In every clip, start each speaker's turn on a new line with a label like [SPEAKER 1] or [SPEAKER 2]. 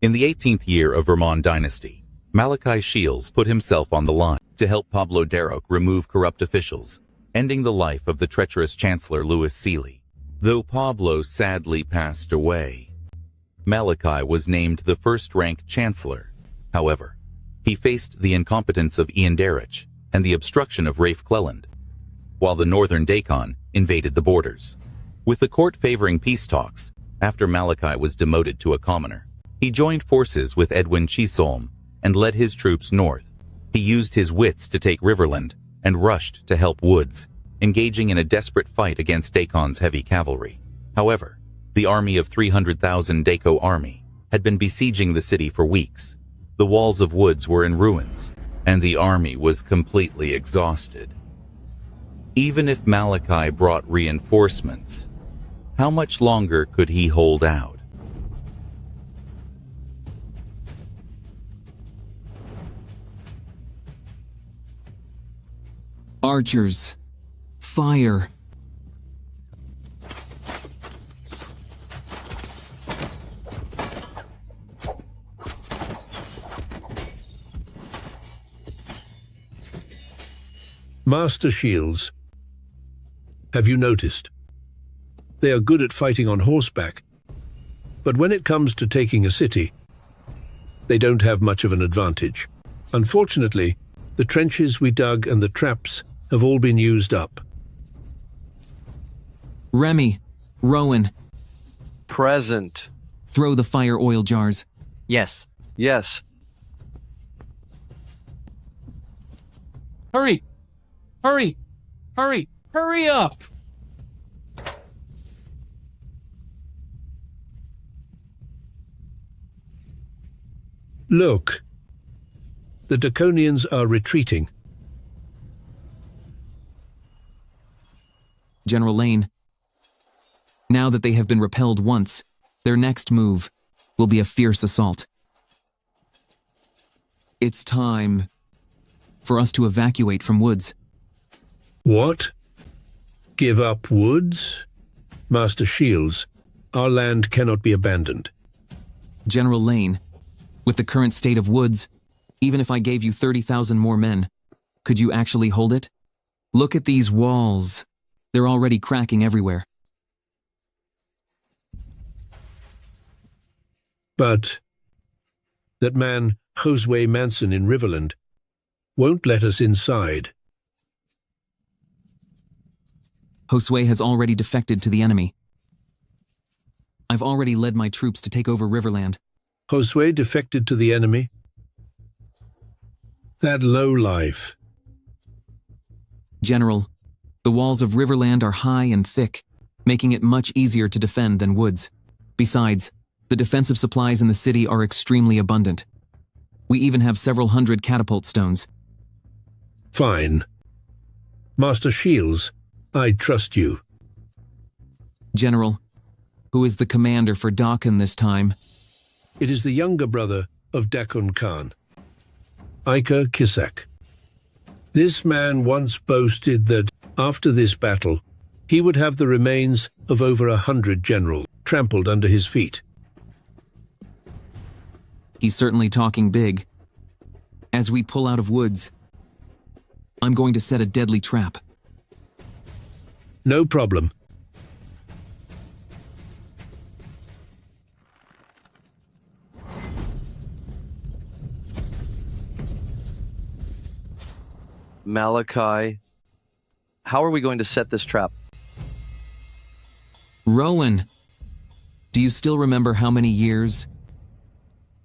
[SPEAKER 1] In the 18th year of Vermont dynasty, Malachi Shields put himself on the line to help Pablo Darroch remove corrupt officials, ending the life of the treacherous Chancellor Louis Sealy. Though Pablo sadly passed away, Malachi was named the first-rank Chancellor. However, he faced the incompetence of Ian Darroch and the obstruction of Rafe Cleland, while the northern Dakon invaded the borders. With the court favoring peace talks, after Malachi was demoted to a commoner, he joined forces with Edwin Chisholm and led his troops north. He used his wits to take Riverland and rushed to help Woods, engaging in a desperate fight against Dakon's heavy cavalry. However, the army of 300,000 Daco army had been besieging the city for weeks. The walls of Woods were in ruins, and the army was completely exhausted. Even if Malachi brought reinforcements, how much longer could he hold out?
[SPEAKER 2] Archers. Fire.
[SPEAKER 3] Master Shields. Have you noticed? They are good at fighting on horseback, but when it comes to taking a city, they don't have much of an advantage. Unfortunately, the trenches we dug and the traps have all been used up.
[SPEAKER 2] Remy. Rowan.
[SPEAKER 4] Present.
[SPEAKER 2] Throw the fire oil jars.
[SPEAKER 5] Yes.
[SPEAKER 4] Yes.
[SPEAKER 6] Hurry! Hurry! Hurry! Hurry up!
[SPEAKER 3] Look. The Daconians are retreating.
[SPEAKER 2] General Lane. Now that they have been repelled once, their next move will be a fierce assault. It's time for us to evacuate from Woods.
[SPEAKER 3] What? Give up Woods? Master Shields, our land cannot be abandoned.
[SPEAKER 2] General Lane, with the current state of Woods, even if I gave you 30,000 more men, could you actually hold it? Look at these walls. They're already cracking everywhere.
[SPEAKER 3] But that man, Josue Manson in Riverland, won't let us inside.
[SPEAKER 2] Josue has already defected to the enemy. I've already led my troops to take over Riverland.
[SPEAKER 3] Josue defected to the enemy? That lowlife.
[SPEAKER 2] General, the walls of Riverland are high and thick, making it much easier to defend than Woods. Besides, the defensive supplies in the city are extremely abundant. We even have several hundred catapult stones.
[SPEAKER 3] Fine. Master Shields, I trust you.
[SPEAKER 2] General, who is the commander for Dakon this time?
[SPEAKER 3] It is the younger brother of Dakon Khan, Iker Kisak. This man once boasted that, after this battle, he would have the remains of over 100 generals trampled under his feet.
[SPEAKER 2] He's certainly talking big. As we pull out of Woods, I'm going to set a deadly trap.
[SPEAKER 3] No problem.
[SPEAKER 4] Malachi, how are we going to set this trap?
[SPEAKER 2] Rowan, do you still remember how many years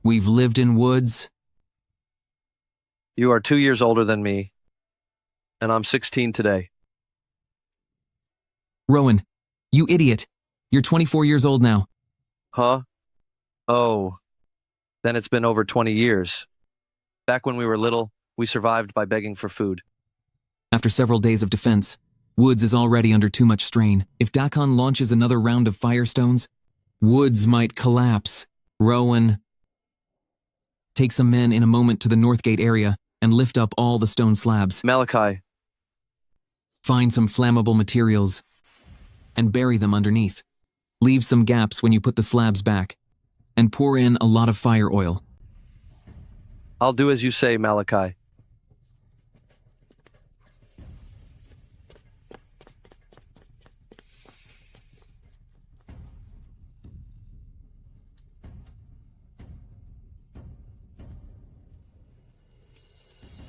[SPEAKER 2] we've lived in Woods?
[SPEAKER 4] You are 2 years older than me, and I'm 16 today.
[SPEAKER 2] Rowan, you idiot. You're 24 years old now.
[SPEAKER 4] Huh? Oh, then it's been over 20 years. Back when we were little, we survived by begging for food.
[SPEAKER 2] After several days of defense, Woods is already under too much strain. If Dakon launches another round of firestones, Woods might collapse. Rowan, take some men in a moment to the Northgate area and lift up all the stone slabs.
[SPEAKER 4] Malachi.
[SPEAKER 2] Find some flammable materials and bury them underneath. Leave some gaps when you put the slabs back, and pour in a lot of fire oil.
[SPEAKER 4] I'll do as you say, Malachi.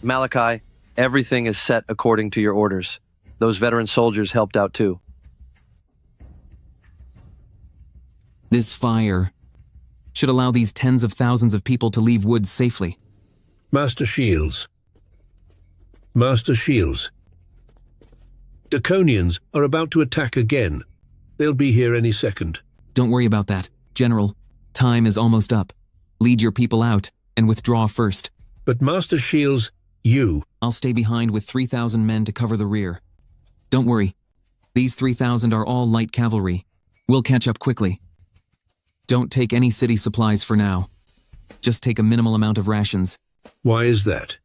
[SPEAKER 4] Malachi, everything is set according to your orders. Those veteran soldiers helped out too.
[SPEAKER 2] This fire should allow these tens of thousands of people to leave Woods safely.
[SPEAKER 3] Master Shields. Master Shields. Draconians are about to attack again. They'll be here any second.
[SPEAKER 2] Don't worry about that. General, time is almost up. Lead your people out and withdraw first.
[SPEAKER 3] But Master Shields,
[SPEAKER 2] I'll stay behind with 3,000 men to cover the rear. Don't worry. These 3,000 are all light cavalry. We'll catch up quickly. Don't take any city supplies for now. Just take a minimal amount of rations.
[SPEAKER 3] Why is that?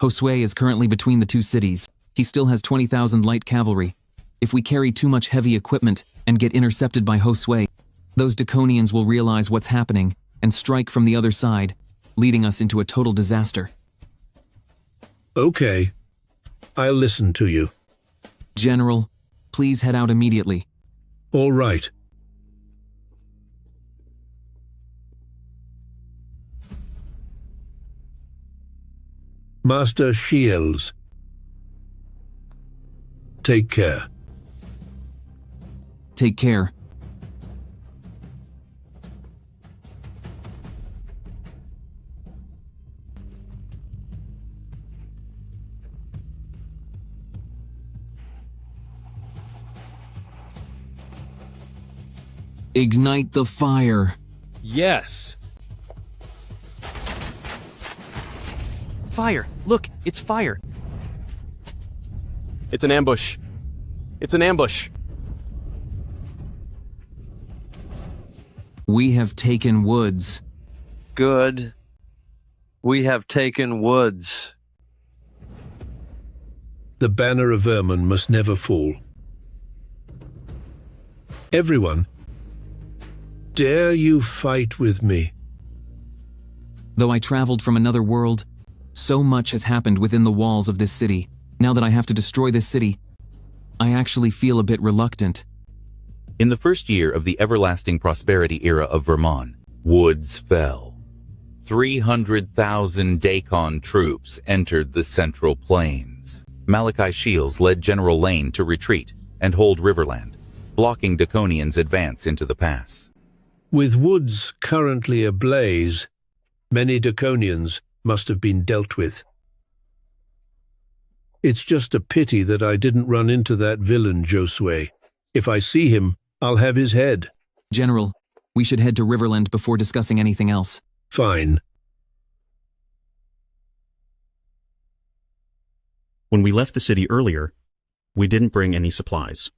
[SPEAKER 2] Josue is currently between the two cities. He still has 20,000 light cavalry. If we carry too much heavy equipment and get intercepted by Josue, those Draconians will realize what's happening and strike from the other side, leading us into a total disaster.
[SPEAKER 3] Okay. I'll listen to you.
[SPEAKER 2] General, please head out immediately.
[SPEAKER 3] All right. Master Shields. Take care.
[SPEAKER 2] Take care. Ignite the fire.
[SPEAKER 6] Yes.
[SPEAKER 5] Fire! Look, it's fire!
[SPEAKER 6] It's an ambush. It's an ambush.
[SPEAKER 2] We have taken Woods.
[SPEAKER 4] Good. We have taken Woods.
[SPEAKER 3] The banner of vermin must never fall. Everyone, dare you fight with me?
[SPEAKER 2] Though I traveled from another world, so much has happened within the walls of this city. Now that I have to destroy this city, I actually feel a bit reluctant.
[SPEAKER 1] In the first year of the everlasting prosperity era of Vermont, Woods fell. 300,000 Daikon troops entered the Central Plains. Malachi Shields led General Lane to retreat and hold Riverland, blocking Draconians' advance into the pass.
[SPEAKER 3] With Woods currently ablaze, many Draconians must have been dealt with. It's just a pity that I didn't run into that villain, Josue. If I see him, I'll have his head.
[SPEAKER 2] General, we should head to Riverland before discussing anything else.
[SPEAKER 3] Fine.
[SPEAKER 7] When we left the city earlier, we didn't bring any supplies.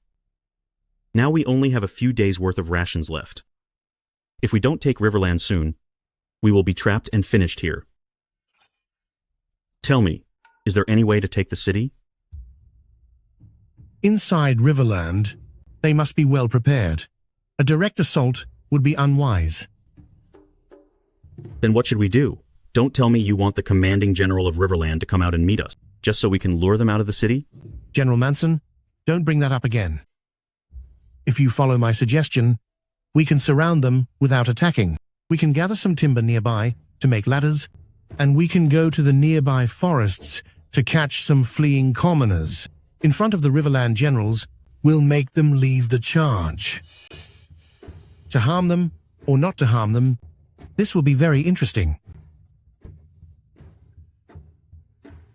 [SPEAKER 7] Now we only have a few days' worth of rations left. If we don't take Riverland soon, we will be trapped and finished here. Tell me, is there any way to take the city?
[SPEAKER 8] Inside Riverland, they must be well prepared. A direct assault would be unwise.
[SPEAKER 7] Then what should we do? Don't tell me you want the commanding general of Riverland to come out and meet us, just so we can lure them out of the city?
[SPEAKER 8] General Manson, don't bring that up again. If you follow my suggestion, we can surround them without attacking. We can gather some timber nearby to make ladders, and we can go to the nearby forests to catch some fleeing commoners. In front of the Riverland generals, we'll make them lead the charge. To harm them, or not to harm them, this will be very interesting.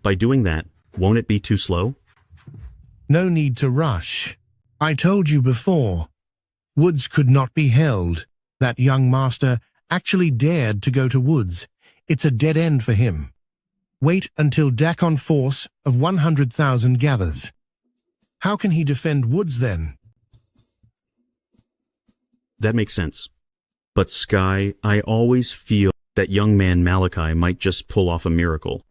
[SPEAKER 7] By doing that, won't it be too slow?
[SPEAKER 8] No need to rush. I told you before, Woods could not be held. That young master actually dared to go to Woods. It's a dead end for him. Wait until Daikon force of 100,000 gathers. How can he defend Woods then?
[SPEAKER 7] That makes sense. But Sky, I always feel that young man Malachi might just pull off a miracle.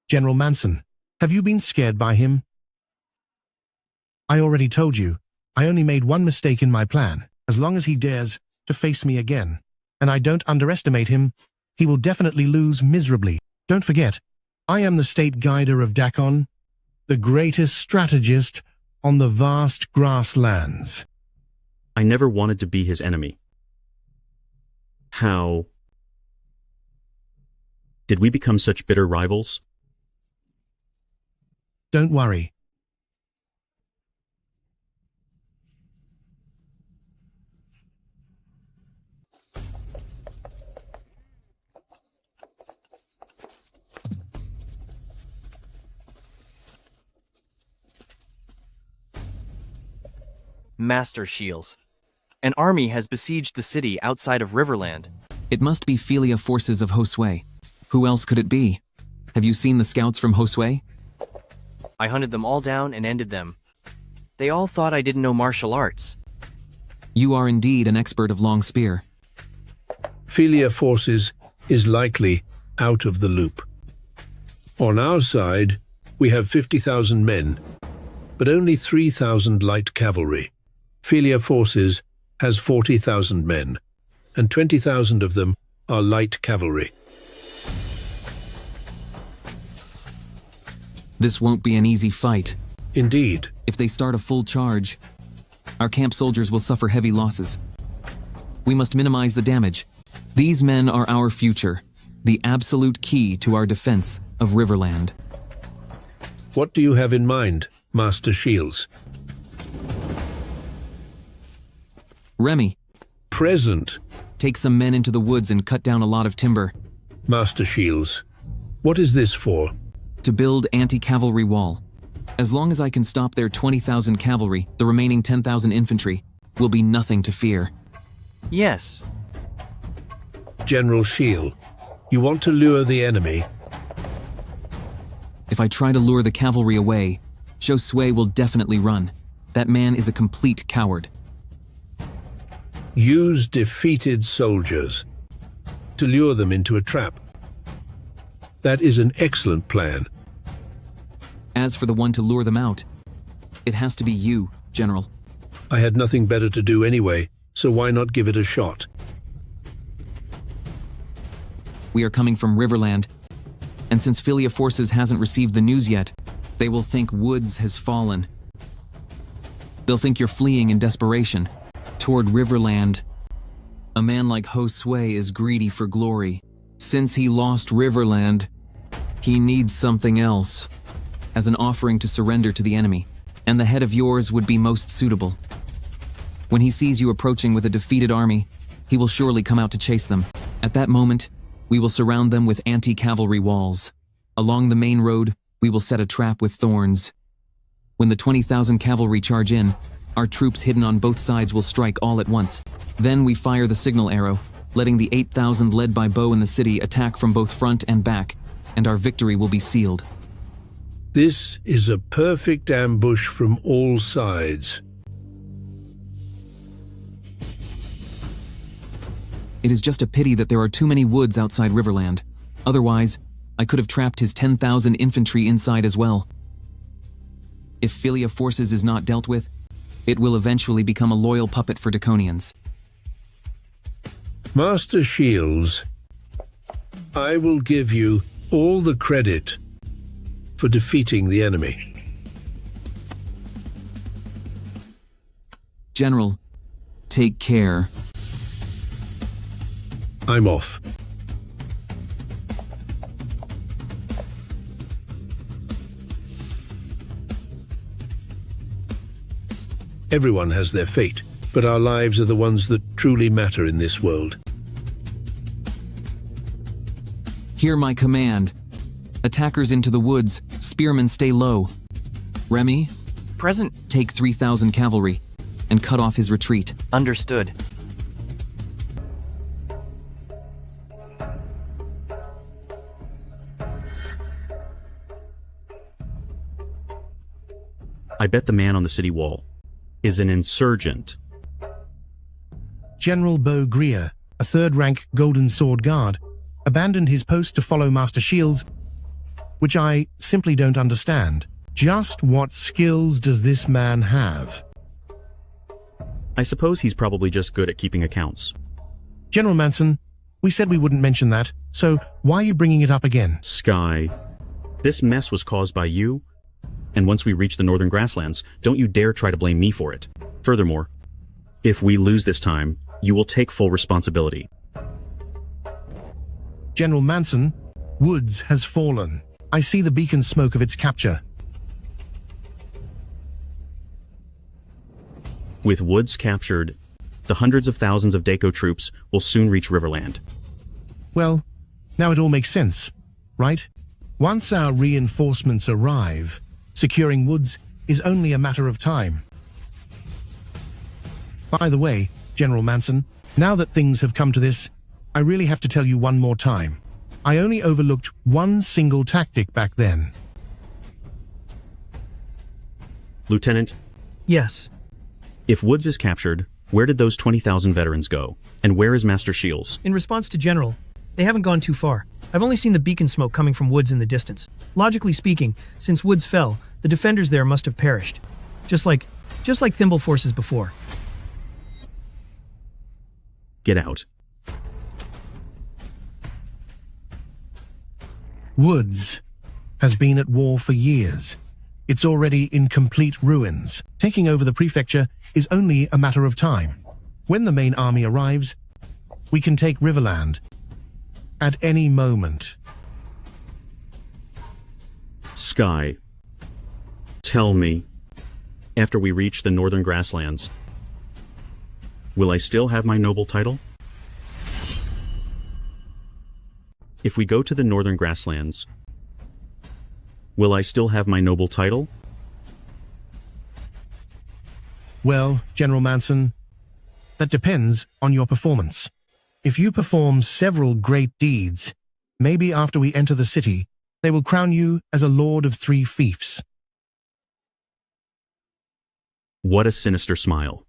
[SPEAKER 8] General Manson, have you been scared by him? I already told you, I only made one mistake in my plan. As long as he dares to face me again. And I don't underestimate him. He will definitely lose miserably. Don't forget, I am the state guider of Dakon, the greatest strategist on the vast grasslands.
[SPEAKER 7] I never wanted to be his enemy. How did we become such bitter rivals?
[SPEAKER 8] Don't worry.
[SPEAKER 5] Master Shields. An army has besieged the city outside of Riverland.
[SPEAKER 2] It must be Philia forces of Josue. Who else could it be? Have you seen the scouts from Josue?
[SPEAKER 5] I hunted them all down and ended them. They all thought I didn't know martial arts.
[SPEAKER 2] You are indeed an expert of long spear.
[SPEAKER 3] Philia forces is likely out of the loop. On our side, we have 50,000 men, but only 3,000 light cavalry. Philia forces has 40,000 men, and 20,000 of them are light cavalry.
[SPEAKER 2] This won't be an easy fight.
[SPEAKER 3] Indeed.
[SPEAKER 2] If they start a full charge, our camp soldiers will suffer heavy losses. We must minimize the damage. These men are our future, the absolute key to our defense of Riverland.
[SPEAKER 3] What do you have in mind, Master Shields?
[SPEAKER 2] Remy,
[SPEAKER 3] Present.
[SPEAKER 2] take some men into the woods and cut down a lot of timber.
[SPEAKER 3] Master Shields, what is this for?
[SPEAKER 2] To build anti-cavalry wall. As long as I can stop their 20,000 cavalry, the remaining 10,000 infantry will be nothing to fear.
[SPEAKER 5] Yes.
[SPEAKER 3] General Shield, you want to lure the enemy?
[SPEAKER 2] If I try to lure the cavalry away, Josue will definitely run. That man is a complete coward.
[SPEAKER 3] Use defeated soldiers to lure them into a trap. That is an excellent plan.
[SPEAKER 2] As for the one to lure them out, it has to be you, General.
[SPEAKER 3] I had nothing better to do anyway, so why not give it a shot?
[SPEAKER 2] We are coming from Riverland, and since Philia Forces hasn't received the news yet, they will think Woods has fallen. They'll think you're fleeing in desperation toward Riverland. A man like Josue is greedy for glory. Since he lost Riverland, he needs something else, as an offering to surrender to the enemy, and the head of yours would be most suitable. When he sees you approaching with a defeated army, he will surely come out to chase them. At that moment, we will surround them with anti-cavalry walls. Along the main road, we will set a trap with thorns. When the 20,000 cavalry charge in, our troops hidden on both sides will strike all at once. Then we fire the signal arrow, letting the 8,000 led by Bo in the city attack from both front and back, and our victory will be sealed.
[SPEAKER 3] This is a perfect ambush from all sides.
[SPEAKER 2] It is just a pity that there are too many woods outside Riverland. Otherwise, I could have trapped his 10,000 infantry inside as well. If Philia Forces is not dealt with, it will eventually become a loyal puppet for Draconians.
[SPEAKER 3] Master Shields, I will give you all the credit for defeating the enemy.
[SPEAKER 2] General, take care.
[SPEAKER 3] I'm off. Everyone has their fate, but our lives are the ones that truly matter in this world.
[SPEAKER 2] Hear my command. Attackers into the woods, spearmen stay low. Remy,
[SPEAKER 5] Present.
[SPEAKER 2] take 3,000 cavalry and cut off his retreat.
[SPEAKER 5] Understood.
[SPEAKER 7] I bet the man on the city wall is an insurgent.
[SPEAKER 8] General Bo Greer, a third-rank Golden Sword Guard, abandoned his post to follow Master Shields, which I simply don't understand. Just what skills does this man have?
[SPEAKER 7] I suppose he's probably just good at keeping accounts.
[SPEAKER 8] General Manson, we said we wouldn't mention that, so why are you bringing it up again?
[SPEAKER 7] Sky, this mess was caused by you, and once we reach the northern grasslands, don't you dare try to blame me for it. Furthermore, if we lose this time, you will take full responsibility.
[SPEAKER 8] General Manson, Woods has fallen. I see the beacon smoke of its capture.
[SPEAKER 7] With Woods captured, the hundreds of thousands of Daco troops will soon reach Riverland.
[SPEAKER 8] Well, now it all makes sense, right? Once our reinforcements arrive, securing Woods is only a matter of time. By the way, General Manson, now that things have come to this, I really have to tell you one more time. I only overlooked one single tactic back then.
[SPEAKER 7] Lieutenant,
[SPEAKER 9] Yes.
[SPEAKER 7] if Woods is captured, where did those 20,000 veterans go? And where is Master Shields?
[SPEAKER 9] In response to General, they haven't gone too far. I've only seen the beacon smoke coming from Woods in the distance. Logically speaking, since Woods fell, the defenders there must have perished. Just like Thimble forces before.
[SPEAKER 7] Get out.
[SPEAKER 8] Woods has been at war for years. It's already in complete ruins. Taking over the prefecture is only a matter of time. When the main army arrives, we can take Riverland at any moment.
[SPEAKER 7] Sky, tell me, after we reach the northern grasslands, will I still have my noble title? If we go to the northern grasslands, will I still have my noble title?
[SPEAKER 8] Well, General Manson, that depends on your performance. If you perform several great deeds, maybe after we enter the city, they will crown you as a Lord of 3 fiefs.
[SPEAKER 7] What a sinister smile.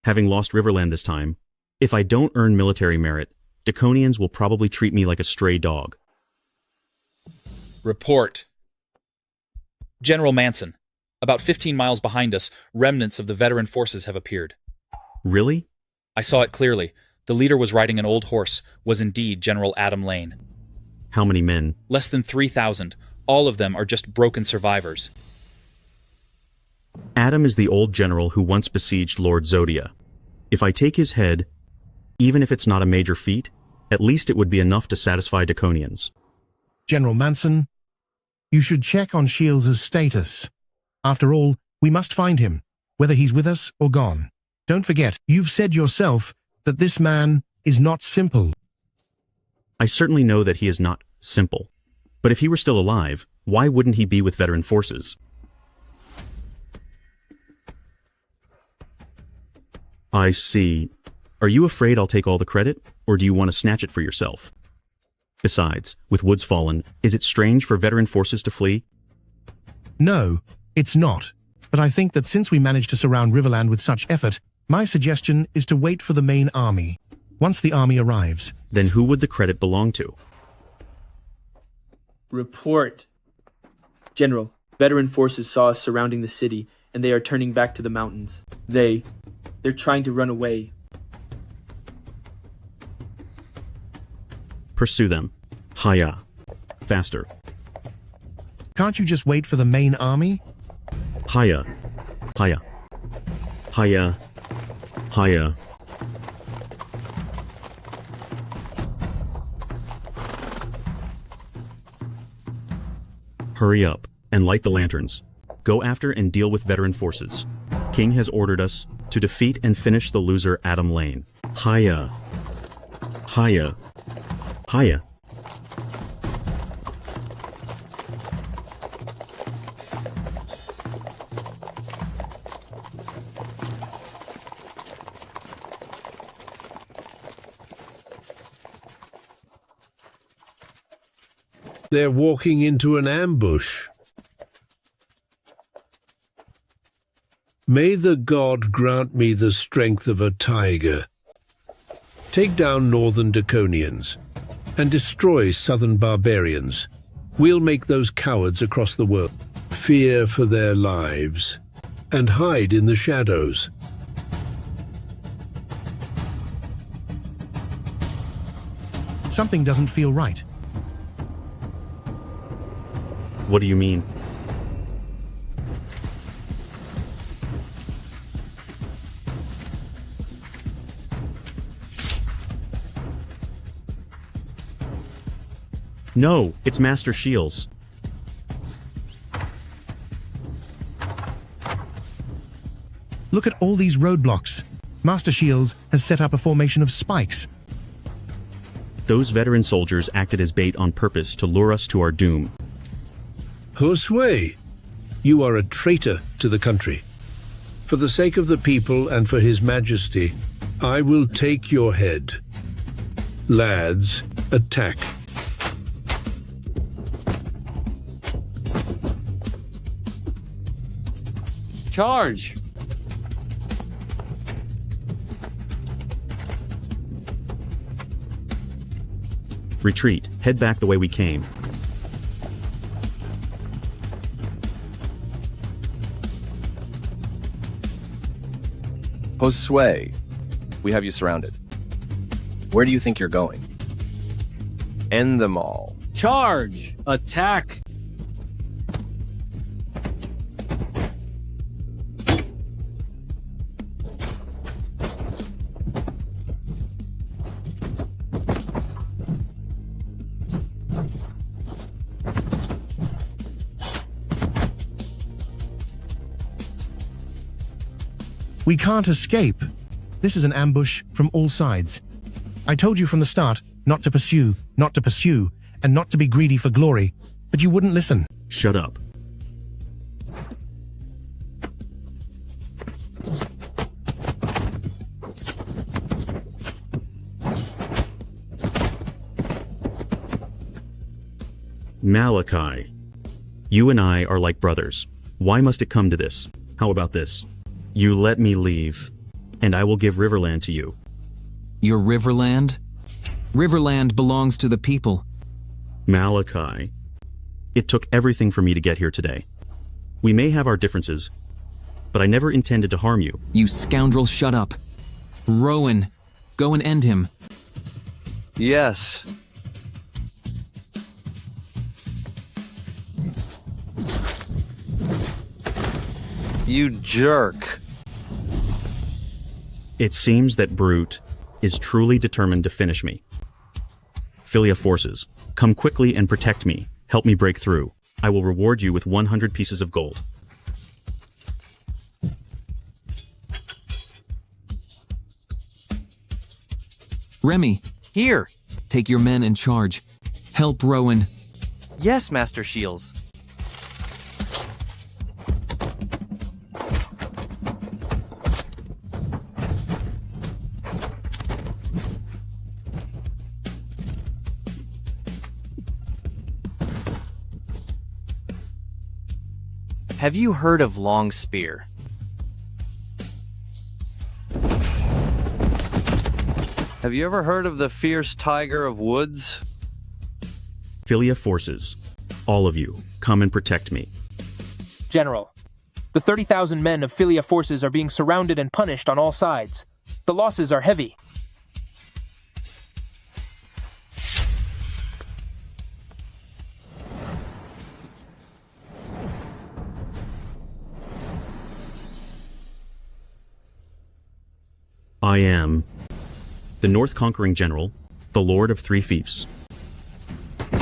[SPEAKER 7] Having lost Riverland this time, if I don't earn military merit, Daconians will probably treat me like a stray dog.
[SPEAKER 6] Report. General Manson, about 15 miles behind us, remnants of the veteran forces have appeared.
[SPEAKER 7] Really?
[SPEAKER 6] I saw it clearly. The leader was riding an old horse, was indeed General Adam Lane.
[SPEAKER 7] How many men?
[SPEAKER 6] Less than 3,000. All of them are just broken survivors.
[SPEAKER 7] Adam is the old general who once besieged Lord Zodia. If I take his head, even if it's not a major feat, at least it would be enough to satisfy Daconians.
[SPEAKER 8] General Manson, you should check on Shields' status. After all, we must find him, whether he's with us or gone. Don't forget, you've said yourself that this man is not simple.
[SPEAKER 7] I certainly know that he is not simple. But if he were still alive, why wouldn't he be with veteran forces? I see. Are you afraid I'll take all the credit, or do you want to snatch it for yourself? Besides, with Woods fallen, is it strange for veteran forces to flee?
[SPEAKER 8] No, it's not. But I think that since we managed to surround Riverland with such effort, my suggestion is to wait for the main army. Once the army arrives.
[SPEAKER 7] Then who would the credit belong to?
[SPEAKER 10] Report. General, veteran forces saw us surrounding the city, and they are turning back to the mountains. They're trying to run away.
[SPEAKER 7] Pursue them. Hiya. Faster.
[SPEAKER 8] Can't you just wait for the main army?
[SPEAKER 7] Hiya. Hiya. Hiya. Hiya. Hurry up and light the lanterns. Go after and deal with veteran forces. King has ordered us to defeat and finish the loser Adam Lane. Hiya. Hiya. Hiya.
[SPEAKER 3] They're walking into an ambush. May the god grant me the strength of a tiger. Take down northern Daconians and destroy southern barbarians. We'll make those cowards across the world fear for their lives and hide in the shadows.
[SPEAKER 8] Something doesn't feel right.
[SPEAKER 7] What do you mean? No, it's Master Shields.
[SPEAKER 8] Look at all these roadblocks. Master Shields has set up a formation of spikes.
[SPEAKER 7] Those veteran soldiers acted as bait on purpose to lure us to our doom.
[SPEAKER 3] Josue, you are a traitor to the country. For the sake of the people and for His Majesty, I will take your head. Lads, attack.
[SPEAKER 5] Charge!
[SPEAKER 7] Retreat. Head back the way we came.
[SPEAKER 11] Josue, we have you surrounded. Where do you think you're going? End them all.
[SPEAKER 5] Charge! Attack!
[SPEAKER 8] We can't escape. This is an ambush from all sides. I told you from the start not to pursue, and not to be greedy for glory, but you wouldn't listen.
[SPEAKER 7] Shut up. Malachi, you and I are like brothers. Why must it come to this? How about this? You let me leave, and I will give Riverland to you.
[SPEAKER 2] Your Riverland? Riverland belongs to the people.
[SPEAKER 7] Malachi, it took everything for me to get here today. We may have our differences, but I never intended to harm you.
[SPEAKER 2] You scoundrel, shut up. Rowan, go and end him.
[SPEAKER 4] Yes. You jerk.
[SPEAKER 7] It seems that Brute is truly determined to finish me. Philia forces, come quickly and protect me. Help me break through. I will reward you with 100 pieces of gold.
[SPEAKER 2] Remy,
[SPEAKER 5] Here!
[SPEAKER 2] take your men in charge. Help Rowan.
[SPEAKER 5] Yes, Master Shields. Have you heard of Long Spear?
[SPEAKER 4] Have you ever heard of the fierce tiger of woods?
[SPEAKER 7] Philia forces, all of you, come and protect me.
[SPEAKER 12] General, the 30,000 men of Philia forces are being surrounded and punished on all sides. The losses are heavy.
[SPEAKER 7] I am the North Conquering General, the Lord of Three Fiefs.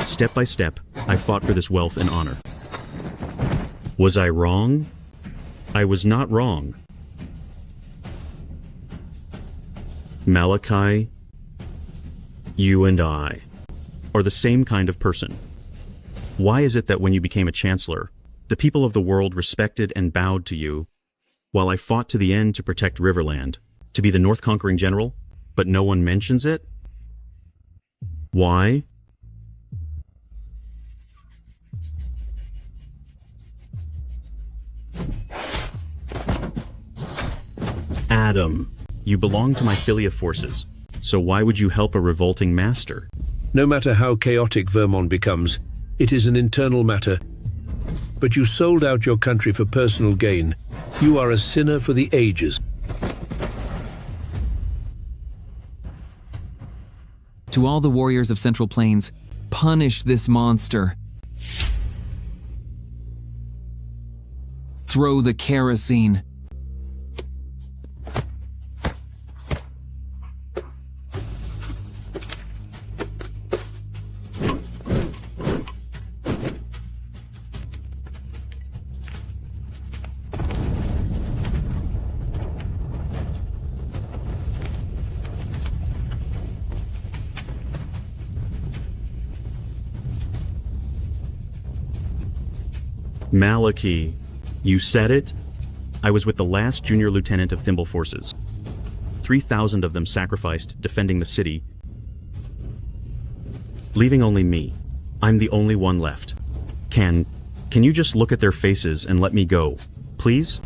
[SPEAKER 7] Step by step, I fought for this wealth and honor. Was I wrong? I was not wrong. Malachi, you and I are the same kind of person. Why is it that when you became a chancellor, the people of the world respected and bowed to you, while I fought to the end to protect Riverland, to be the North Conquering General, but no one mentions it? Why? Adam, you belong to my Philia forces, so why would you help a revolting master?
[SPEAKER 3] No matter how chaotic Vermont becomes, it is an internal matter. But you sold out your country for personal gain. You are a sinner for the ages.
[SPEAKER 2] To all the warriors of Central Plains, punish this monster. Throw the kerosene.
[SPEAKER 7] Malachi, you said it? I was with the last junior lieutenant of Thimble forces. 3,000 of them sacrificed defending the city, leaving only me. I'm the only one left. Can you just look at their faces and let me go, please?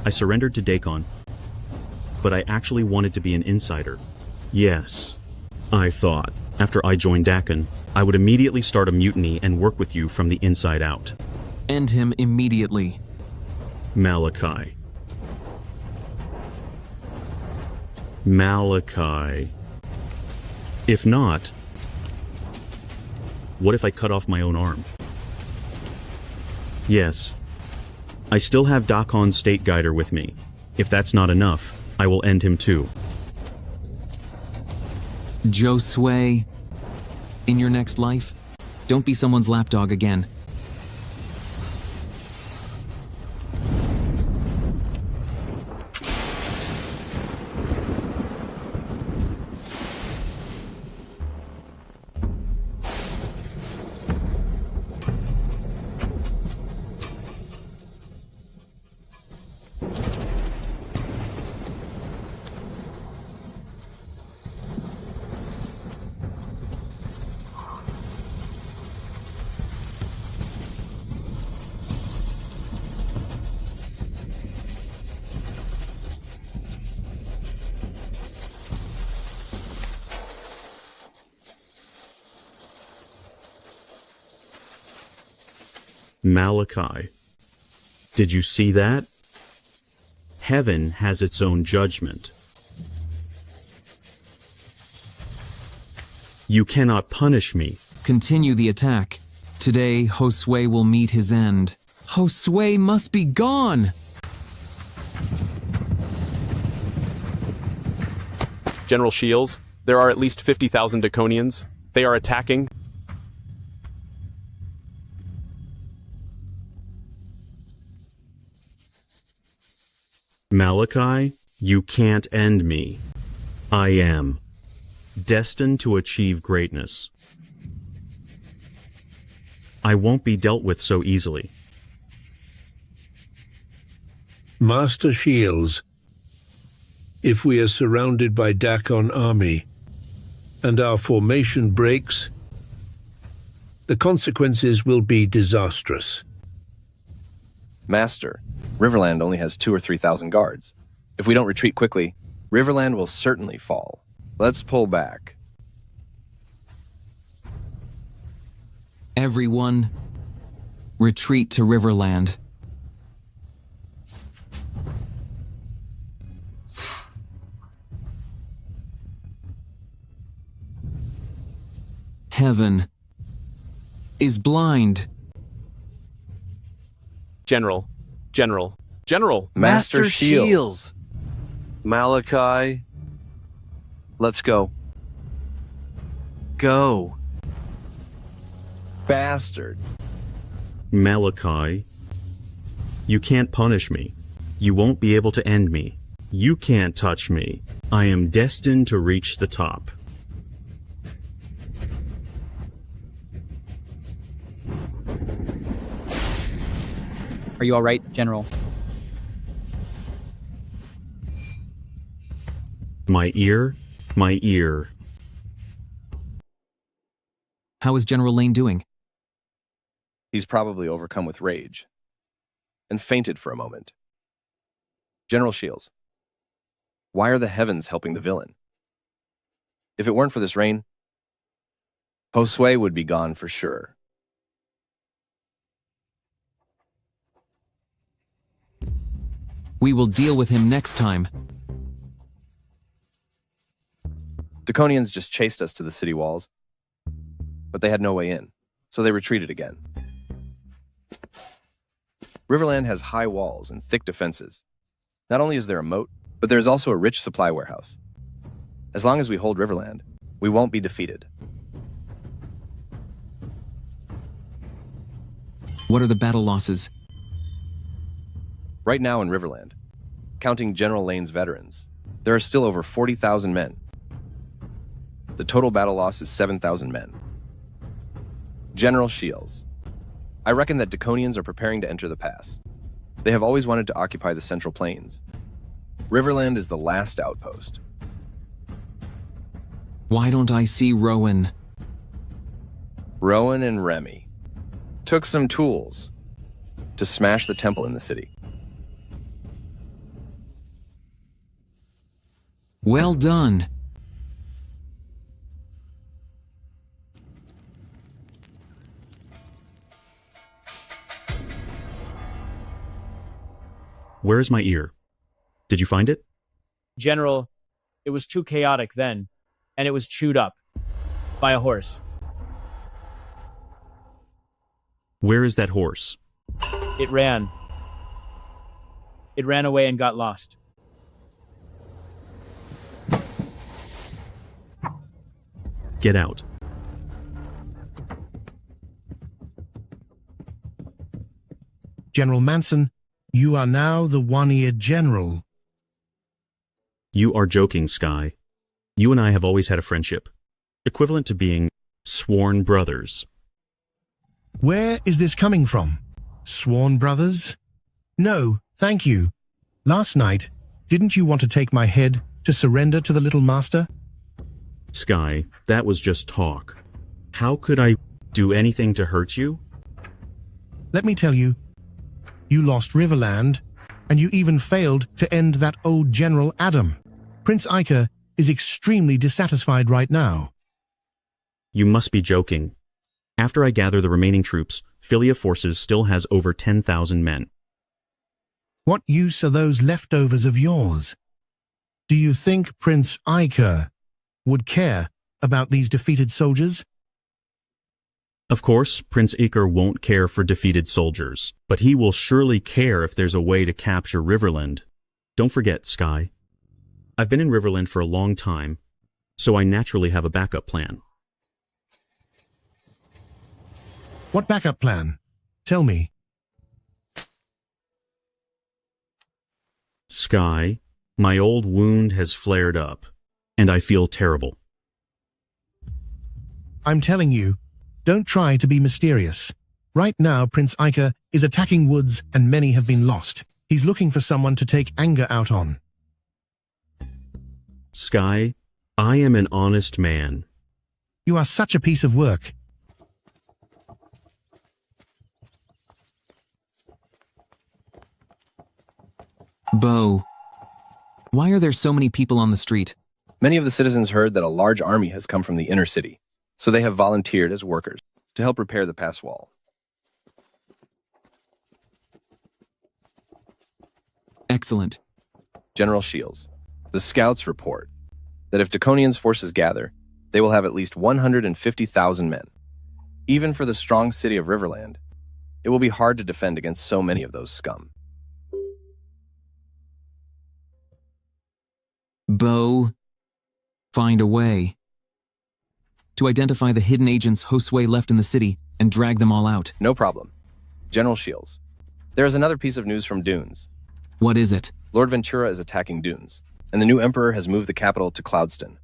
[SPEAKER 7] I surrendered to Dakon, but I actually wanted to be an insider. Yes, I thought, after I joined Dakon, I would immediately start a mutiny and work with you from the inside out.
[SPEAKER 2] End him immediately.
[SPEAKER 7] Malachi. Malachi. If not, what if I cut off my own arm? Yes, I still have Dakon's state guider with me. If that's not enough, I will end him too.
[SPEAKER 2] Josue, in your next life, don't be someone's lapdog again.
[SPEAKER 7] Malachi. Did you see that? Heaven has its own judgment. You cannot punish me.
[SPEAKER 2] Continue the attack. Today, Josue will meet his end. Josue must be gone!
[SPEAKER 13] General Shields, there are at least 50,000 Daconians. They are attacking.
[SPEAKER 7] Malachi, you can't end me. I am destined to achieve greatness. I won't be dealt with so easily.
[SPEAKER 3] Master Shields, if we are surrounded by Dakon army, and our formation breaks, the consequences will be disastrous.
[SPEAKER 11] Master, Riverland only has 2,000 or 3,000 guards. If we don't retreat quickly, Riverland will certainly fall. Let's pull back.
[SPEAKER 2] Everyone, retreat to Riverland. Heaven is blind.
[SPEAKER 13] General.
[SPEAKER 4] Master Shields. Malachi, let's go.
[SPEAKER 5] Go.
[SPEAKER 11] Bastard.
[SPEAKER 7] Malachi, you can't punish me. You won't be able to end me. You can't touch me. I am destined to reach the top.
[SPEAKER 14] Are you all right, General?
[SPEAKER 7] My ear.
[SPEAKER 2] How is General Lane doing?
[SPEAKER 11] He's probably overcome with rage and fainted for a moment. General Shields, why are the heavens helping the villain? If it weren't for this rain, Josue would be gone for sure.
[SPEAKER 2] We will deal with him next time.
[SPEAKER 11] Draconians just chased us to the city walls, but they had no way in, so they retreated again. Riverland has high walls and thick defenses. Not only is there a moat, but there is also a rich supply warehouse. As long as we hold Riverland, we won't be defeated.
[SPEAKER 2] What are the battle losses?
[SPEAKER 11] Right now in Riverland, counting General Lane's veterans, there are still over 40,000 men. The total battle loss is 7,000 men. General Shields. I reckon that Draconians are preparing to enter the pass. They have always wanted to occupy the Central Plains. Riverland is the last outpost.
[SPEAKER 2] Why don't I see Rowan?
[SPEAKER 11] Rowan and Remy took some tools to smash the temple in the city.
[SPEAKER 2] Well done.
[SPEAKER 7] Where is my ear? Did you find it?
[SPEAKER 15] General, it was too chaotic then, and it was chewed up by a horse.
[SPEAKER 7] Where is that horse?
[SPEAKER 15] It ran. It ran away and got lost.
[SPEAKER 7] Get out.
[SPEAKER 8] General Manson, you are now the one-eared general.
[SPEAKER 7] You are joking, Sky. You and I have always had a friendship, equivalent to being sworn brothers.
[SPEAKER 8] Where is this coming from? Sworn brothers? No, thank you. Last night, didn't you want to take my head to surrender to the Little Master?
[SPEAKER 7] Sky, that was just talk. How could I do anything to hurt you?
[SPEAKER 8] Let me tell you, you lost Riverland, and you even failed to end that old General Adam. Prince Iker is extremely dissatisfied right now.
[SPEAKER 7] You must be joking. After I gather the remaining troops, Philia Forces still has over 10,000 men.
[SPEAKER 8] What use are those leftovers of yours? Do you think Prince Iker would care about these defeated soldiers?
[SPEAKER 7] Of course, Prince Iker won't care for defeated soldiers, but he will surely care if there's a way to capture Riverland. Don't forget, Sky. I've been in Riverland for a long time, so I naturally have a backup plan.
[SPEAKER 8] What backup plan? Tell me.
[SPEAKER 7] Sky, my old wound has flared up, and I feel terrible.
[SPEAKER 8] I'm telling you, don't try to be mysterious. Right now, Prince Iker is attacking Woods and many have been lost. He's looking for someone to take anger out on.
[SPEAKER 7] Sky, I am an honest man.
[SPEAKER 8] You are such a piece of work.
[SPEAKER 2] Bo, why are there so many people on the street?
[SPEAKER 11] Many of the citizens heard that a large army has come from the inner city, so they have volunteered as workers to help repair the pass wall.
[SPEAKER 2] Excellent.
[SPEAKER 11] General Shields, the scouts report that if Draconians' forces gather, they will have at least 150,000 men. Even for the strong city of Riverland, it will be hard to defend against so many of those scum.
[SPEAKER 2] Bo, find a way to identify the hidden agents Josue left in the city and drag them all out.
[SPEAKER 11] No problem. General Shields, there is another piece of news from Dunes.
[SPEAKER 2] What is it?
[SPEAKER 11] Lord Ventura is attacking Dunes, and the new emperor has moved the capital to Cloudston.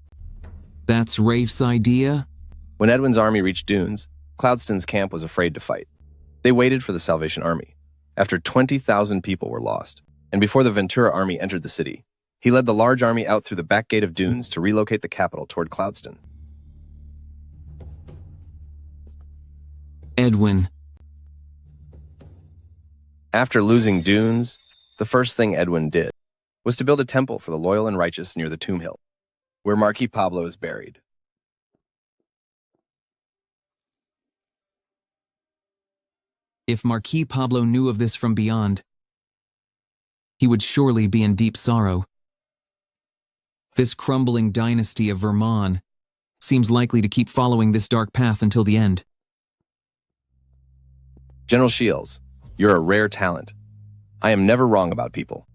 [SPEAKER 2] That's Rafe's idea?
[SPEAKER 11] When Edwin's army reached Dunes, Cloudston's camp was afraid to fight. They waited for the Salvation Army. After 20,000 people were lost, and before the Ventura army entered the city, he led the large army out through the back gate of Dunes to relocate the capital toward Cloudston.
[SPEAKER 2] Edwin.
[SPEAKER 11] After losing Dunes, the first thing Edwin did was to build a temple for the loyal and righteous near the Tomb Hill, where Marquis Pablo is buried.
[SPEAKER 2] If Marquis Pablo knew of this from beyond, he would surely be in deep sorrow. This crumbling dynasty of Vermont seems likely to keep following this dark path until the end.
[SPEAKER 11] General Shields, you're a rare talent. I am never wrong about people.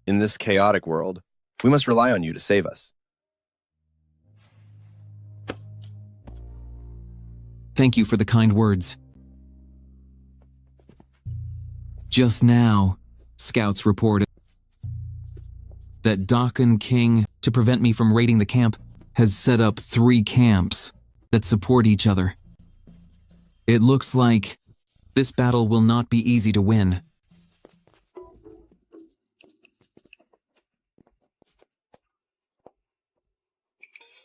[SPEAKER 11] In this chaotic world, we must rely on you to save us.
[SPEAKER 2] Thank you for the kind words. Just now, scouts reported that Dakan King, to prevent me from raiding the camp, has set up 3 camps that support each other. It looks like this battle will not be easy to win.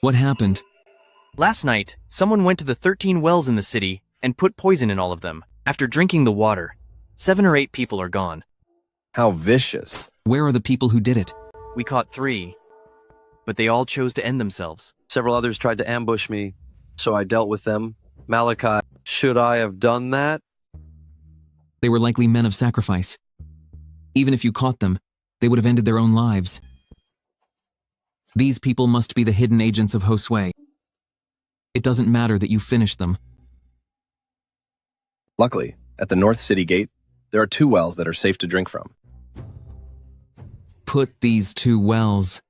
[SPEAKER 2] What happened?
[SPEAKER 5] Last night, someone went to the 13 wells in the city and put poison in all of them. After drinking the water, 7 or 8 people are gone.
[SPEAKER 11] How vicious.
[SPEAKER 2] Where are the people who did it?
[SPEAKER 5] We caught 3, but they all chose to end themselves.
[SPEAKER 4] Several others tried to ambush me, so I dealt with them. Malachi, should I have done that?
[SPEAKER 2] They were likely men of sacrifice. Even if you caught them, they would have ended their own lives. These people must be the hidden agents of Josue. It doesn't matter that you finished them.
[SPEAKER 11] Luckily, at the North City Gate, there are 2 wells that are safe to drink from.
[SPEAKER 2] Put these 2 wells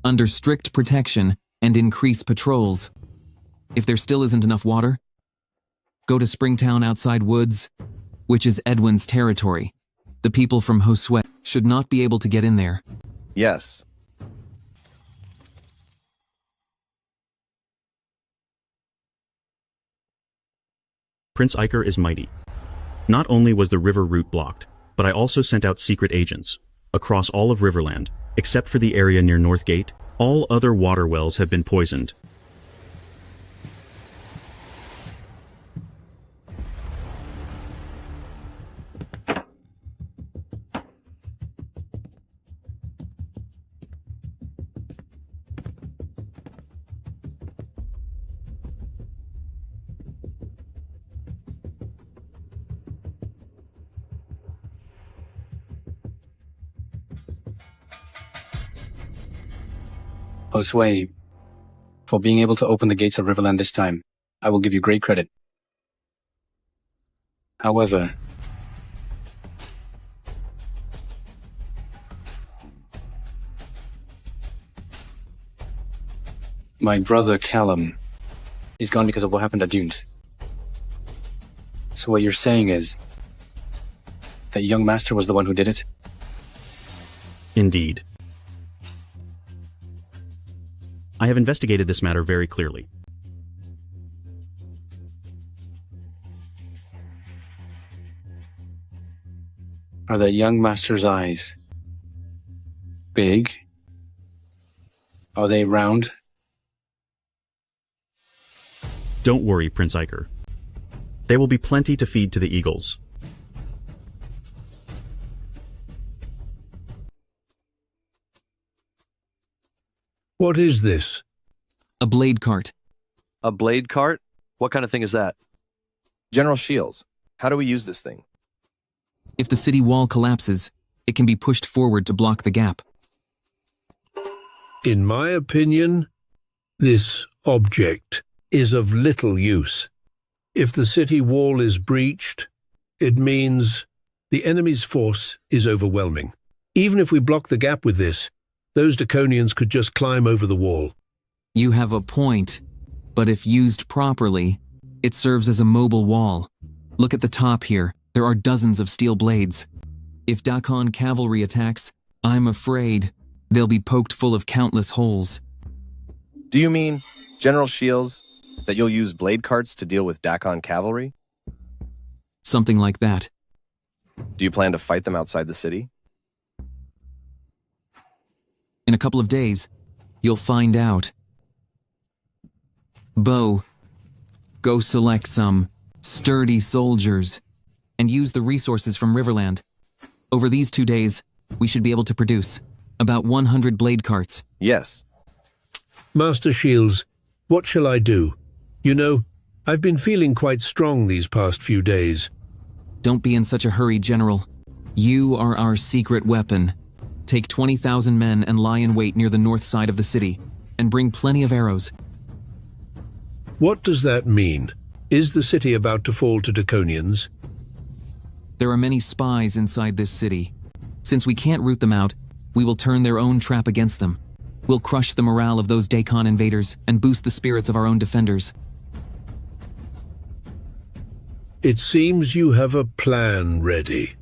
[SPEAKER 2] under strict protection and increase patrols. If there still isn't enough water, go to Springtown outside Woods, which is Edwin's territory. The people from Josue should not be able to get in there.
[SPEAKER 11] Yes.
[SPEAKER 7] Prince Iker is mighty. Not only was the river route blocked, but I also sent out secret agents across all of Riverland, except for the area near North Gate. All other water wells have been poisoned.
[SPEAKER 16] Josue, for being able to open the gates of Riverland this time, I will give you great credit. However, my brother Callum is gone because of what happened at Dunes. So what you're saying is that young master was the one who did it?
[SPEAKER 7] Indeed. I have investigated this matter very clearly.
[SPEAKER 16] Are that young master's eyes big? Are they round?
[SPEAKER 7] Don't worry, Prince Iker. There will be plenty to feed to the eagles.
[SPEAKER 3] What is this?
[SPEAKER 2] A blade cart.
[SPEAKER 4] A blade cart? What kind of thing is that?
[SPEAKER 11] General Shields, how do we use this thing?
[SPEAKER 2] If the city wall collapses, it can be pushed forward to block the gap.
[SPEAKER 3] In my opinion, this object is of little use. If the city wall is breached, it means the enemy's force is overwhelming. Even if we block the gap with this, those Draconians could just climb over the wall.
[SPEAKER 2] You have a point, but if used properly, it serves as a mobile wall. Look at the top here. There are dozens of steel blades. If Dakan cavalry attacks, I'm afraid they'll be poked full of countless holes.
[SPEAKER 11] Do you mean, General Shields, that you'll use blade carts to deal with Dakan cavalry?
[SPEAKER 2] Something like that.
[SPEAKER 11] Do you plan to fight them outside the city?
[SPEAKER 2] In a couple of days, you'll find out. Bo, go select some sturdy soldiers and use the resources from Riverland. Over these 2 days, we should be able to produce about 100 blade carts.
[SPEAKER 11] Yes.
[SPEAKER 3] Master Shields, what shall I do? You know, I've been feeling quite strong these past few days.
[SPEAKER 2] Don't be in such a hurry, General. You are our secret weapon. Take 20,000 men and lie in wait near the north side of the city, and bring plenty of arrows.
[SPEAKER 3] What does that mean? Is the city about to fall to Draconians?
[SPEAKER 2] There are many spies inside this city. Since we can't root them out, we will turn their own trap against them. We'll crush the morale of those Dakon invaders and boost the spirits of our own defenders.
[SPEAKER 3] It seems you have a plan ready.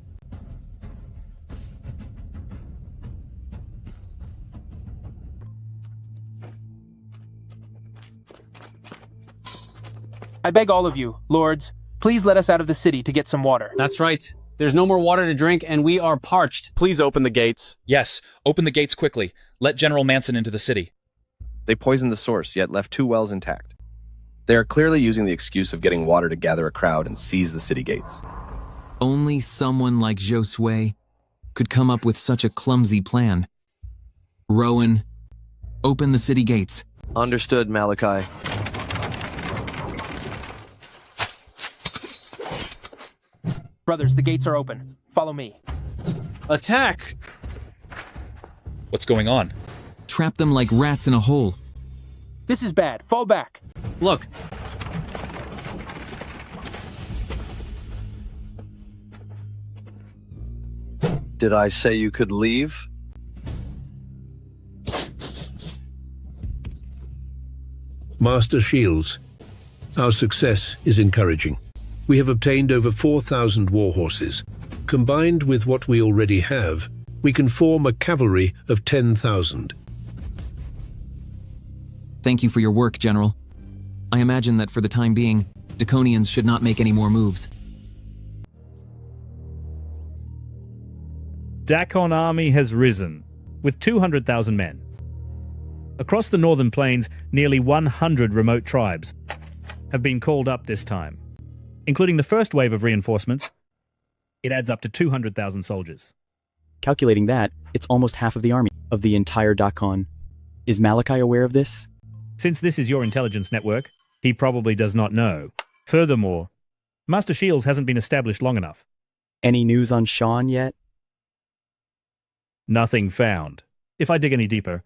[SPEAKER 12] I beg all of you, lords, please let us out of the city to get some water.
[SPEAKER 16] That's right. There's no more water to drink, and we are parched.
[SPEAKER 13] Please open the gates.
[SPEAKER 6] Yes, open the gates quickly. Let General Manson into the city.
[SPEAKER 11] They poisoned the source, yet left 2 wells intact. They are clearly using the excuse of getting water to gather a crowd and seize the city gates.
[SPEAKER 2] Only someone like Josue could come up with such a clumsy plan. Rowan, open the city gates.
[SPEAKER 4] Understood, Malachi.
[SPEAKER 12] Brothers, the gates are open. Follow me.
[SPEAKER 16] Attack!
[SPEAKER 6] What's going on?
[SPEAKER 2] Trap them like rats in a hole.
[SPEAKER 12] This is bad. Fall back.
[SPEAKER 16] Look.
[SPEAKER 4] Did I say you could leave?
[SPEAKER 3] Master Shields, our success is encouraging. We have obtained over 4,000 war horses. Combined with what we already have, we can form a cavalry of 10,000.
[SPEAKER 2] Thank you for your work, General. I imagine that for the time being, Draconians should not make any more moves.
[SPEAKER 17] Dakon army has risen, with 200,000 men. Across the northern plains, nearly 100 remote tribes have been called up this time. Including the first wave of reinforcements, it adds up to 200,000 soldiers.
[SPEAKER 14] Calculating that, it's almost half of the army of the entire Dakon. Is Malachi aware of this?
[SPEAKER 17] Since this is your intelligence network, he probably does not know. Furthermore, Master Shields hasn't been established long enough.
[SPEAKER 14] Any news on Sean yet?
[SPEAKER 17] Nothing found. If I dig any deeper,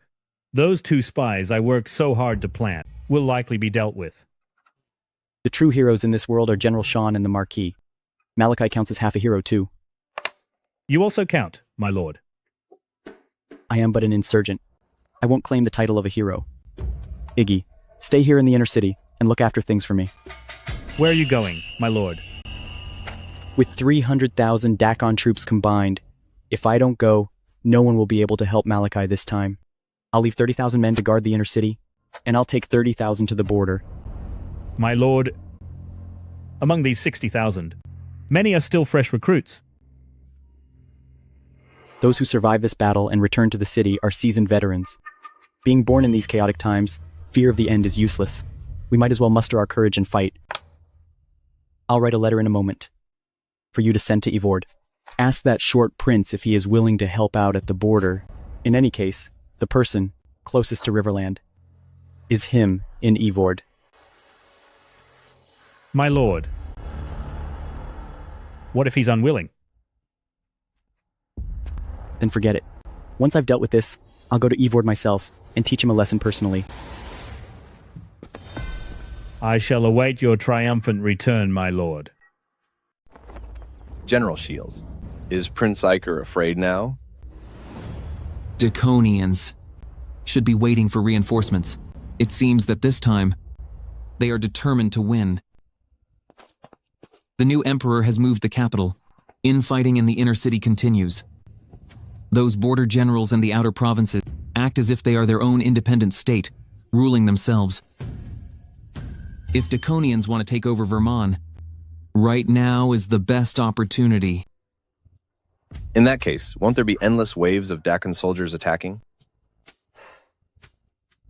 [SPEAKER 17] those 2 spies I worked so hard to plant will likely be dealt with.
[SPEAKER 14] The true heroes in this world are General Sean and the Marquis. Malachi counts as half a hero too.
[SPEAKER 17] You also count, my lord.
[SPEAKER 14] I am but an insurgent. I won't claim the title of a hero. Iggy, stay here in the inner city and look after things for me.
[SPEAKER 17] Where are you going, my lord?
[SPEAKER 14] With 300,000 Dakon troops combined, if I don't go, no one will be able to help Malachi this time. I'll leave 30,000 men to guard the inner city, and I'll take 30,000 to the border.
[SPEAKER 17] My lord, among these 60,000, many are still fresh recruits.
[SPEAKER 14] Those who survive this battle and return to the city are seasoned veterans. Being born in these chaotic times, fear of the end is useless. We might as well muster our courage and fight. I'll write a letter in a moment for you to send to Evord. Ask that short prince if he is willing to help out at the border. In any case, the person closest to Riverland is him in Evord.
[SPEAKER 17] My lord, what if he's unwilling?
[SPEAKER 14] Then forget it. Once I've dealt with this, I'll go to Evord myself and teach him a lesson personally.
[SPEAKER 17] I shall await your triumphant return, my lord.
[SPEAKER 11] General Shields, is Prince Iker afraid now?
[SPEAKER 2] Draconians should be waiting for reinforcements. It seems that this time, they are determined to win. The new emperor has moved the capital. Infighting in the inner city continues. Those border generals and the outer provinces act as if they are their own independent state, ruling themselves. If Draconians want to take over Vermont, right now is the best opportunity.
[SPEAKER 11] In that case, won't there be endless waves of Dakon soldiers attacking?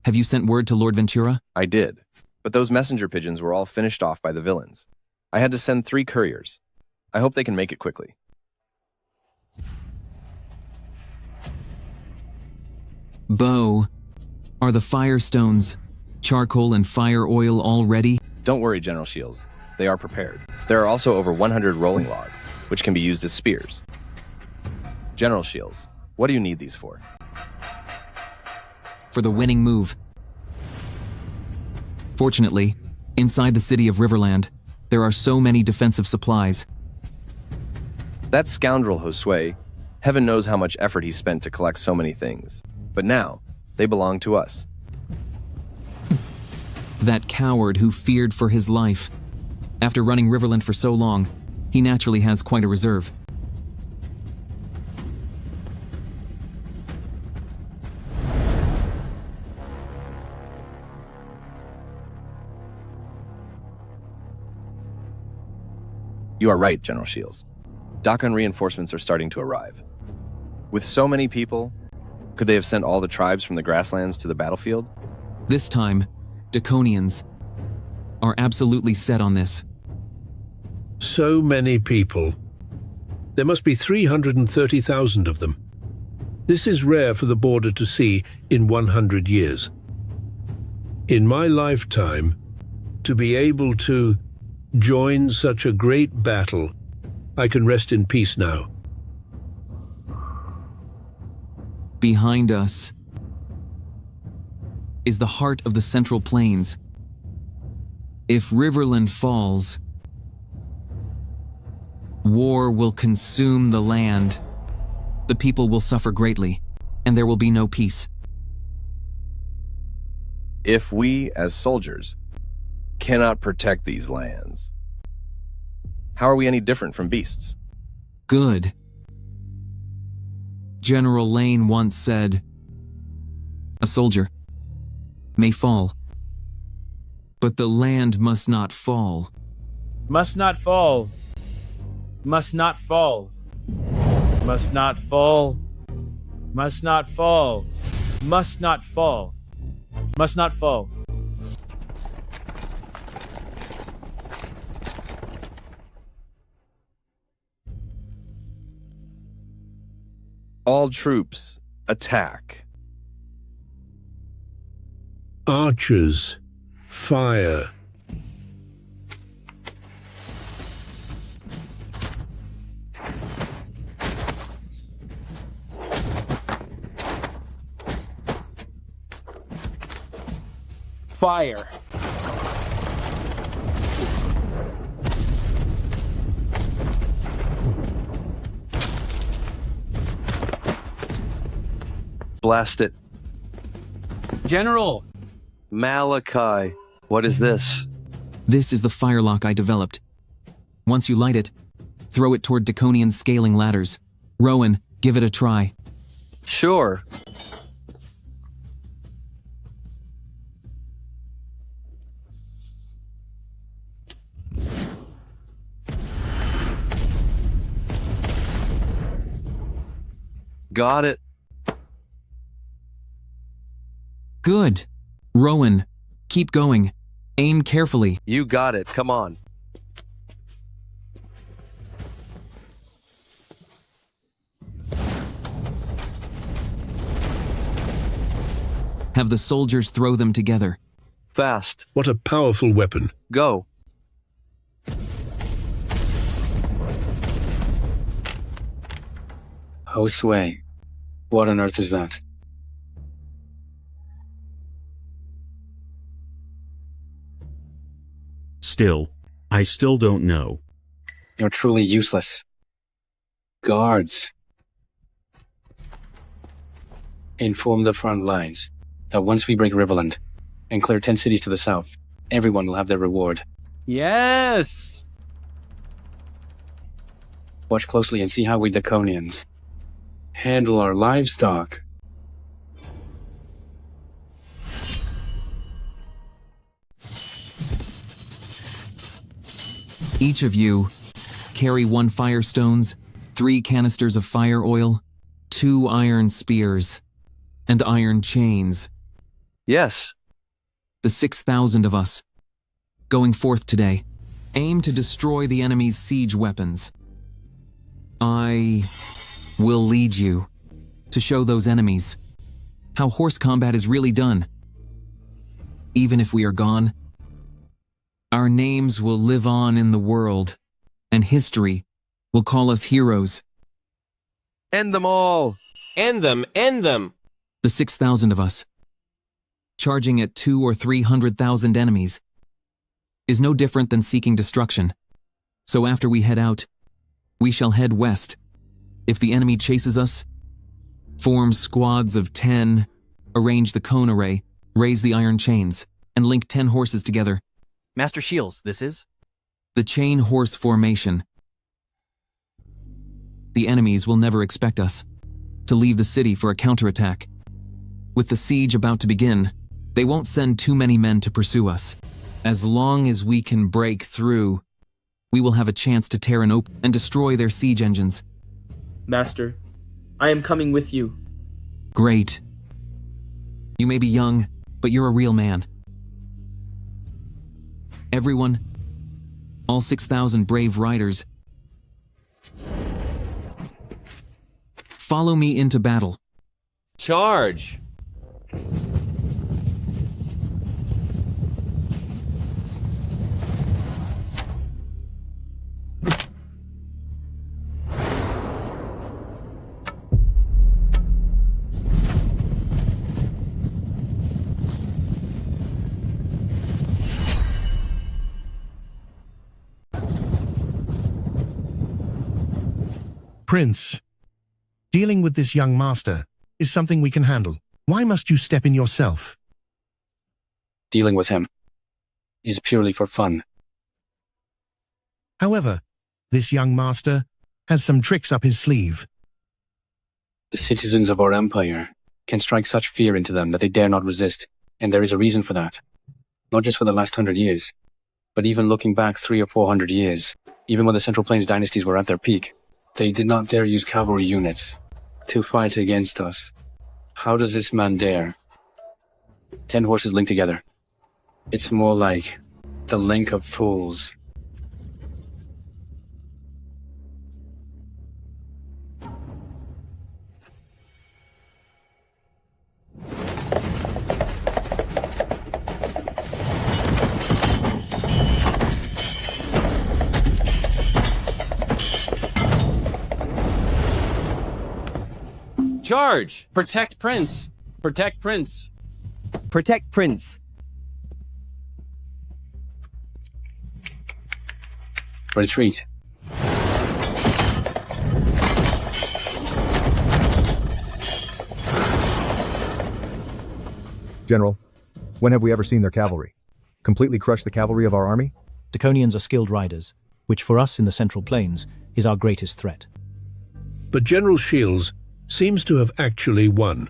[SPEAKER 2] Have you sent word to Lord Ventura?
[SPEAKER 11] I did, but those messenger pigeons were all finished off by the villains. I had to send 3 couriers. I hope they can make it quickly.
[SPEAKER 2] Bo, are the firestones, charcoal and fire oil all ready?
[SPEAKER 11] Don't worry, General Shields. They are prepared. There are also over 100 rolling logs, which can be used as spears. General Shields, What do you need these for?
[SPEAKER 2] For the winning move. Fortunately, inside the city of Riverland, there are so many defensive supplies.
[SPEAKER 11] That scoundrel Josue, heaven knows how much effort he spent to collect so many things. But now, they belong to us.
[SPEAKER 2] That coward who feared for his life. After running Riverland for so long, he naturally has quite a reserve.
[SPEAKER 11] You are right, General Shields. Dakan reinforcements are starting to arrive. With so many people, could they have sent all the tribes from the grasslands to the battlefield?
[SPEAKER 2] This time, Draconians are absolutely set on this.
[SPEAKER 3] So many people. There must be 330,000 of them. This is rare for the border to see in 100 years. In my lifetime, to be able to join such a great battle, I can rest in peace now.
[SPEAKER 2] Behind us is the heart of the Central Plains. If Riverland falls, war will consume the land. The people will suffer greatly, and there will be no peace.
[SPEAKER 11] If we, as soldiers, cannot protect these lands, how are we any different from beasts?
[SPEAKER 2] Good. General Lane once said, "A soldier may fall, but the land must not fall."
[SPEAKER 15] Must not fall. Must not fall. Must not fall. Must not fall. Must not fall. Must not fall.
[SPEAKER 11] All troops, attack.
[SPEAKER 3] Archers, fire.
[SPEAKER 12] Fire.
[SPEAKER 4] Blast it.
[SPEAKER 12] General!
[SPEAKER 4] Malachi, what is this?
[SPEAKER 2] This is the firelock I developed. Once you light it, throw it toward Draconian scaling ladders. Rowan, give it a try.
[SPEAKER 4] Sure. Got it.
[SPEAKER 2] Good. Rowan, keep going. Aim carefully.
[SPEAKER 4] You got it. Come on.
[SPEAKER 2] Have the soldiers throw them together.
[SPEAKER 4] Fast.
[SPEAKER 3] What a powerful weapon.
[SPEAKER 4] Go.
[SPEAKER 16] Josue, what on earth is that?
[SPEAKER 7] I still don't know.
[SPEAKER 16] You're truly useless. Guards. Inform the front lines that once we break Riverland and clear 10 cities to the south, everyone will have their reward.
[SPEAKER 15] Yes!
[SPEAKER 16] Watch closely and see how we Draconians handle our livestock.
[SPEAKER 2] Each of you carry 1 firestones, 3 canisters of fire oil, 2 iron spears, and iron chains.
[SPEAKER 4] Yes.
[SPEAKER 2] The 6,000 of us, going forth today, aim to destroy the enemy's siege weapons. I will lead you to show those enemies how horse combat is really done. Even if we are gone, our names will live on in the world, and history will call us heroes.
[SPEAKER 4] End them all.
[SPEAKER 18] End them! End them!
[SPEAKER 2] The 6,000 of us, charging at 200,000 or 300,000 enemies, is no different than seeking destruction. So after we head out, we shall head west. If the enemy chases us, form squads of 10, arrange the cone array, raise the iron chains, and link 10 horses together.
[SPEAKER 5] Master Shields, this is?
[SPEAKER 2] The chain horse formation. The enemies will never expect us to leave the city for a counterattack. With the siege about to begin, they won't send too many men to pursue us. As long as we can break through, we will have a chance to tear an open and destroy their siege engines.
[SPEAKER 10] Master, I am coming with you.
[SPEAKER 2] Great. You may be young, but you're a real man. Everyone, all 6,000 brave riders, follow me into battle.
[SPEAKER 18] Charge!
[SPEAKER 8] Prince, dealing with this young master is something we can handle. Why must you step in yourself?
[SPEAKER 16] Dealing with him is purely for fun.
[SPEAKER 8] However, this young master has some tricks up his sleeve.
[SPEAKER 16] The citizens of our empire can strike such fear into them that they dare not resist, and there is a reason for that. Not just for the last 100 years, but even looking back 300 or 400 years, even when the Central Plains dynasties were at their peak, they did not dare use cavalry units to fight against us. How does this man dare? 10 horses linked together. It's more like the link of fools.
[SPEAKER 18] Charge! Protect Prince! Protect Prince!
[SPEAKER 19] Protect Prince!
[SPEAKER 16] Retreat.
[SPEAKER 20] General, when have we ever seen their cavalry? Completely crush the cavalry of our army?
[SPEAKER 21] Draconians are skilled riders, which for us in the Central Plains is our greatest threat.
[SPEAKER 3] But General Shields seems to have actually won.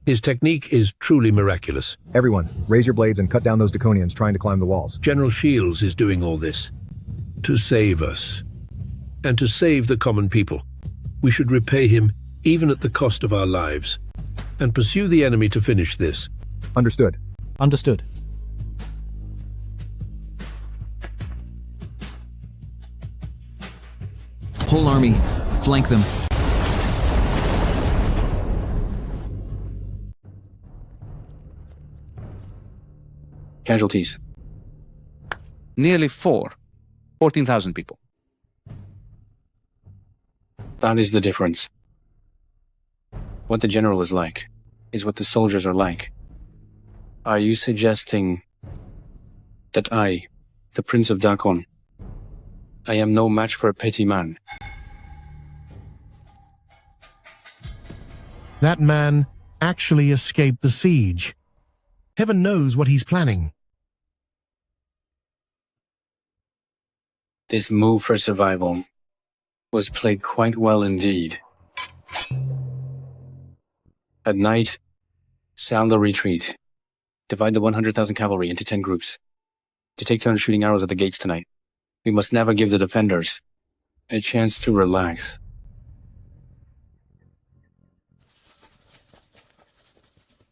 [SPEAKER 3] His technique is truly miraculous.
[SPEAKER 20] Everyone, raise your blades and cut down those Draconians trying to climb the walls.
[SPEAKER 3] General Shields is doing all this to save us, and to save the common people. We should repay him, even at the cost of our lives, and pursue the enemy to finish this.
[SPEAKER 20] Understood.
[SPEAKER 21] Understood.
[SPEAKER 2] Whole army, flank them.
[SPEAKER 16] Casualties.
[SPEAKER 22] Nearly 14,000 people.
[SPEAKER 16] That is the difference. What the general is like is what the soldiers are like. Are you suggesting that I, the Prince of Dakon, I am no match for a petty man?
[SPEAKER 8] That man actually escaped the siege. Heaven knows what he's planning.
[SPEAKER 16] This move for survival was played quite well indeed. At night, sound the retreat. Divide the 100,000 cavalry into 10 groups. To take turns shooting arrows at the gates tonight. We must never give the defenders a chance to relax.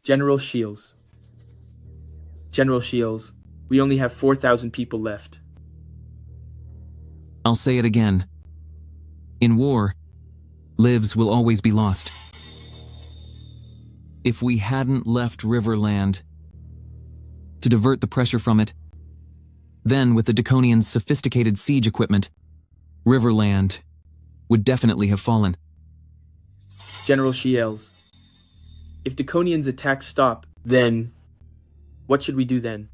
[SPEAKER 10] General Shields. General Shields, we only have 4,000 people left.
[SPEAKER 2] I'll say it again. In war, lives will always be lost. If we hadn't left Riverland to divert the pressure from it, then with the Draconians' sophisticated siege equipment, Riverland would definitely have fallen.
[SPEAKER 10] General Shields. If Draconians' attacks stop, then what should we do then?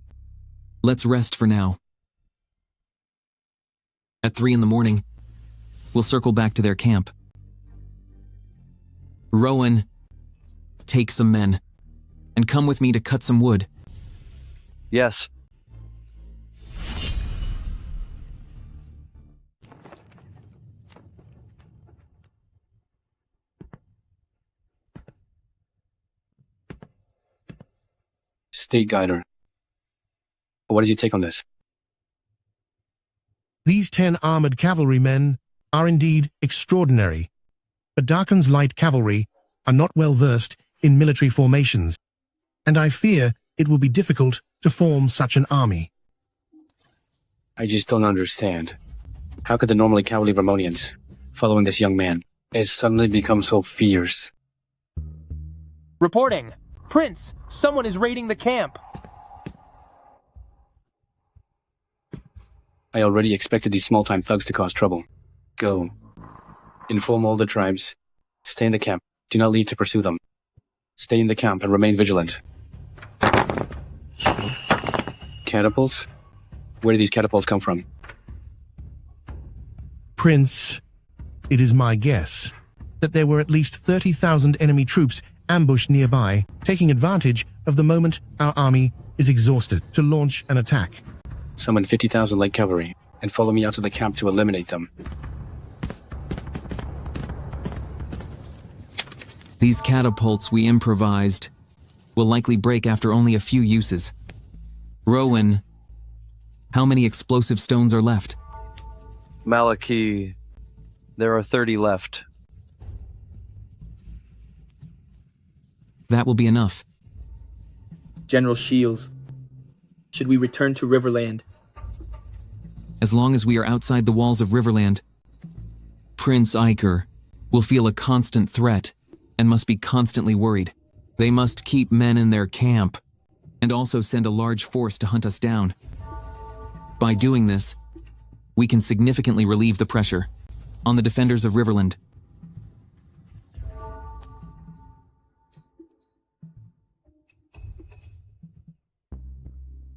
[SPEAKER 2] Let's rest for now. At 3 in the morning, we'll circle back to their camp. Rowan, take some men, and come with me to cut some wood.
[SPEAKER 4] Yes.
[SPEAKER 16] State Guider. What is your take on this?
[SPEAKER 8] These 10 armored cavalrymen are indeed extraordinary, but Darkon's light cavalry are not well versed in military formations, and I fear it will be difficult to form such an army.
[SPEAKER 16] I just don't understand. How could the normally cowardly Vermonians, following this young man, suddenly become so fierce?
[SPEAKER 12] Reporting! Prince, someone is raiding the camp!
[SPEAKER 16] I already expected these small-time thugs to cause trouble. Go. Inform all the tribes. Stay in the camp. Do not leave to pursue them. Stay in the camp and remain vigilant. Catapults? Where do these catapults come from?
[SPEAKER 8] Prince, it is my guess that there were at least 30,000 enemy troops ambushed nearby, taking advantage of the moment our army is exhausted to launch an attack.
[SPEAKER 16] Summon 50,000 light cavalry and follow me out to the camp to eliminate them.
[SPEAKER 2] These catapults we improvised will likely break after only a few uses. Rowan, how many explosive stones are left?
[SPEAKER 4] Malachi, there are 30 left.
[SPEAKER 2] That will be enough.
[SPEAKER 10] General Shields, should we return to Riverland?
[SPEAKER 2] As long as we are outside the walls of Riverland, Prince Iker will feel a constant threat and must be constantly worried. They must keep men in their camp and also send a large force to hunt us down. By doing this, we can significantly relieve the pressure on the defenders of Riverland.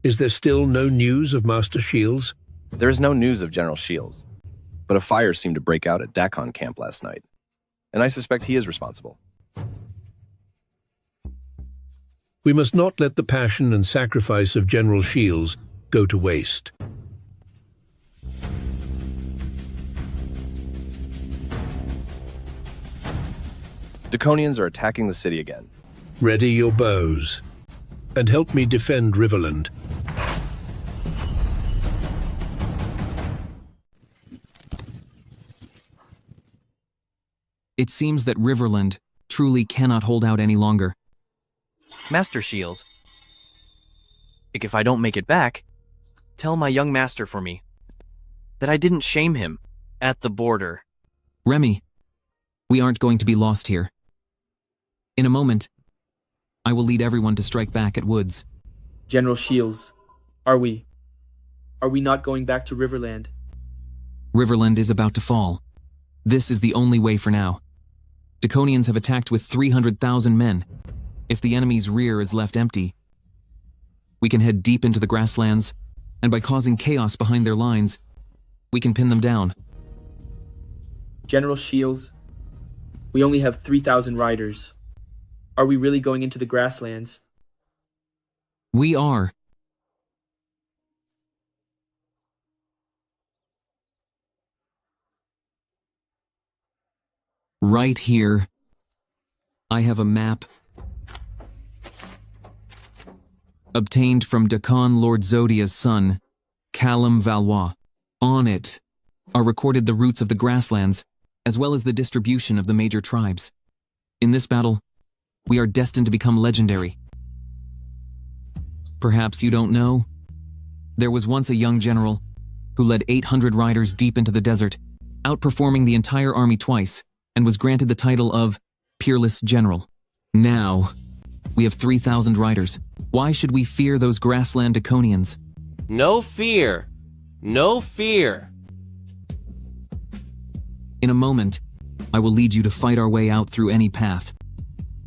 [SPEAKER 3] Is there still no news of Master Shields?
[SPEAKER 11] There is no news of General Shields, but a fire seemed to break out at Dakon camp last night, and I suspect he is responsible.
[SPEAKER 3] We must not let the passion and sacrifice of General Shields go to waste.
[SPEAKER 11] Draconians are attacking the city again.
[SPEAKER 3] Ready your bows, and help me defend Riverland.
[SPEAKER 2] It seems that Riverland truly cannot hold out any longer.
[SPEAKER 5] Master Shields, if I don't make it back, tell my young master for me that I didn't shame him at the border.
[SPEAKER 2] Remy, we aren't going to be lost here. In a moment, I will lead everyone to strike back at Woods.
[SPEAKER 10] General Shields, are we not going back to Riverland?
[SPEAKER 2] Riverland is about to fall. This is the only way for now. Draconians have attacked with 300,000 men. If the enemy's rear is left empty, we can head deep into the grasslands, and by causing chaos behind their lines, we can pin them down.
[SPEAKER 10] General Shields, we only have 3,000 riders. Are we really going into the grasslands?
[SPEAKER 2] We are. Right here, I have a map obtained from Dakon Lord Zodia's son, Callum Valois. On it are recorded the routes of the grasslands, as well as the distribution of the major tribes. In this battle, we are destined to become legendary. Perhaps you don't know, there was once a young general who led 800 riders deep into the desert, outperforming the entire army twice, and was granted the title of Peerless General. Now, we have 3,000 riders. Why should we fear those grassland Draconians?
[SPEAKER 18] No fear. No fear.
[SPEAKER 2] In a moment, I will lead you to fight our way out through any path.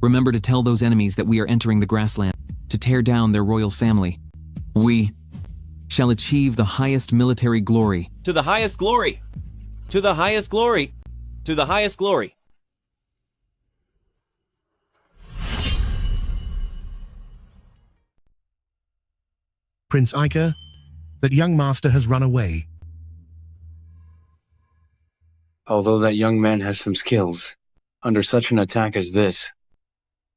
[SPEAKER 2] Remember to tell those enemies that we are entering the grassland, to tear down their royal family. We shall achieve the highest military glory.
[SPEAKER 18] To the highest glory! To the highest glory! To the highest glory!
[SPEAKER 8] Prince Iker, that young master has run away.
[SPEAKER 16] Although that young man has some skills, under such an attack as this,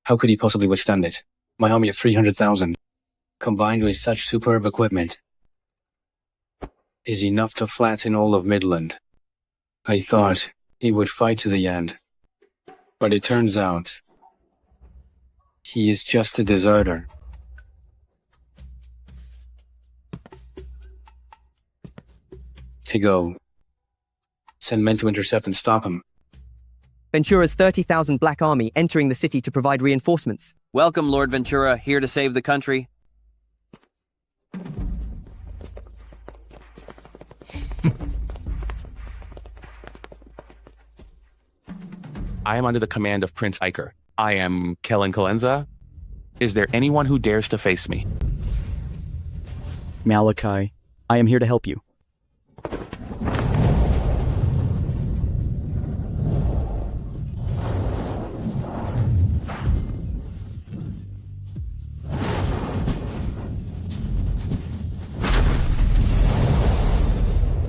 [SPEAKER 16] how could he possibly withstand it? My army of 300,000, combined with such superb equipment, is enough to flatten all of Midland. I thought he would fight to the end, but it turns out he is just a deserter. To go. Send men to intercept and stop him.
[SPEAKER 19] Ventura's 30,000 black army entering the city to provide reinforcements.
[SPEAKER 18] Welcome, Lord Ventura, here to save the country.
[SPEAKER 1] I am under the command of Prince Iker. I am Kellen Calenza. Is there anyone who dares to face me?
[SPEAKER 14] Malachi, I am here to help you.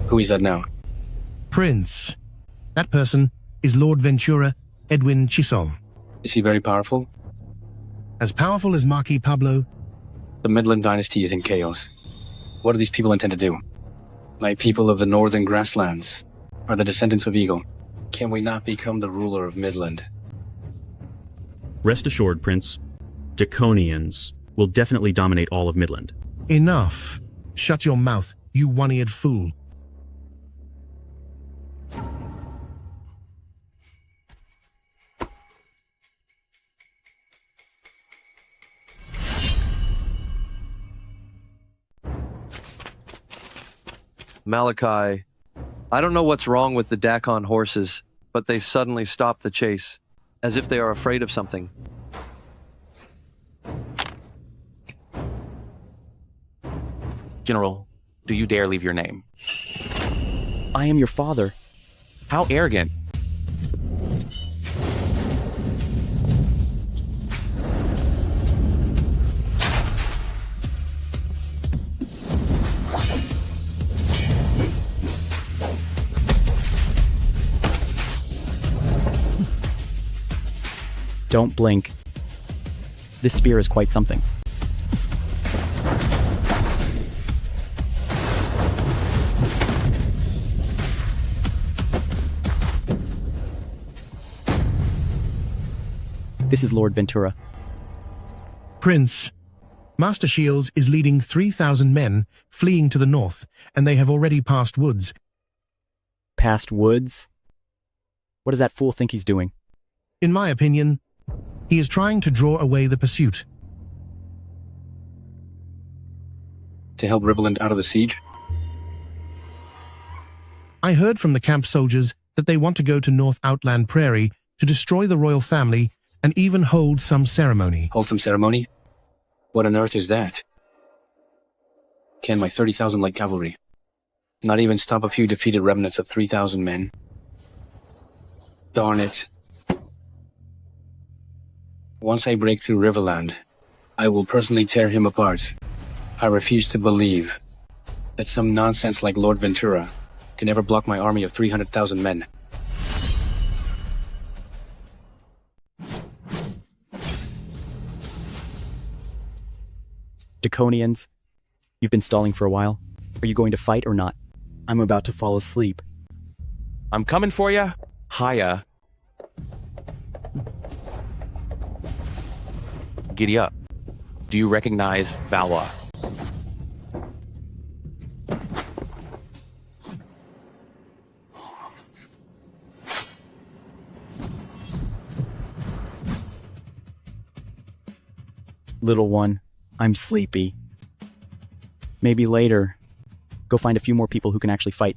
[SPEAKER 16] Who is that now?
[SPEAKER 8] Prince. That person is Lord Ventura Edwin Chisholm.
[SPEAKER 16] Is he very powerful?
[SPEAKER 8] As powerful as Marquis Pablo.
[SPEAKER 16] The Midland dynasty is in chaos. What do these people intend to do? My people of the northern grasslands are the descendants of Eagle. Can we not become the ruler of Midland?
[SPEAKER 7] Rest assured, Prince. Draconians will definitely dominate all of Midland.
[SPEAKER 8] Enough. Shut your mouth, you one-eared fool.
[SPEAKER 4] Malachi, I don't know what's wrong with the Dakon horses, but they suddenly stop the chase, as if they are afraid of something.
[SPEAKER 1] General, do you dare leave your name?
[SPEAKER 14] I am your father.
[SPEAKER 1] How arrogant.
[SPEAKER 14] Don't blink. This spear is quite something. This is Lord Ventura.
[SPEAKER 8] Prince, Master Shields is leading 3,000 men fleeing to the north, and they have already passed woods.
[SPEAKER 14] Past woods? What does that fool think he's doing?
[SPEAKER 8] In my opinion, he is trying to draw away the pursuit.
[SPEAKER 16] To help Riverland out of the siege?
[SPEAKER 8] I heard from the camp soldiers that they want to go to North Outland Prairie to destroy the royal family and even hold some ceremony.
[SPEAKER 16] Hold some ceremony? What on earth is that? Can my 30,000 light cavalry not even stop a few defeated remnants of 3,000 men? Darn it. Once I break through Riverland, I will personally tear him apart. I refuse to believe that some nonsense like Lord Ventura can ever block my army of 300,000 men.
[SPEAKER 14] Draconians, you've been stalling for a while. Are you going to fight or not? I'm about to fall asleep.
[SPEAKER 1] I'm coming for ya. Hiya. Giddy up. Do you recognize Valois?
[SPEAKER 14] Little one, I'm sleepy. Maybe later, go find a few more people who can actually fight.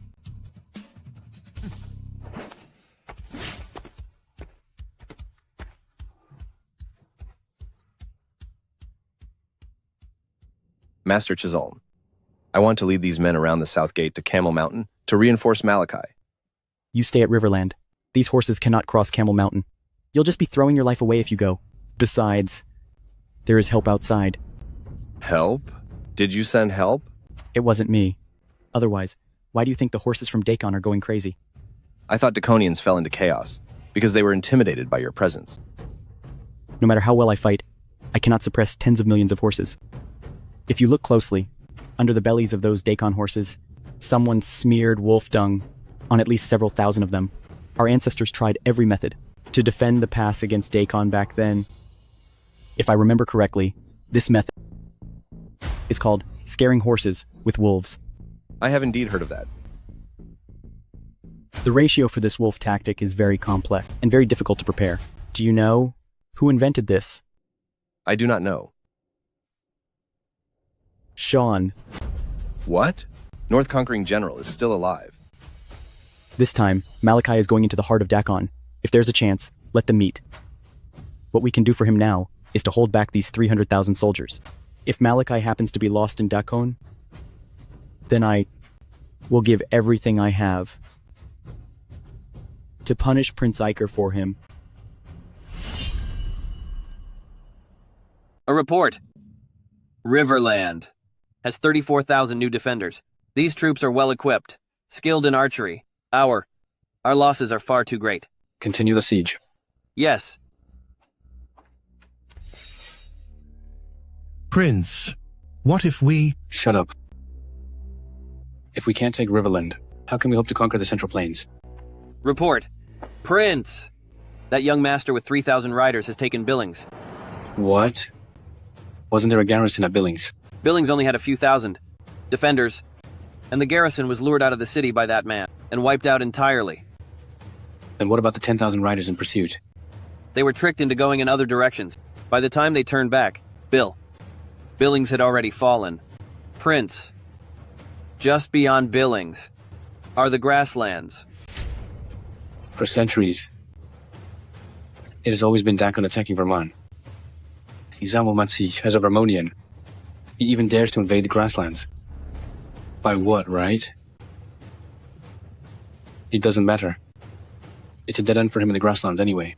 [SPEAKER 11] Master Chisholm, I want to lead these men around the south gate to Camel Mountain to reinforce Malachi.
[SPEAKER 14] You stay at Riverland. These horses cannot cross Camel Mountain. You'll just be throwing your life away if you go. Besides, there is help outside.
[SPEAKER 11] Help? Did you send help?
[SPEAKER 14] It wasn't me. Otherwise, why do you think the horses from Dakon are going crazy?
[SPEAKER 11] I thought Daconians fell into chaos because they were intimidated by your presence.
[SPEAKER 14] No matter how well I fight, I cannot suppress tens of millions of horses. If you look closely, under the bellies of those Dakon horses, someone smeared wolf dung on at least several thousand of them. Our ancestors tried every method to defend the pass against Dakon back then. If I remember correctly, this method is called scaring horses with wolves.
[SPEAKER 11] I have indeed heard of that.
[SPEAKER 14] The ratio for this wolf tactic is very complex and very difficult to prepare. Do you know who invented this?
[SPEAKER 11] I do not know.
[SPEAKER 14] Sean.
[SPEAKER 11] What? North Conquering General is still alive.
[SPEAKER 14] This time, Malachi is going into the heart of Dakon. If there's a chance, let them meet. What we can do for him now is to hold back these 300,000 soldiers. If Malachi happens to be lost in Dakon, then I will give everything I have to punish Prince Iker for him.
[SPEAKER 5] A report. Riverland has 34,000 new defenders. These troops are well equipped, skilled in archery. Our losses are far too great.
[SPEAKER 16] Continue the siege.
[SPEAKER 5] Yes.
[SPEAKER 8] Prince, what if we...
[SPEAKER 16] Shut up. If we can't take Riverland, how can we hope to conquer the Central Plains?
[SPEAKER 5] Report. Prince! That young master with 3,000 riders has taken Billings.
[SPEAKER 16] What? Wasn't there a garrison at Billings?
[SPEAKER 5] Billings only had a few thousand defenders, and the garrison was lured out of the city by that man and wiped out entirely.
[SPEAKER 16] Then what about the 10,000 riders in pursuit?
[SPEAKER 5] They were tricked into going in other directions. By the time they turned back, Billings had already fallen. Prince, just beyond Billings, are the grasslands.
[SPEAKER 16] For centuries, it has always been Dakon attacking Vermont. The Zamomatsi has a Vermonian. He even dares to invade the grasslands. By what, right? It doesn't matter. It's a dead end for him in the grasslands anyway.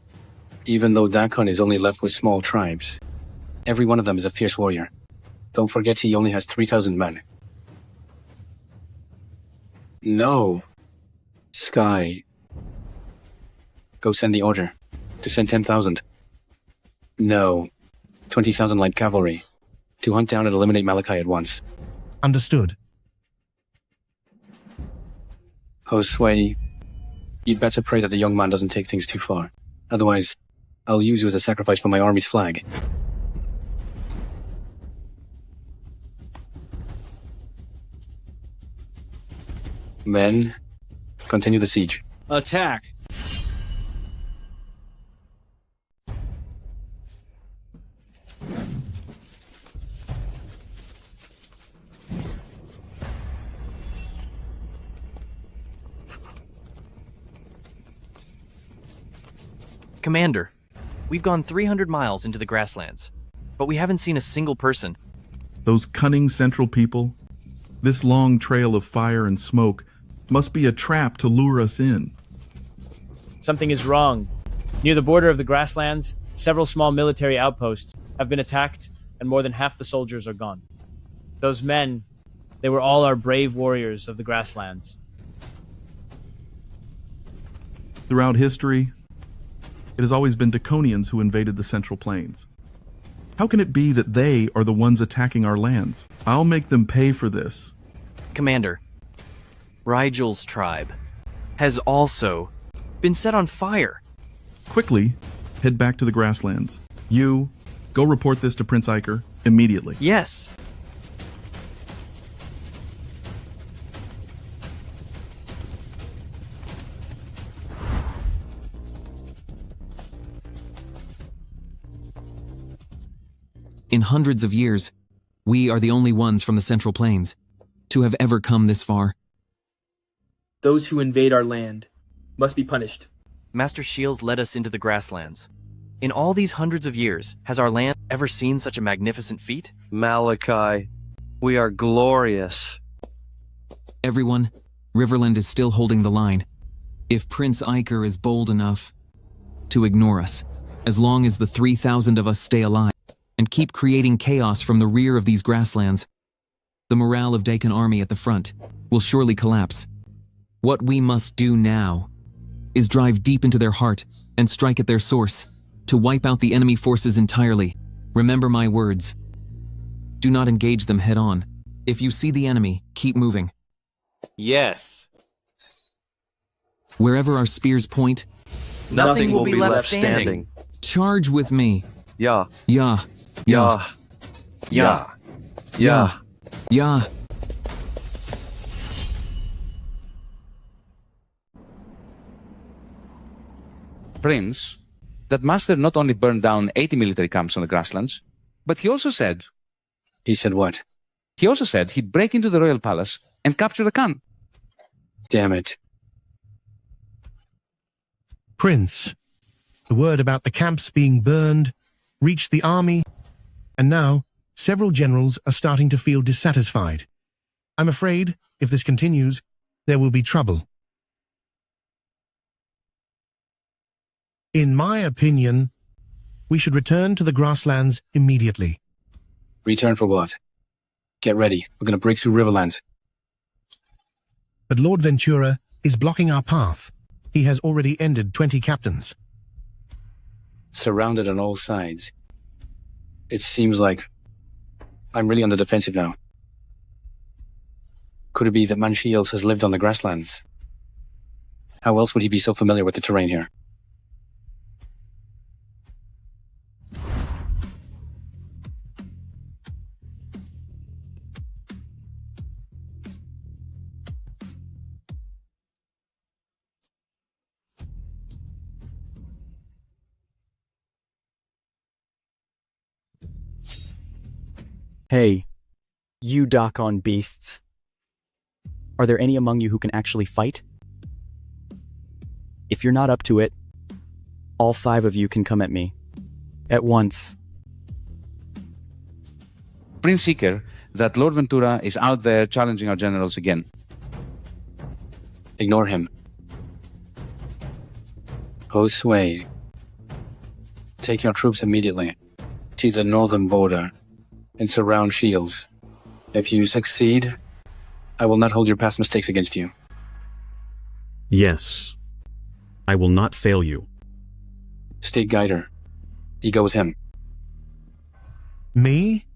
[SPEAKER 16] Even though Dakon is only left with small tribes, every one of them is a fierce warrior. Don't forget he only has 3,000 men. No. Sky. Go send the order to send 10,000. No. 20,000 light cavalry to hunt down and eliminate Malachi at once.
[SPEAKER 8] Understood.
[SPEAKER 16] Josue, you'd better pray that the young man doesn't take things too far. Otherwise, I'll use you as a sacrifice for my army's flag. Men, continue the siege.
[SPEAKER 15] Attack!
[SPEAKER 5] Commander, we've gone 300 miles into the grasslands, but we haven't seen a single person.
[SPEAKER 9] Those cunning central people, this long trail of fire and smoke must be a trap to lure us in.
[SPEAKER 15] Something is wrong. Near the border of the grasslands, several small military outposts have been attacked, and more than half the soldiers are gone. Those men, they were all our brave warriors of the grasslands.
[SPEAKER 9] Throughout history, it has always been Daconians who invaded the Central Plains. How can it be that they are the ones attacking our lands? I'll make them pay for this.
[SPEAKER 5] Commander, Rigel's tribe has also been set on fire.
[SPEAKER 9] Quickly, head back to the grasslands. You, go report this to Prince Iker immediately.
[SPEAKER 5] Yes.
[SPEAKER 2] In hundreds of years, we are the only ones from the Central Plains to have ever come this far.
[SPEAKER 10] Those who invade our land must be punished.
[SPEAKER 5] Master Shields led us into the grasslands. In all these hundreds of years, has our land ever seen such a magnificent feat?
[SPEAKER 4] Malachi, We are glorious.
[SPEAKER 2] Everyone, Riverland is still holding the line. If Prince Iker is bold enough to ignore us, as long as the 3,000 of us stay alive and keep creating chaos from the rear of these grasslands, the morale of Dakin army at the front will surely collapse. What we must do now is drive deep into their heart and strike at their source to wipe out the enemy forces entirely. Remember my words. Do not engage them head on. If you see the enemy, keep moving.
[SPEAKER 18] Yes.
[SPEAKER 2] Wherever our spears point,
[SPEAKER 18] Nothing will be left standing.
[SPEAKER 2] Charge with me.
[SPEAKER 4] Yeah.
[SPEAKER 2] Yeah.
[SPEAKER 4] Yeah. Yeah. Yeah.
[SPEAKER 2] Yeah.
[SPEAKER 22] Prince, that master not only burned down 80 military camps on the grasslands, but he also said...
[SPEAKER 16] He said what?
[SPEAKER 22] He also said he'd break into the royal palace and capture the Khan.
[SPEAKER 16] Damn it.
[SPEAKER 8] Prince, the word about the camps being burned reached the army, and now several generals are starting to feel dissatisfied. I'm afraid, if this continues, there will be trouble. In my opinion, we should return to the grasslands immediately.
[SPEAKER 16] Return for what? Get ready. We're going to break through Riverland.
[SPEAKER 8] But Lord Ventura is blocking our path. He has already ended 20 captains.
[SPEAKER 16] Surrounded on all sides. It seems like I'm really on the defensive now. Could it be that Manshiels has lived on the grasslands? How else would he be so familiar with the terrain here?
[SPEAKER 14] Hey, you Dakon beasts. Are there any among you who can actually fight? If you're not up to it, all 5 of you can come at me. At once.
[SPEAKER 22] Prince Iker, that Lord Ventura is out there challenging our generals again.
[SPEAKER 16] Ignore him. Josue, take your troops immediately to the northern border and surround Shields. If you succeed, I will not hold your past mistakes against you.
[SPEAKER 7] Yes. I will not fail you.
[SPEAKER 16] State Guider. You go with him.
[SPEAKER 8] Me?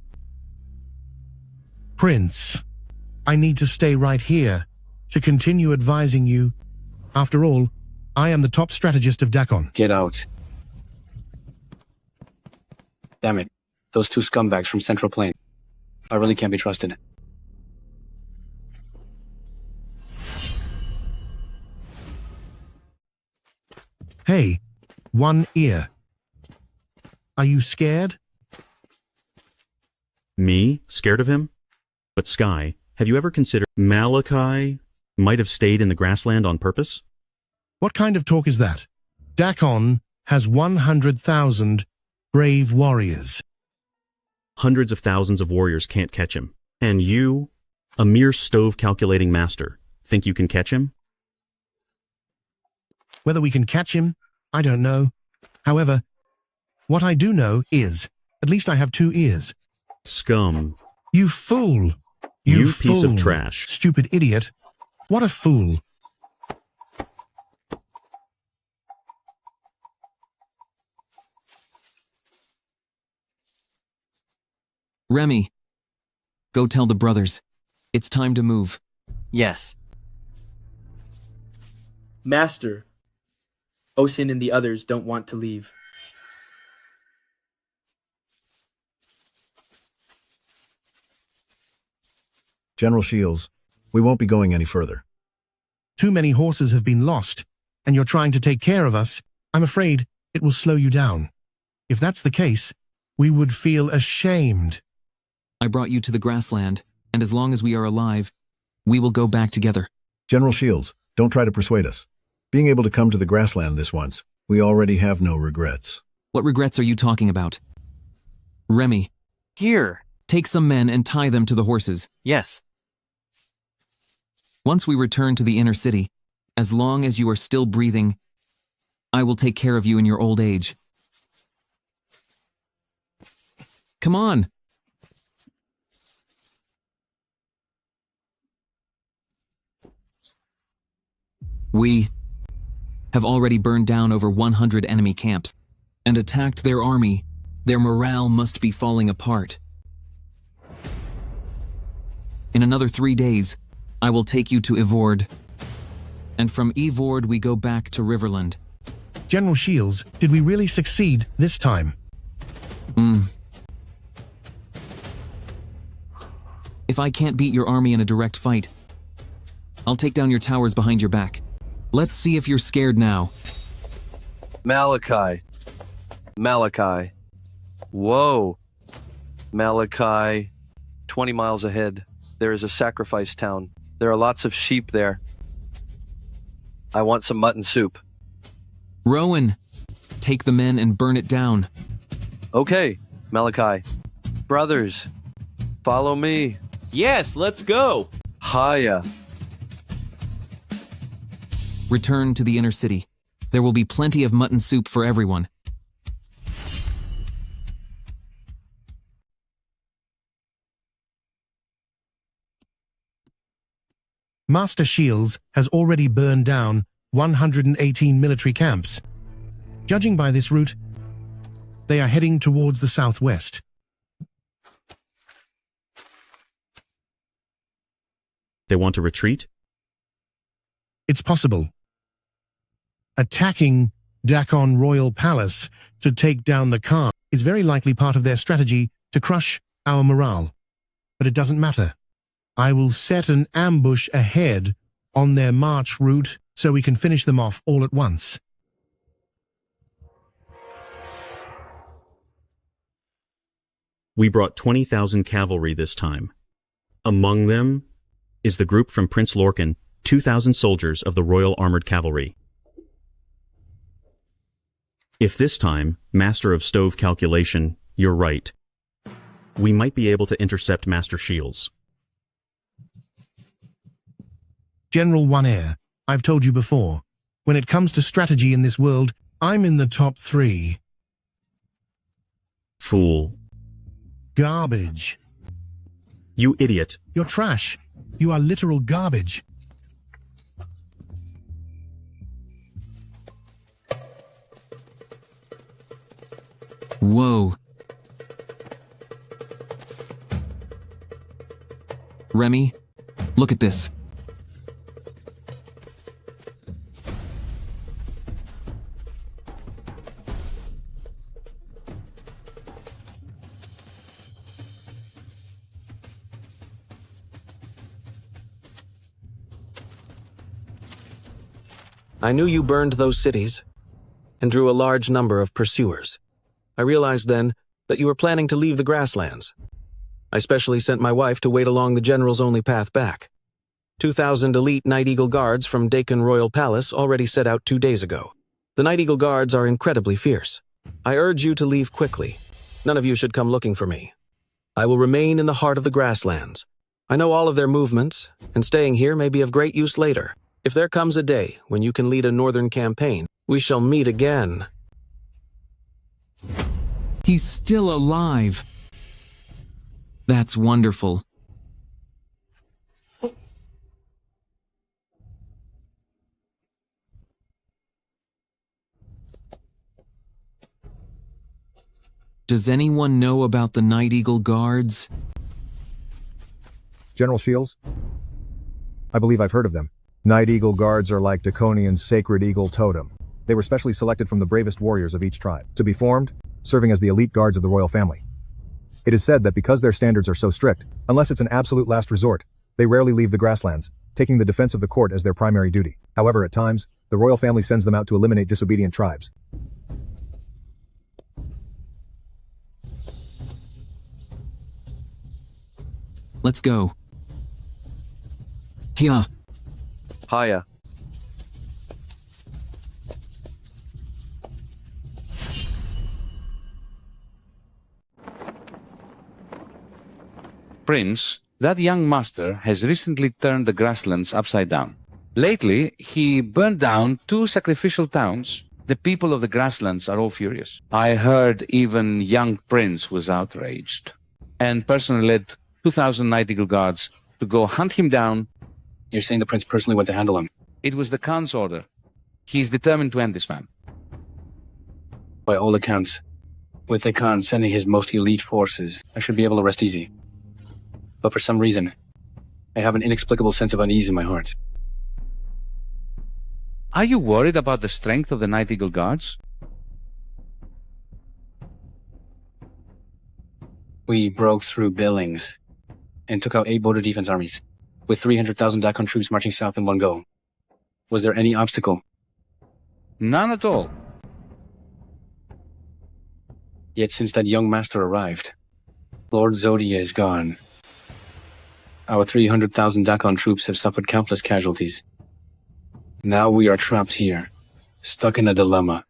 [SPEAKER 8] Prince, I need to stay right here to continue advising you. After all, I am the top strategist of Dakon.
[SPEAKER 16] Get out. Damn it. Those 2 scumbags from Central Plain. I really can't be trusted.
[SPEAKER 8] Hey, one ear. Are you scared?
[SPEAKER 7] Me? Scared of him? But Sky, have you ever considered Malachi might have stayed in the grassland on purpose?
[SPEAKER 8] What kind of talk is that? Dakon has 100,000 brave warriors.
[SPEAKER 7] Hundreds of thousands of warriors can't catch him. And you, a mere stove-calculating master, think you can catch him?
[SPEAKER 8] Whether we can catch him, I don't know. However, what I do know is, at least I have 2 ears.
[SPEAKER 7] Scum.
[SPEAKER 8] You fool!
[SPEAKER 7] You
[SPEAKER 8] fool.
[SPEAKER 7] piece of trash.
[SPEAKER 8] Stupid idiot. What a fool.
[SPEAKER 2] Remy, go tell the brothers. It's time to move.
[SPEAKER 5] Yes.
[SPEAKER 10] Master, Osin and the others don't want to leave.
[SPEAKER 20] General Shields, we won't be going any further.
[SPEAKER 8] Too many horses have been lost, and you're trying to take care of us. I'm afraid it will slow you down. If that's the case, we would feel ashamed.
[SPEAKER 2] I brought you to the grassland, and as long as we are alive, we will go back together.
[SPEAKER 20] General Shields, don't try to persuade us. Being able to come to the grassland this once, we already have no regrets.
[SPEAKER 2] What regrets are you talking about? Remy.
[SPEAKER 5] Here.
[SPEAKER 2] Take some men and tie them to the horses.
[SPEAKER 14] Yes.
[SPEAKER 2] Once we return to the inner city, as long as you are still breathing, I will take care of you in your old age. Come on! We have already burned down over 100 enemy camps and attacked their army. Their morale must be falling apart. In another 3 days, I will take you to Evord. And from Evord we go back to Riverland.
[SPEAKER 8] General Shields, did we really succeed this time?
[SPEAKER 2] If I can't beat your army in a direct fight, I'll take down your towers behind your back. Let's see if you're scared now.
[SPEAKER 4] Malachi. Malachi. Whoa. Malachi. 20 miles ahead. There is a sacrifice town. There are lots of sheep there. I want some mutton soup.
[SPEAKER 2] Rowan, take the men and burn it down.
[SPEAKER 4] Okay, Malachi. Brothers, follow me.
[SPEAKER 18] Yes, let's go.
[SPEAKER 4] Hiya.
[SPEAKER 2] Return to the inner city. There will be plenty of mutton soup for everyone.
[SPEAKER 8] Master Shields has already burned down 118 military camps. Judging by this route, they are heading towards the southwest.
[SPEAKER 7] They want to retreat?
[SPEAKER 8] It's possible. Attacking Dakon Royal Palace to take down the Khan is very likely part of their strategy to crush our morale. But it doesn't matter. I will set an ambush ahead on their march route so we can finish them off all at once.
[SPEAKER 7] We brought 20,000 cavalry this time. Among them is the group from Prince Lorcan, 2,000 soldiers of the Royal Armored Cavalry. If this time, Master of Stove Calculation, you're right, we might be able to intercept Master Shields.
[SPEAKER 8] General One Air, I've told you before, when it comes to strategy in this world, I'm in the top 3.
[SPEAKER 7] Fool.
[SPEAKER 8] Garbage.
[SPEAKER 7] You idiot.
[SPEAKER 8] You're trash. You are literal garbage.
[SPEAKER 2] Whoa. Remy, look at this.
[SPEAKER 6] I knew you burned those cities and drew a large number of pursuers. I realized then that you were planning to leave the grasslands. I specially sent my wife to wait along the general's only path back. 2,000 elite Night Eagle guards from Dakon Royal Palace already set out 2 days ago. The Night Eagle guards are incredibly fierce. I urge you to leave quickly. None of you should come looking for me. I will remain in the heart of the grasslands. I know all of their movements, and staying here may be of great use later. If there comes a day when you can lead a northern campaign, we shall meet again.
[SPEAKER 2] He's still alive. That's wonderful. Does anyone know about the Night Eagle Guards?
[SPEAKER 13] General Shields? I believe I've heard of them. Night Eagle Guards are like Dakonian's sacred eagle totem. They were specially selected from the bravest warriors of each tribe to be formed, serving as the elite guards of the royal family. It is said that because their standards are so strict, unless it's an absolute last resort, they rarely leave the grasslands, taking the defense of the court as their primary duty. However, at times, the royal family sends them out to eliminate disobedient tribes.
[SPEAKER 2] Let's go. Hiya.
[SPEAKER 4] Hiya.
[SPEAKER 22] Prince, that young master has recently turned the grasslands upside down. Lately, he burned down 2 sacrificial towns. The people of the grasslands are all furious. I heard even young Prince was outraged, and personally led 2,000 Night Eagle guards to go hunt him down.
[SPEAKER 16] You're saying the prince personally went to handle him?
[SPEAKER 22] It was the Khan's order. He's determined to end this man.
[SPEAKER 16] By all accounts, with the Khan sending his most elite forces, I should be able to rest easy. But for some reason, I have an inexplicable sense of unease in my heart.
[SPEAKER 22] Are you worried about the strength of the Night Eagle guards?
[SPEAKER 16] We broke through Billings and took out 8 border defense armies, with 300,000 Dakon troops marching south in one go. Was there any obstacle?
[SPEAKER 22] None at all.
[SPEAKER 16] Yet since that young master arrived, Lord Zodia is gone. Our 300,000 Dakon troops have suffered countless casualties. Now we are trapped here, stuck in a dilemma.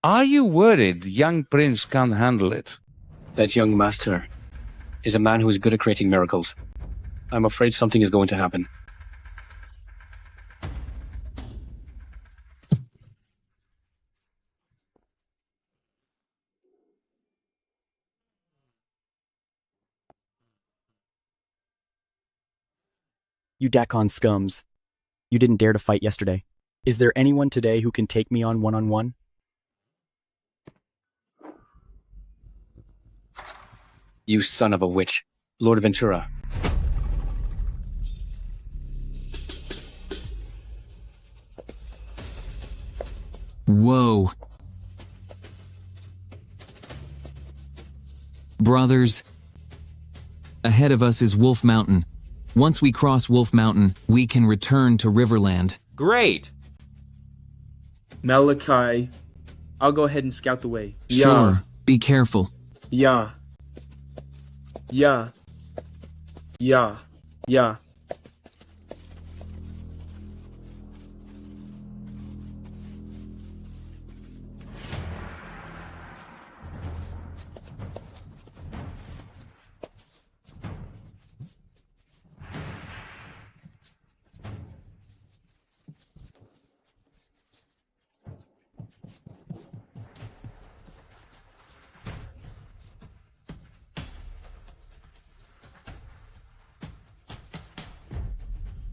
[SPEAKER 22] Are you worried young Prince can't handle it?
[SPEAKER 16] That young master is a man who is good at creating miracles. I'm afraid something is going to happen.
[SPEAKER 14] You Dakon scums. You didn't dare to fight yesterday. Is there anyone today who can take me on one-on-one?
[SPEAKER 16] You son of a witch, Lord Ventura.
[SPEAKER 2] Whoa. Brothers, ahead of us is Wolf Mountain. Once we cross Wolf Mountain, we can return to Riverland.
[SPEAKER 18] Great!
[SPEAKER 10] Malachi, I'll go ahead and scout the way.
[SPEAKER 2] Sure, be careful.
[SPEAKER 10] Yeah. Yeah. Yeah. Yeah.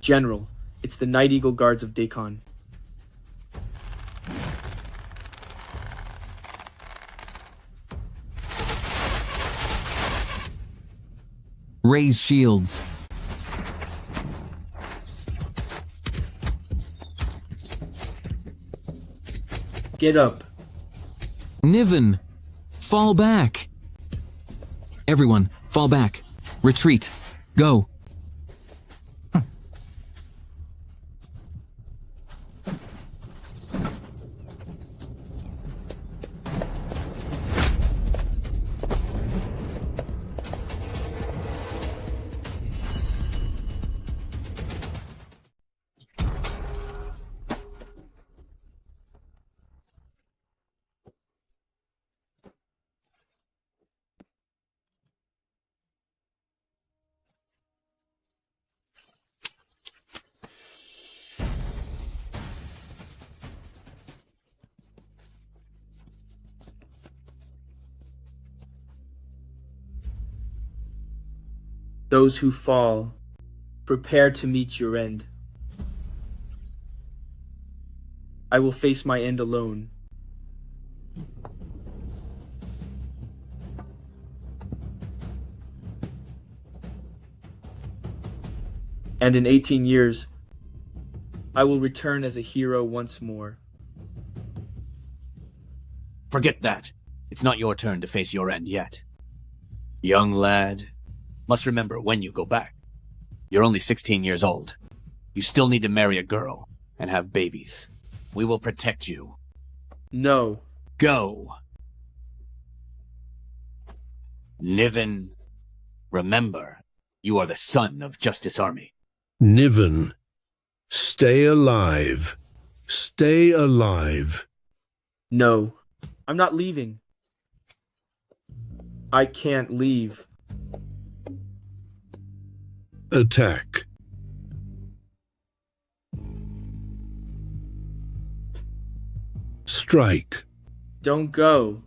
[SPEAKER 10] General, it's the Night Eagle Guards of Dakon.
[SPEAKER 2] Raise shields.
[SPEAKER 10] Get up.
[SPEAKER 2] Niven, fall back. Everyone, fall back. Retreat. Go.
[SPEAKER 10] Those who fall, prepare to meet your end. I will face my end alone. And in 18 years, I will return as a hero once more.
[SPEAKER 17] Forget that. It's not your turn to face your end yet. Young lad, must remember when you go back. You're only 16 years old. You still need to marry a girl and have babies. We will protect you.
[SPEAKER 10] No.
[SPEAKER 17] Go. Niven, remember, you are the son of Justice Army.
[SPEAKER 3] Niven, stay alive. Stay alive.
[SPEAKER 10] No, I'm not leaving. I can't leave.
[SPEAKER 3] Attack. Strike.
[SPEAKER 10] Don't go.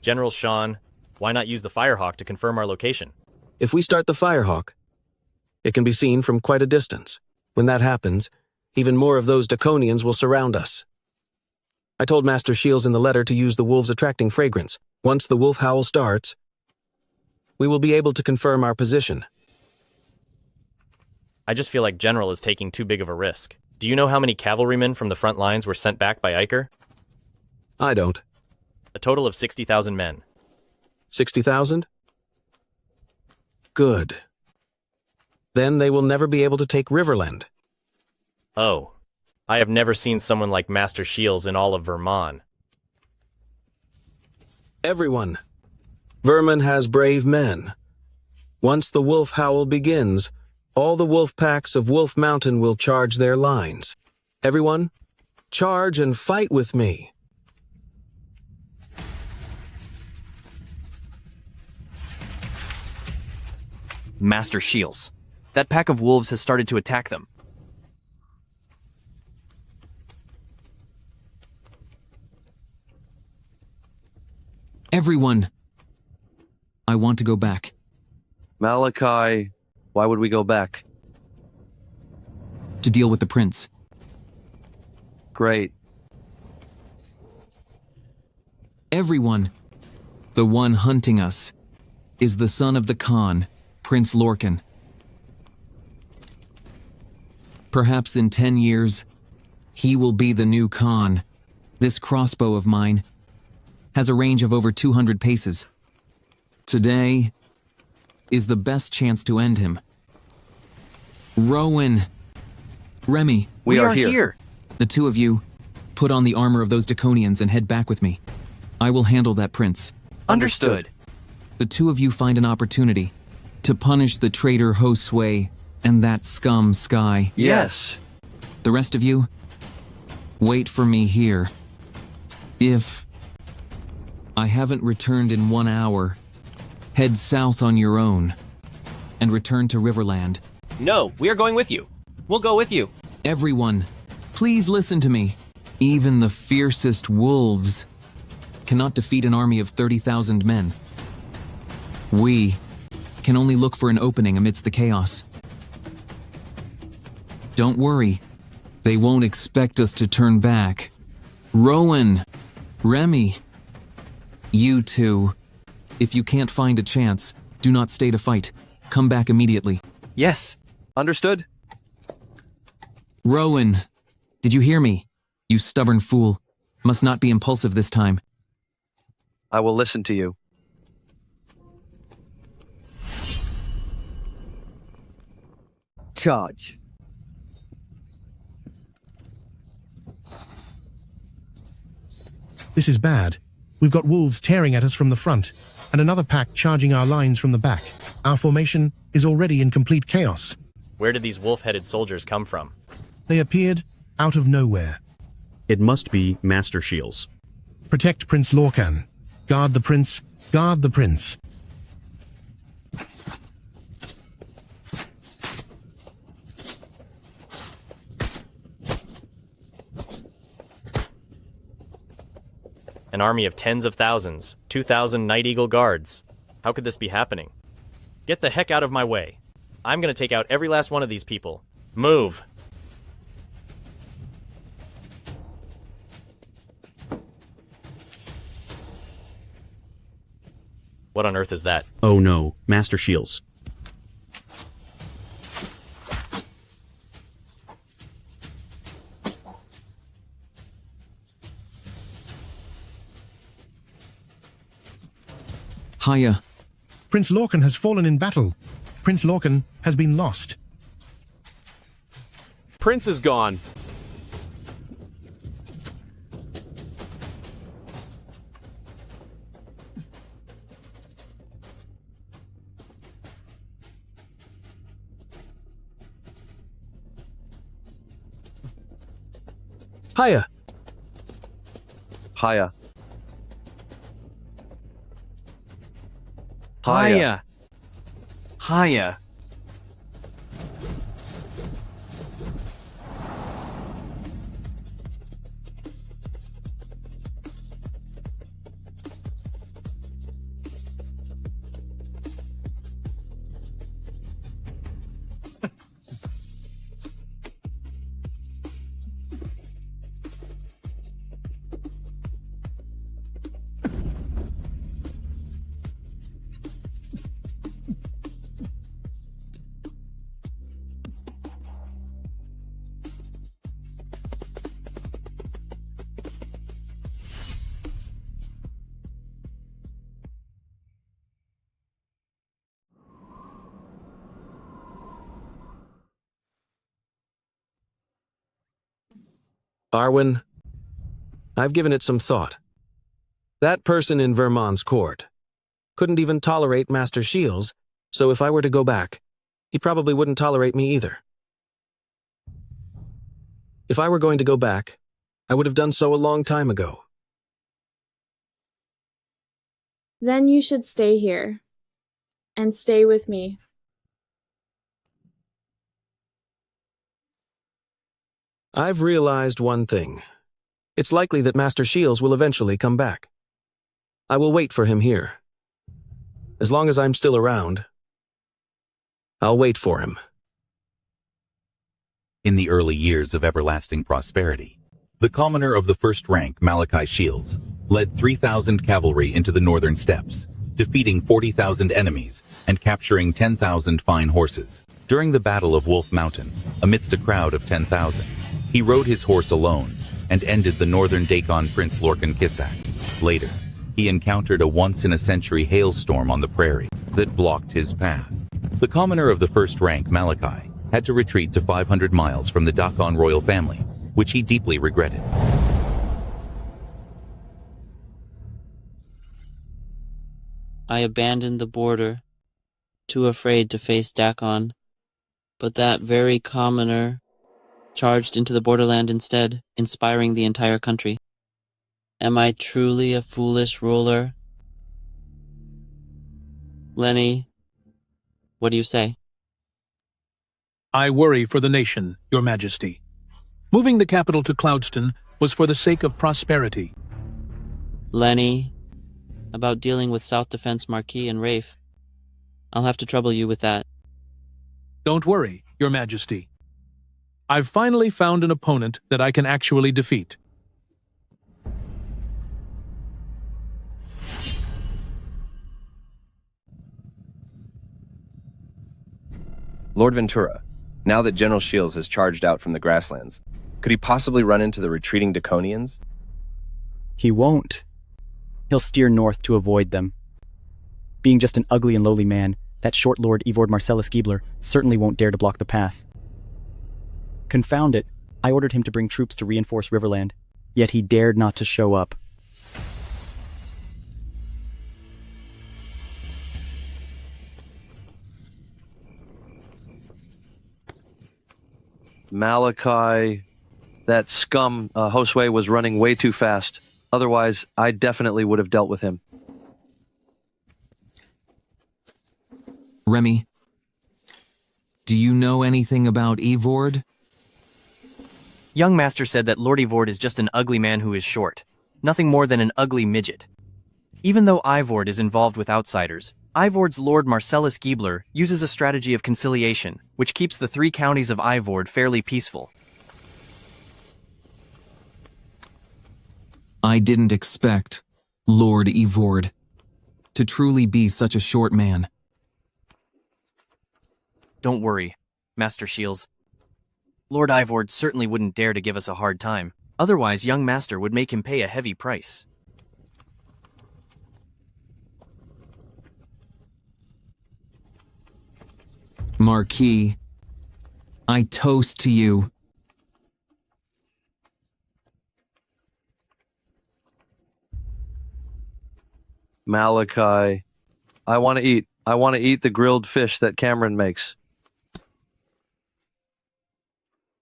[SPEAKER 12] General Sean, why not use the Firehawk to confirm our location?
[SPEAKER 6] If we start the Firehawk, it can be seen from quite a distance. When that happens, even more of those Draconians will surround us. I told Master Shields in the letter to use the wolves' attracting fragrance. Once the wolf howl starts, we will be able to confirm our position.
[SPEAKER 12] I just feel like General is taking too big of a risk. Do you know how many cavalrymen from the front lines were sent back by Iker?
[SPEAKER 6] I don't.
[SPEAKER 12] A total of 60,000 men.
[SPEAKER 6] 60,000? Good. Then they will never be able to take Riverland.
[SPEAKER 12] Oh. I have never seen someone like Master Shields in all of Vermont.
[SPEAKER 6] Everyone. Vermin has brave men. Once the wolf howl begins, all the wolf packs of Wolf Mountain will charge their lines. Everyone, charge and fight with me.
[SPEAKER 5] Master Shields. That pack of wolves has started to attack them.
[SPEAKER 2] Everyone! I want to go back.
[SPEAKER 4] Malachi, why would we go back?
[SPEAKER 2] To deal with the prince.
[SPEAKER 4] Great.
[SPEAKER 2] Everyone! The one hunting us is the son of the Khan, Prince Lorcan. Perhaps in 10 years, he will be the new Khan. This crossbow of mine has a range of over 200 paces. Today is the best chance to end him. Rowan, Remy,
[SPEAKER 5] we are here.
[SPEAKER 2] The two of you, put on the armor of those Draconians and head back with me. I will handle that prince.
[SPEAKER 5] Understood.
[SPEAKER 2] The two of you find an opportunity to punish the traitor Josue and that scum Sky.
[SPEAKER 4] Yes.
[SPEAKER 2] The rest of you, wait for me here. If I haven't returned in 1 hour, head south on your own and return to Riverland.
[SPEAKER 18] No, we are going with you. We'll go with you.
[SPEAKER 2] Everyone, please listen to me. Even the fiercest wolves cannot defeat an army of 30,000 men. We can only look for an opening amidst the chaos. Don't worry, they won't expect us to turn back. Rowan, Remy, you two, if you can't find a chance, do not stay to fight. Come back immediately.
[SPEAKER 5] Yes.
[SPEAKER 4] Understood?
[SPEAKER 2] Rowan, did you hear me? You stubborn fool. Must not be impulsive this time.
[SPEAKER 4] I will listen to you.
[SPEAKER 19] Charge.
[SPEAKER 8] This is bad. We've got wolves tearing at us from the front, and another pack charging our lines from the back. Our formation is already in complete chaos.
[SPEAKER 12] Where did these wolf-headed soldiers come from?
[SPEAKER 8] They appeared out of nowhere.
[SPEAKER 7] It must be Master Shields.
[SPEAKER 8] Protect Prince Lorcan. Guard the prince. Guard the prince.
[SPEAKER 12] An army of tens of thousands, 2,000 Night Eagle guards. How could this be happening? Get the heck out of my way. I'm gonna take out every last one of these people. Move! What on earth is that?
[SPEAKER 7] Oh no, Master Shields.
[SPEAKER 2] Hiya.
[SPEAKER 8] Prince Lorcan has fallen in battle. Prince Lorcan has been lost.
[SPEAKER 21] Prince is gone.
[SPEAKER 6] Hiya.
[SPEAKER 4] Hiya.
[SPEAKER 5] Hiya. Hiya.
[SPEAKER 6] Arwen, I've given it some thought. That person in Vermont's court couldn't even tolerate Master Shields, so if I were to go back, he probably wouldn't tolerate me either. If I were going to go back, I would have done so a long time ago.
[SPEAKER 1] Then you should stay here. And stay with me.
[SPEAKER 6] I've realized one thing. It's likely that Master Shields will eventually come back. I will wait for him here. As long as I'm still around, I'll wait for him.
[SPEAKER 21] In the early years of everlasting prosperity, the commoner of the first rank, Malachi Shields, led 3,000 cavalry into the northern steppes, defeating 40,000 enemies and capturing 10,000 fine horses. During the Battle of Wolf Mountain, amidst a crowd of 10,000, he rode his horse alone and ended the northern Dagon prince Lorcan Kissack. Later, he encountered a once-in-a-century hailstorm on the prairie that blocked his path. The commoner of the first rank, Malachi, had to retreat to 500 miles from the Dagon royal family, which he deeply regretted.
[SPEAKER 23] I abandoned the border, too afraid to face Dagon, but that very commoner charged into the borderland instead, inspiring the entire country. Am I truly a foolish ruler? Lenny, what do you say?
[SPEAKER 3] I worry for the nation, Your Majesty. Moving the capital to Cloudston was for the sake of prosperity.
[SPEAKER 23] Lenny, about dealing with South Defense Marquis and Rafe. I'll have to trouble you with that.
[SPEAKER 3] Don't worry, Your Majesty. I've finally found an opponent that I can actually defeat.
[SPEAKER 11] Lord Ventura, now that General Shields has charged out from the grasslands, could he possibly run into the retreating Daconians?
[SPEAKER 14] He won't. He'll steer north to avoid them. Being just an ugly and lowly man, that short Lord Evord Marcellus Giebler certainly won't dare to block the path. Confound it, I ordered him to bring troops to reinforce Riverland, yet he dared not to show up.
[SPEAKER 4] Malachi, that scum Josue was running way too fast. Otherwise, I definitely would have dealt with him.
[SPEAKER 2] Remy, do you know anything about Evord?
[SPEAKER 12] Young Master said that Lord Evord is just an ugly man who is short. Nothing more than an ugly midget. Even though Ivord is involved with outsiders, Ivord's Lord Marcellus Giebler uses a strategy of conciliation, which keeps the 3 counties of Ivord fairly peaceful.
[SPEAKER 2] I didn't expect Lord Evord to truly be such a short man.
[SPEAKER 12] Don't worry, Master Shields. Lord Ivord certainly wouldn't dare to give us a hard time. Otherwise, young Master would make him pay a heavy price.
[SPEAKER 2] Marquis, I toast to you.
[SPEAKER 4] Malachi, I want to eat. I want to eat the grilled fish that Cameron makes.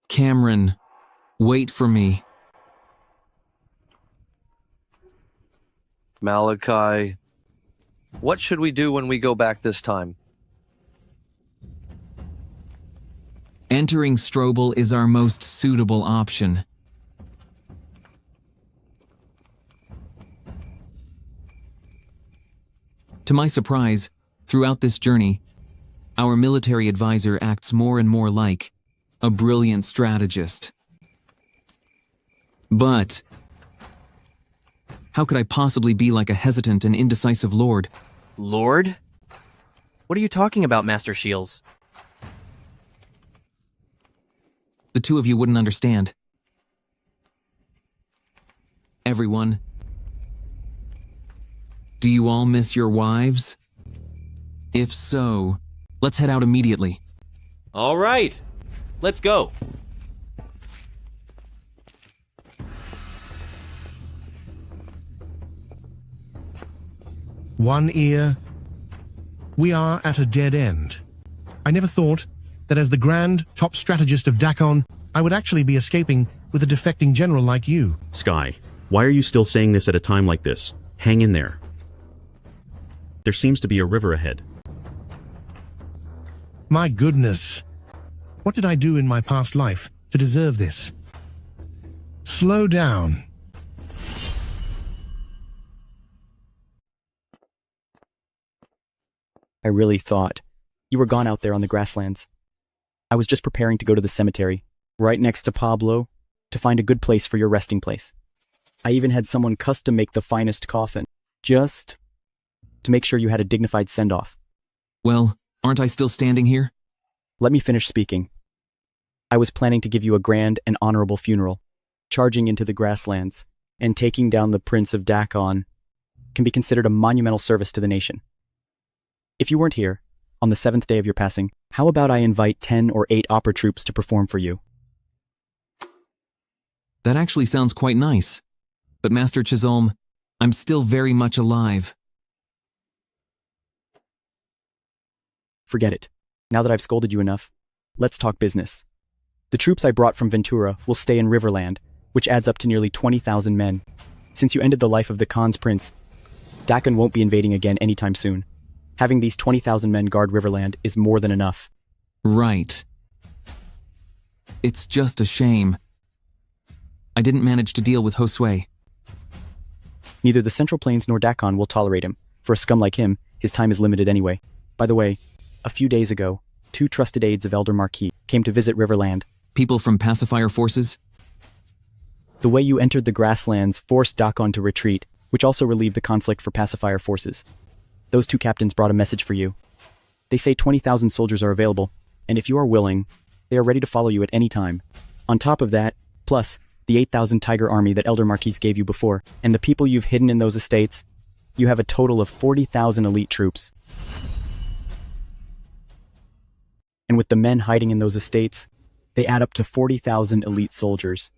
[SPEAKER 2] Cameron, wait for me.
[SPEAKER 4] Malachi, what should we do when we go back this time?
[SPEAKER 2] Entering Strobble is our most suitable option. To my surprise, throughout this journey, our military advisor acts more and more like a brilliant strategist. But how could I possibly be like a hesitant and indecisive lord?
[SPEAKER 9] Lord? What are you talking about, Master Shields?
[SPEAKER 2] The two of you wouldn't understand. Everyone, do you all miss your wives? If so, let's head out immediately.
[SPEAKER 18] All right, let's go.
[SPEAKER 8] One ear. We are at a dead end. I never thought that as the grand top strategist of Dakon, I would actually be escaping with a defecting general like you.
[SPEAKER 7] Sky, why are you still saying this at a time like this? Hang in there. There seems to be a river ahead.
[SPEAKER 8] My goodness. What did I do in my past life to deserve this? Slow down.
[SPEAKER 14] I really thought you were gone out there on the grasslands. I was just preparing to go to the cemetery, right next to Pablo, to find a good place for your resting place. I even had someone custom make the finest coffin, just to make sure you had a dignified send-off.
[SPEAKER 2] Well, aren't I still standing here?
[SPEAKER 14] Let me finish speaking. I was planning to give you a grand and honorable funeral. Charging into the grasslands and taking down the Prince of Dakon can be considered a monumental service to the nation. If you weren't here, on the 7th day of your passing, how about I invite 10 or 8 opera troupes to perform for you?
[SPEAKER 2] That actually sounds quite nice. But Master Chisholm, I'm still very much alive.
[SPEAKER 14] Forget it. Now that I've scolded you enough, let's talk business. The troops I brought from Ventura will stay in Riverland, which adds up to nearly 20,000 men. Since you ended the life of the Khan's prince, Dakon won't be invading again anytime soon. Having these 20,000 men guard Riverland is more than enough.
[SPEAKER 2] Right. It's just a shame. I didn't manage to deal with Josue.
[SPEAKER 14] Neither the Central Plains nor Dakon will tolerate him. For a scum like him, his time is limited anyway. By the way, a few days ago, 2 trusted aides of Elder Marquis came to visit Riverland.
[SPEAKER 2] People from pacifier forces?
[SPEAKER 14] The way you entered the grasslands forced Dakon to retreat, which also relieved the conflict for pacifier forces. Those 2 captains brought a message for you. They say 20,000 soldiers are available, and if you are willing, they are ready to follow you at any time. On top of that, plus the 8,000 Tiger Army that Elder Marquis gave you before, and the people you've hidden in those estates, you have a total of 40,000 elite troops. And with the men hiding in those estates, they add up to 40,000 elite soldiers.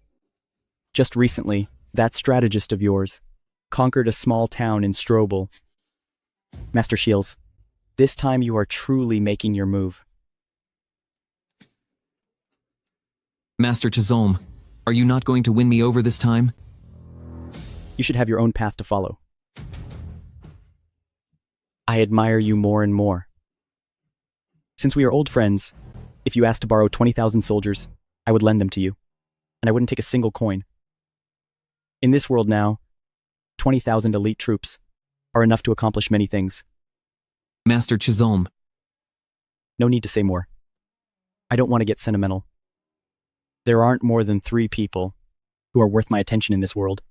[SPEAKER 14] Just recently, that strategist of yours conquered a small town in Strobble. Master Shields, this time you are truly making your move.
[SPEAKER 2] Master Chisholm, are you not going to win me over this time?
[SPEAKER 14] You should have your own path to follow. I admire you more and more. Since we are old friends, if you asked to borrow 20,000 soldiers, I would lend them to you, and I wouldn't take a single coin. In this world now, 20,000 elite troops are enough to accomplish many things.
[SPEAKER 2] Master Chisholm.
[SPEAKER 14] No need to say more. I don't want to get sentimental. There aren't more than 3 people who are worth my attention in this world,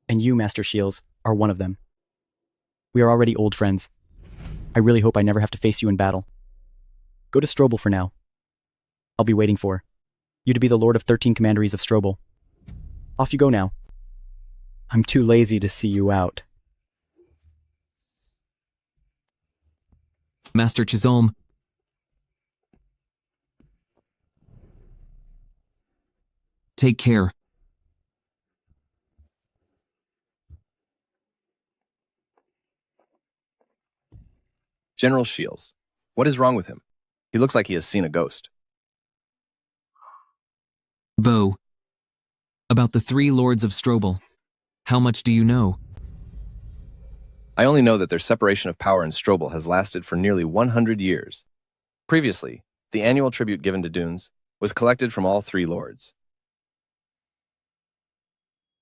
[SPEAKER 14] and you, Master Shields, are one of them. We are already old friends. I really hope I never have to face you in battle. Go to Strobble for now. I'll be waiting for you to be the Lord of 13 Commanderies of Strobble. Off you go now. I'm too lazy to see you out.
[SPEAKER 2] Master Chisholm. Take care.
[SPEAKER 11] General Shields, what is wrong with him? He looks like he has seen a ghost.
[SPEAKER 2] Bo. About the 3 lords of Strobble. How much do you know?
[SPEAKER 11] I only know that their separation of power in Strobble has lasted for nearly 100 years. Previously, the annual tribute given to Dunes was collected from all three lords.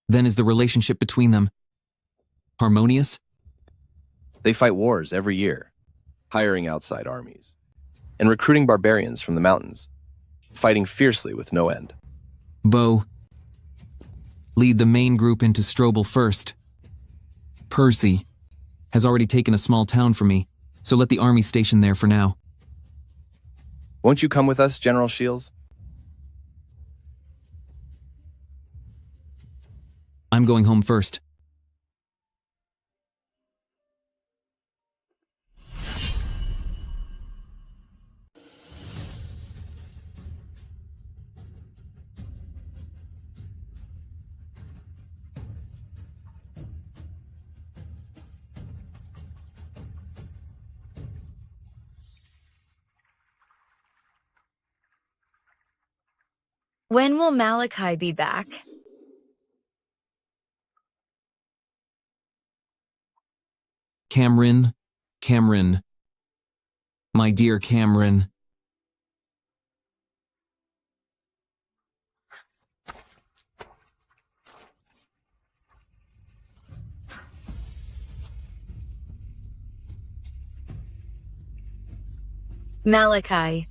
[SPEAKER 2] Then is the relationship between them harmonious?
[SPEAKER 11] They fight wars every year, hiring outside armies, and recruiting barbarians from the mountains, fighting fiercely with no end.
[SPEAKER 2] Bo, lead the main group into Strobble first. Percy has already taken a small town from me, so let the army station there for now.
[SPEAKER 11] Won't you come with us, General Shields?
[SPEAKER 2] I'm going home first.
[SPEAKER 13] When will Malachi be back?
[SPEAKER 2] Cameron, my dear Cameron.
[SPEAKER 13] Malachi.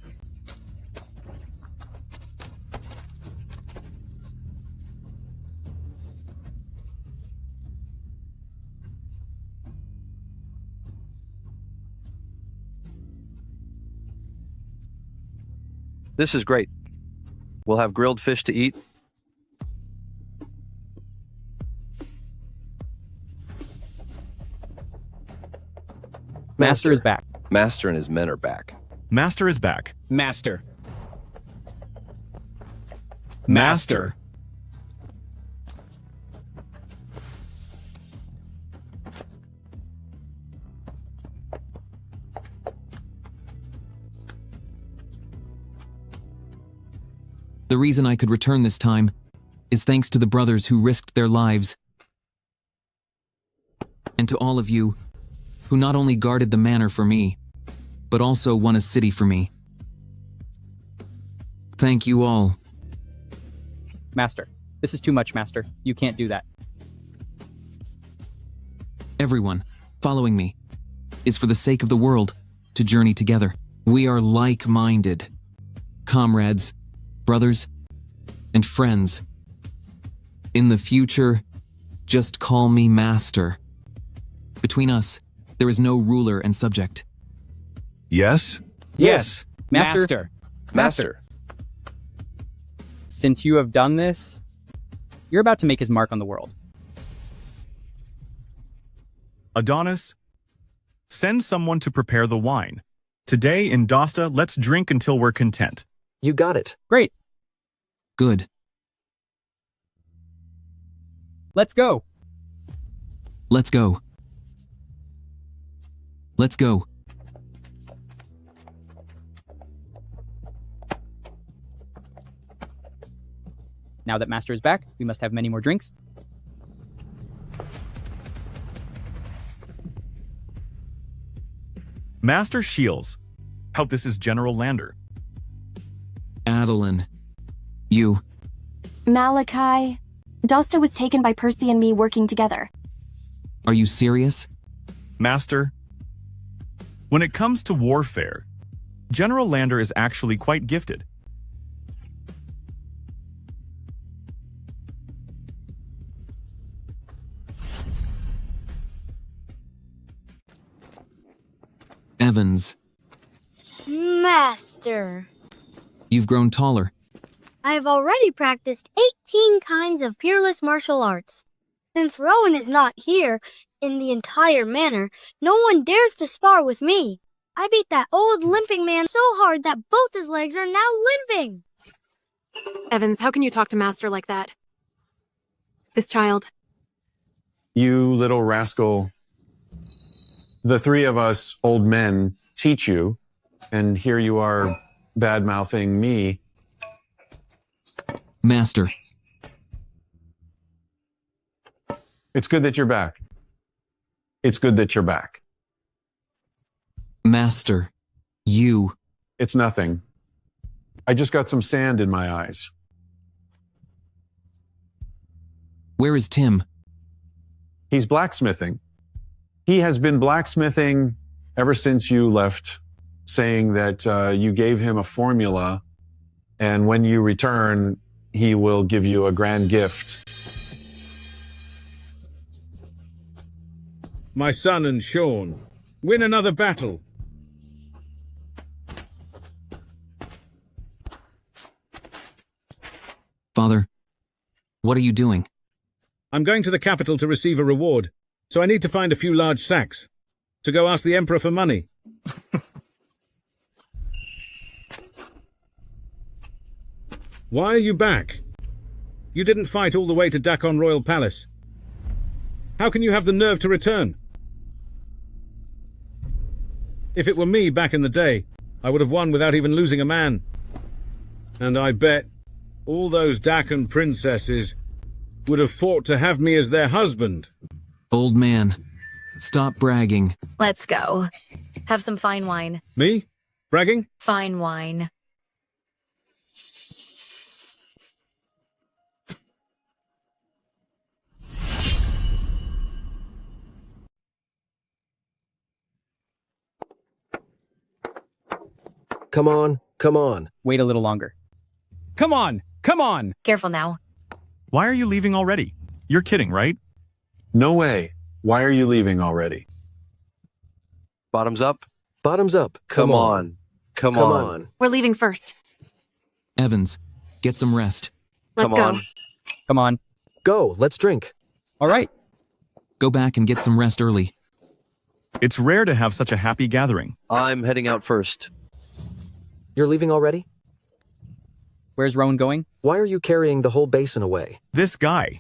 [SPEAKER 4] This is great. We'll have grilled fish to eat.
[SPEAKER 9] Master is back.
[SPEAKER 11] Master and his men are back.
[SPEAKER 15] Master is back.
[SPEAKER 17] Master.
[SPEAKER 15] Master.
[SPEAKER 2] The reason I could return this time is thanks to the brothers who risked their lives, and to all of you who not only guarded the manor for me, but also won a city for me. Thank you all.
[SPEAKER 9] Master, this is too much, Master. You can't do that.
[SPEAKER 2] Everyone following me is for the sake of the world to journey together. We are like-minded, comrades, brothers, and friends. In the future, just call me Master. Between us, there is no ruler and subject.
[SPEAKER 15] Yes?
[SPEAKER 17] Yes.
[SPEAKER 9] Master.
[SPEAKER 11] Master.
[SPEAKER 9] Since you have done this, you're about to make his mark on the world.
[SPEAKER 15] Adonis, send someone to prepare the wine. Today in Dosta, let's drink until we're content.
[SPEAKER 6] You got it.
[SPEAKER 9] Great.
[SPEAKER 2] Good.
[SPEAKER 9] Let's go.
[SPEAKER 2] Let's go. Let's go.
[SPEAKER 9] Now that Master is back, we must have many more drinks.
[SPEAKER 15] Master Shields, hope this is General Lander.
[SPEAKER 2] Adeline. You.
[SPEAKER 20] Malachi. Dosta was taken by Percy and me working together.
[SPEAKER 2] Are you serious?
[SPEAKER 15] Master, when it comes to warfare, General Lander is actually quite gifted.
[SPEAKER 2] Evans.
[SPEAKER 24] Master,
[SPEAKER 2] You've grown taller.
[SPEAKER 24] I have already practiced 18 kinds of peerless martial arts. Since Rowan is not here in the entire manor, no one dares to spar with me. I beat that old limping man so hard that both his legs are now limping.
[SPEAKER 25] Evans, how can you talk to Master like that? This child.
[SPEAKER 26] You little rascal. The three of us old men teach you, and here you are bad-mouthing me.
[SPEAKER 2] Master.
[SPEAKER 26] It's good that you're back. It's good that you're back.
[SPEAKER 2] Master, you.
[SPEAKER 26] It's nothing. I just got some sand in my eyes.
[SPEAKER 2] Where is Tim?
[SPEAKER 26] He's blacksmithing. He has been blacksmithing ever since you left, saying that you gave him a formula, and when you return, he will give you a grand gift.
[SPEAKER 1] My son and Sean, win another battle.
[SPEAKER 2] Father, what are you doing?
[SPEAKER 1] I'm going to the capital to receive a reward, so I need to find a few large sacks to go ask the Emperor for money. Why are you back? You didn't fight all the way to Dakon Royal Palace. How can you have the nerve to return? If it were me back in the day, I would have won without even losing a man. And I bet all those Dakon princesses would have fought to have me as their husband.
[SPEAKER 2] Old man, stop bragging.
[SPEAKER 13] Let's go. Have some fine wine.
[SPEAKER 1] Me? Bragging?
[SPEAKER 13] Fine wine.
[SPEAKER 6] Come on, come on.
[SPEAKER 9] Wait a little longer. Come on, come on!
[SPEAKER 13] Careful now.
[SPEAKER 15] Why are you leaving already? You're kidding, right?
[SPEAKER 26] No way. Why are you leaving already?
[SPEAKER 4] Bottoms up?
[SPEAKER 6] Bottoms up.
[SPEAKER 4] Come on. Come on.
[SPEAKER 25] We're leaving first.
[SPEAKER 2] Evans, get some rest.
[SPEAKER 25] Let's go.
[SPEAKER 9] Come on.
[SPEAKER 6] Go, let's drink.
[SPEAKER 9] All right.
[SPEAKER 2] Go back and get some rest early.
[SPEAKER 15] It's rare to have such a happy gathering.
[SPEAKER 4] I'm heading out first.
[SPEAKER 6] You're leaving already?
[SPEAKER 9] Where's Rowan going?
[SPEAKER 6] Why are you carrying the whole basin away?
[SPEAKER 15] This guy.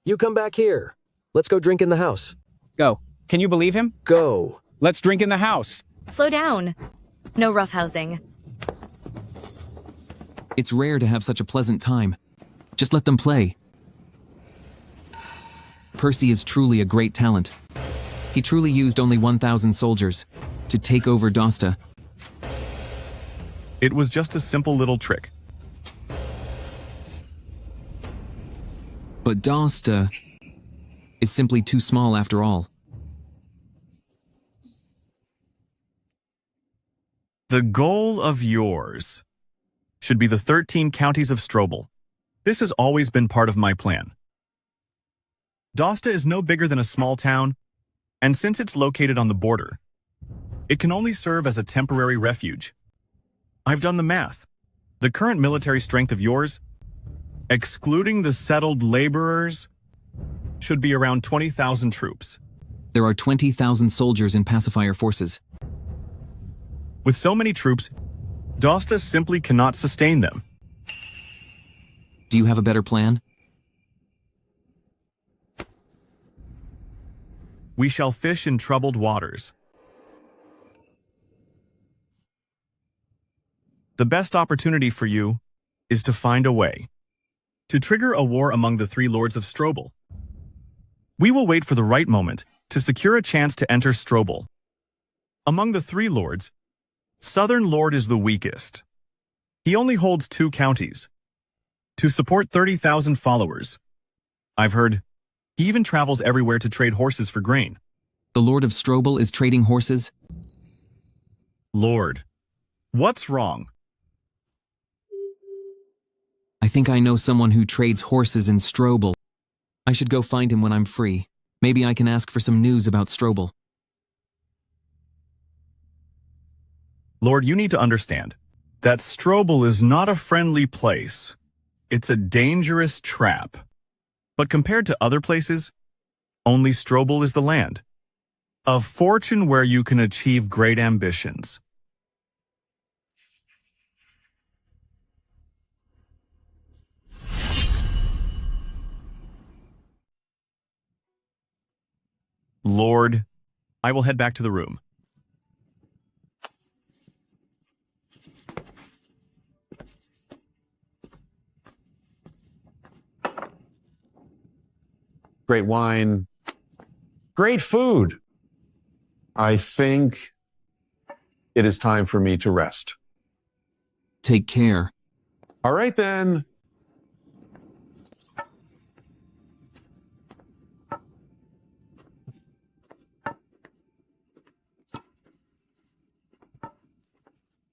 [SPEAKER 6] You come back here. Let's go drink in the house.
[SPEAKER 9] Go. Can you believe him?
[SPEAKER 6] Go.
[SPEAKER 9] Let's drink in the house.
[SPEAKER 13] Slow down. No roughhousing.
[SPEAKER 2] It's rare to have such a pleasant time. Just let them play. Percy is truly a great talent. He truly used only 1,000 soldiers to take over Dosta.
[SPEAKER 15] It was just a simple little trick.
[SPEAKER 2] But Dosta is simply too small after all.
[SPEAKER 15] The goal of yours should be the 13 counties of Strobble. This has always been part of my plan. Dosta is no bigger than a small town, and since it's located on the border, it can only serve as a temporary refuge. I've done the math. The current military strength of yours, excluding the settled laborers, should be around 20,000 troops.
[SPEAKER 2] There are 20,000 soldiers in pacifier forces.
[SPEAKER 15] With so many troops, Dosta simply cannot sustain them.
[SPEAKER 2] Do you have a better plan?
[SPEAKER 15] We shall fish in troubled waters. The best opportunity for you is to find a way to trigger a war among the three lords of Strobble. We will wait for the right moment to secure a chance to enter Strobble. Among the three lords, Southern Lord is the weakest. He only holds 2 counties. To support 30,000 followers. I've heard he even travels everywhere to trade horses for grain.
[SPEAKER 2] The Lord of Strobble is trading horses?
[SPEAKER 15] Lord, what's wrong?
[SPEAKER 2] I think I know someone who trades horses in Strobble. I should go find him when I'm free. Maybe I can ask for some news about Strobble.
[SPEAKER 15] Lord, you need to understand that Strobble is not a friendly place. It's a dangerous trap. But compared to other places, only Strobble is the land. A fortune where you can achieve great ambitions. Lord, I will head back to the room.
[SPEAKER 26] Great wine. Great food. I think it is time for me to rest.
[SPEAKER 2] Take care.
[SPEAKER 26] All right, then.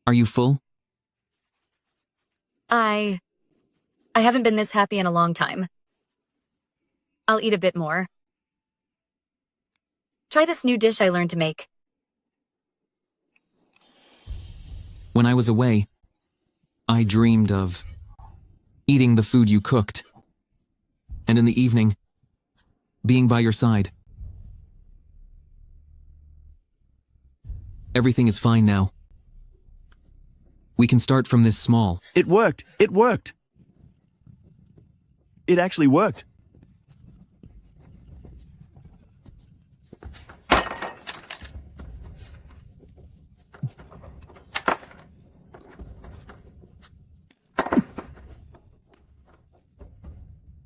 [SPEAKER 2] Are you full?
[SPEAKER 13] I haven't been this happy in a long time. I'll eat a bit more. Try this new dish I learned to make.
[SPEAKER 2] When I was away, I dreamed of eating the food you cooked. And in the evening, being by your side. Everything is fine now. We can start from this small.
[SPEAKER 15] It worked. It worked. It actually worked.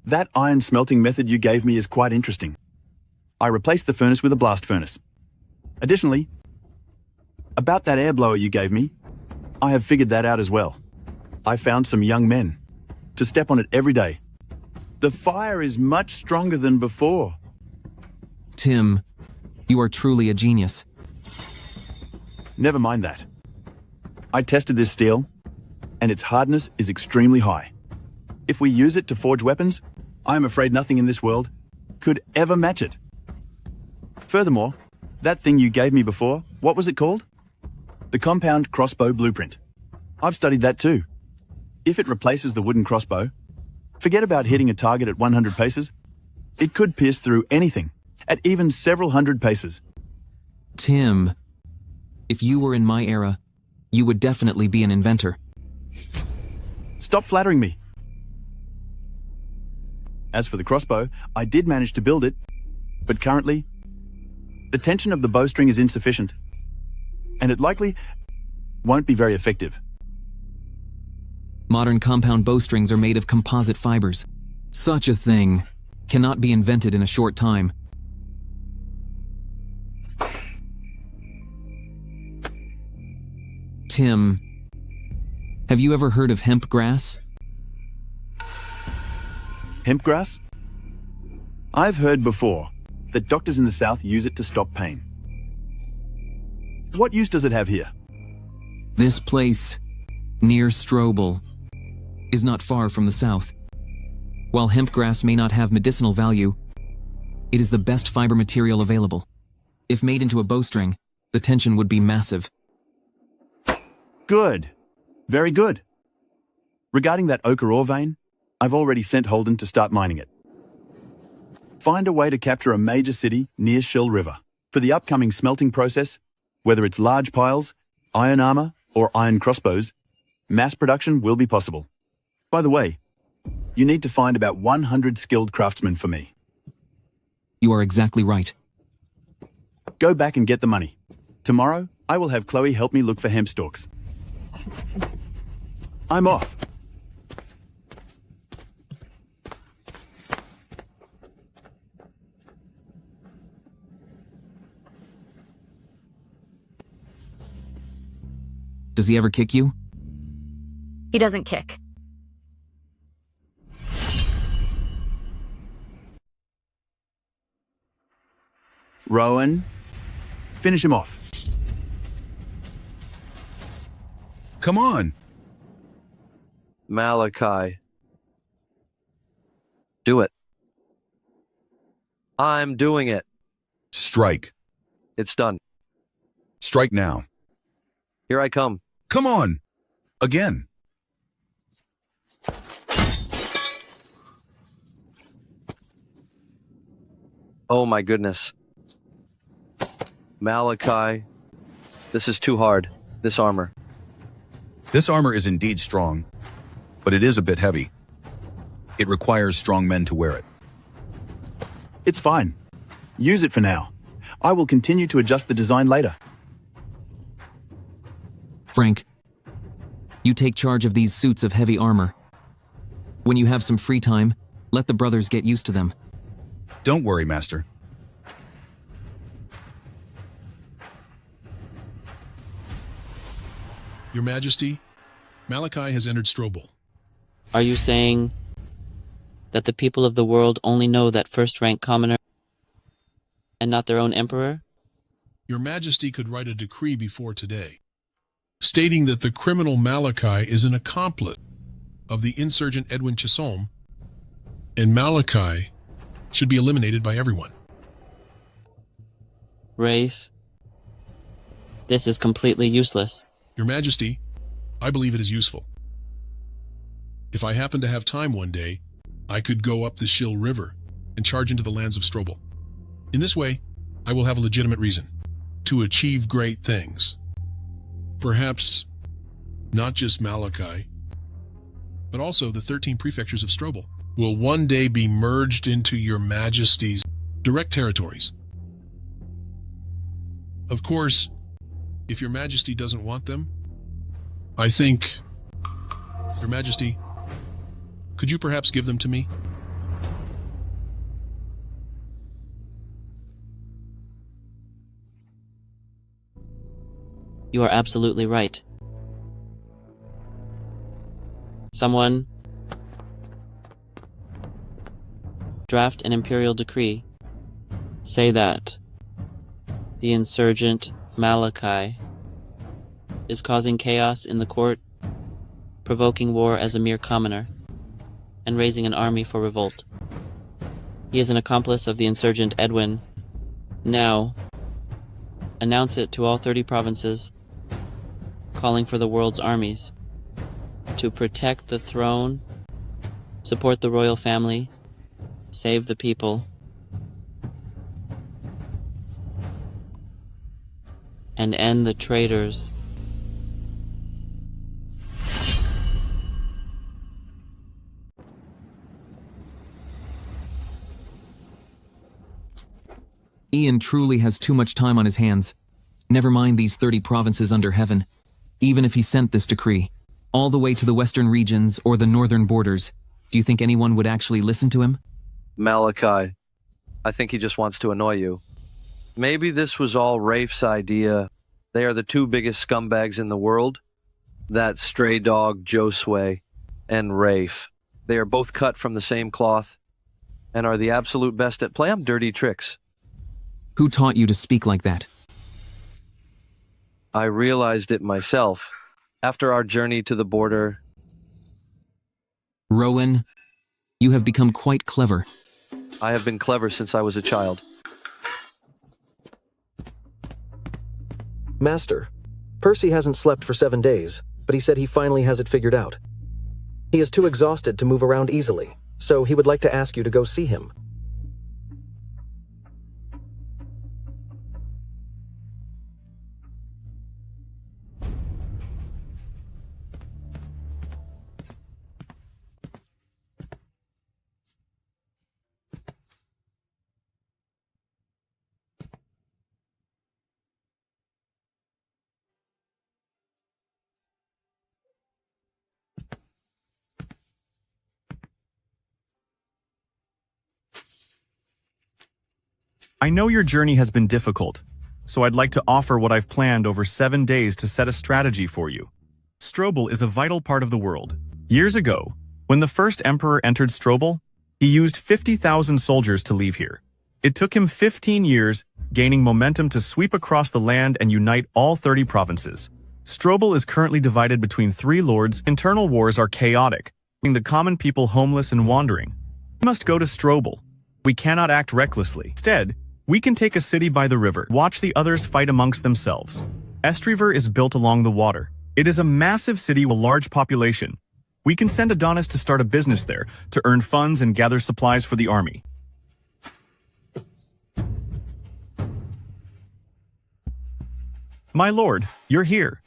[SPEAKER 15] That iron smelting method you gave me is quite interesting. I replaced the furnace with a blast furnace. Additionally, about that air blower you gave me, I have figured that out as well. I found some young men to step on it every day. The fire is much stronger than before.
[SPEAKER 2] Tim, you are truly a genius.
[SPEAKER 15] Never mind that. I tested this steel, and its hardness is extremely high. If we use it to forge weapons, I am afraid nothing in this world could ever match it. Furthermore, that thing you gave me before, what was it called? The compound crossbow blueprint. I've studied that too. If it replaces the wooden crossbow, forget about hitting a target at 100 paces. It could pierce through anything, at even several hundred paces.
[SPEAKER 2] Tim, if you were in my era, you would definitely be an inventor.
[SPEAKER 15] Stop flattering me. As for the crossbow, I did manage to build it, but currently, the tension of the bowstring is insufficient, and it likely won't be very effective.
[SPEAKER 2] Modern compound bowstrings are made of composite fibers. Such a thing cannot be invented in a short time. Tim, have you ever heard of hemp grass?
[SPEAKER 15] Hemp grass? I've heard before that doctors in the South use it to stop pain. What use does it have here?
[SPEAKER 2] This place, near Strobble, is not far from the south. While hemp grass may not have medicinal value, it is the best fiber material available. If made into a bowstring, the tension would be massive.
[SPEAKER 15] Good. Very good. Regarding that ochre ore vein, I've already sent Holden to start mining it. Find a way to capture a major city near Shell River. For the upcoming smelting process, whether it's large piles, iron armor, or iron crossbows, mass production will be possible. By the way, you need to find about 100 skilled craftsmen for me.
[SPEAKER 2] You are exactly right.
[SPEAKER 15] Go back and get the money. Tomorrow, I will have Chloe help me look for hemp stalks. I'm off.
[SPEAKER 2] Does he ever kick you?
[SPEAKER 13] He doesn't kick.
[SPEAKER 15] Rowan, finish him off.
[SPEAKER 5] Come on.
[SPEAKER 4] Malachi. Do it. I'm doing it.
[SPEAKER 5] Strike.
[SPEAKER 4] It's done.
[SPEAKER 5] Strike now.
[SPEAKER 4] Here I come.
[SPEAKER 5] Come on. Again.
[SPEAKER 4] Oh my goodness. Malachi. This is too hard. This armor.
[SPEAKER 5] This armor is indeed strong, but it is a bit heavy. It requires strong men to wear it.
[SPEAKER 15] It's fine. Use it for now. I will continue to adjust the design later.
[SPEAKER 2] Frank, you take charge of these suits of heavy armor. When you have some free time, let the brothers get used to them.
[SPEAKER 5] Don't worry, Master.
[SPEAKER 10] Your Majesty, Malachi has entered Strobble.
[SPEAKER 16] Are you saying that the people of the world only know that first-rank commoner and not their own emperor?
[SPEAKER 10] Your Majesty could write a decree before today, stating that the criminal Malachi is an accomplice of the insurgent Edwin Chisholm, and Malachi should be eliminated by everyone.
[SPEAKER 16] Rafe, this is completely useless.
[SPEAKER 10] Your Majesty, I believe it is useful. If I happen to have time one day, I could go up the Shill River and charge into the lands of Strobble. In this way, I will have a legitimate reason to achieve great things. Perhaps not just Malachi, but also the 13 prefectures of Strobble will one day be merged into Your Majesty's direct territories. Of course, if Your Majesty doesn't want them, I think, Your Majesty, could you perhaps give them to me?
[SPEAKER 16] You are absolutely right. Someone draft an imperial decree. Say that the insurgent Malachi is causing chaos in the court, provoking war as a mere commoner, and raising an army for revolt. He is an accomplice of the insurgent Edwin. Now, announce it to all 30 provinces, calling for the world's armies to protect the throne, support the royal family, save the people, and end the traitors.
[SPEAKER 2] Ian truly has too much time on his hands. Never mind these 30 provinces under heaven. Even if he sent this decree, all the way to the western regions or the northern borders, do you think anyone would actually listen to him?
[SPEAKER 4] Malachi, I think he just wants to annoy you. Maybe this was all Rafe's idea. They are the two biggest scumbags in the world. That stray dog Josue and Rafe. They are both cut from the same cloth and are the absolute best at playing dirty tricks.
[SPEAKER 2] Who taught you to speak like that?
[SPEAKER 4] I realized it myself after our journey to the border.
[SPEAKER 2] Rowan, you have become quite clever.
[SPEAKER 4] I have been clever since I was a child.
[SPEAKER 6] Master, Percy hasn't slept for 7 days, but he said he finally has it figured out. He is too exhausted to move around easily, so he would like to ask you to go see him.
[SPEAKER 15] I know your journey has been difficult, so I'd like to offer what I've planned over 7 days to set a strategy for you. Strobble is a vital part of the world. Years ago, when the first emperor entered Strobble, he used 50,000 soldiers to leave here. It took him 15 years, gaining momentum to sweep across the land and unite all 30 provinces. Strobble is currently divided between 3 lords. Internal wars are chaotic, leaving the common people homeless and wandering. We must go to Strobble. We cannot act recklessly. Instead, we can take a city by the river, watch the others fight amongst themselves. Estriver is built along the water. It is a massive city with a large population. We can send Adonis to start a business there, to earn funds and gather supplies for the army. My lord, you're here.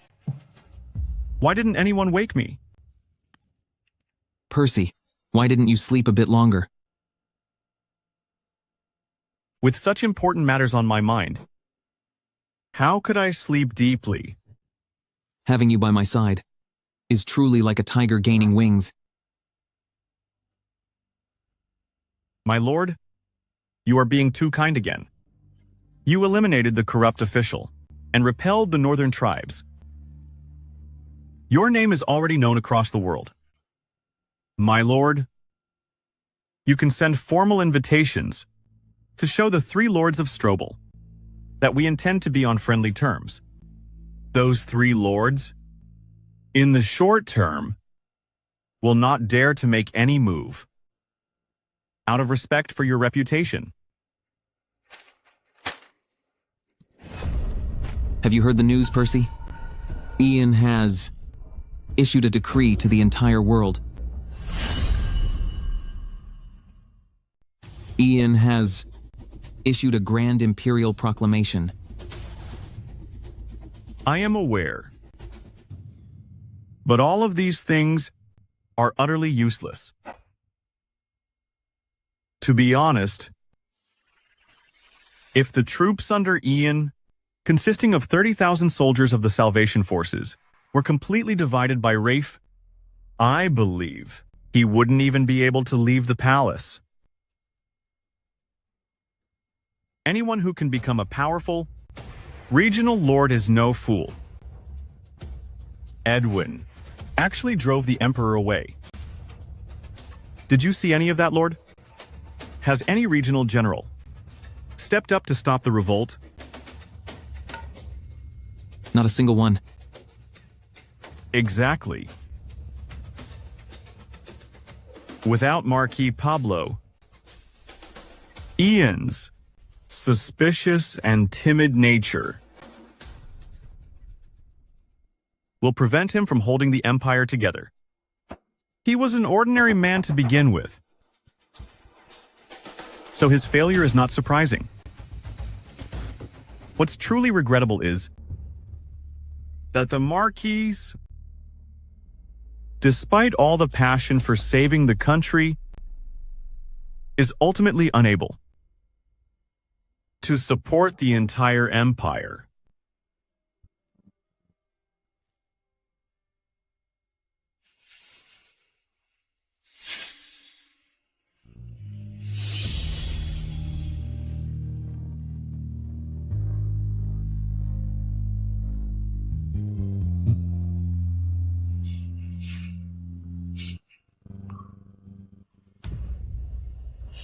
[SPEAKER 15] Why didn't anyone wake me?
[SPEAKER 2] Percy, why didn't you sleep a bit longer?
[SPEAKER 15] With such important matters on my mind, how could I sleep deeply?
[SPEAKER 2] Having you by my side is truly like a tiger gaining wings.
[SPEAKER 15] My lord, you are being too kind again. You eliminated the corrupt official and repelled the northern tribes. Your name is already known across the world. My lord, you can send formal invitations to show the 3 lords of Strobble that we intend to be on friendly terms. Those 3 lords, in the short term, will not dare to make any move, out of respect for your reputation.
[SPEAKER 2] Have you heard the news, Percy? Ian has issued a decree to the entire world. Ian has issued a grand imperial proclamation.
[SPEAKER 15] I am aware. But all of these things are utterly useless. To be honest, if the troops under Ian, consisting of 30,000 soldiers of the Salvation Forces, were completely divided by Rafe, I believe he wouldn't even be able to leave the palace. Anyone who can become a powerful regional lord is no fool. Edwin actually drove the Emperor away. Did you see any of that, Lord? Has any regional general stepped up to stop the revolt?
[SPEAKER 2] Not a single one.
[SPEAKER 15] Exactly. Without Marquis Pablo, Ian's suspicious and timid nature will prevent him from holding the empire together. He was an ordinary man to begin with, so his failure is not surprising. What's truly regrettable is that the Marquis, despite all the passion for saving the country, is ultimately unable to support the entire empire.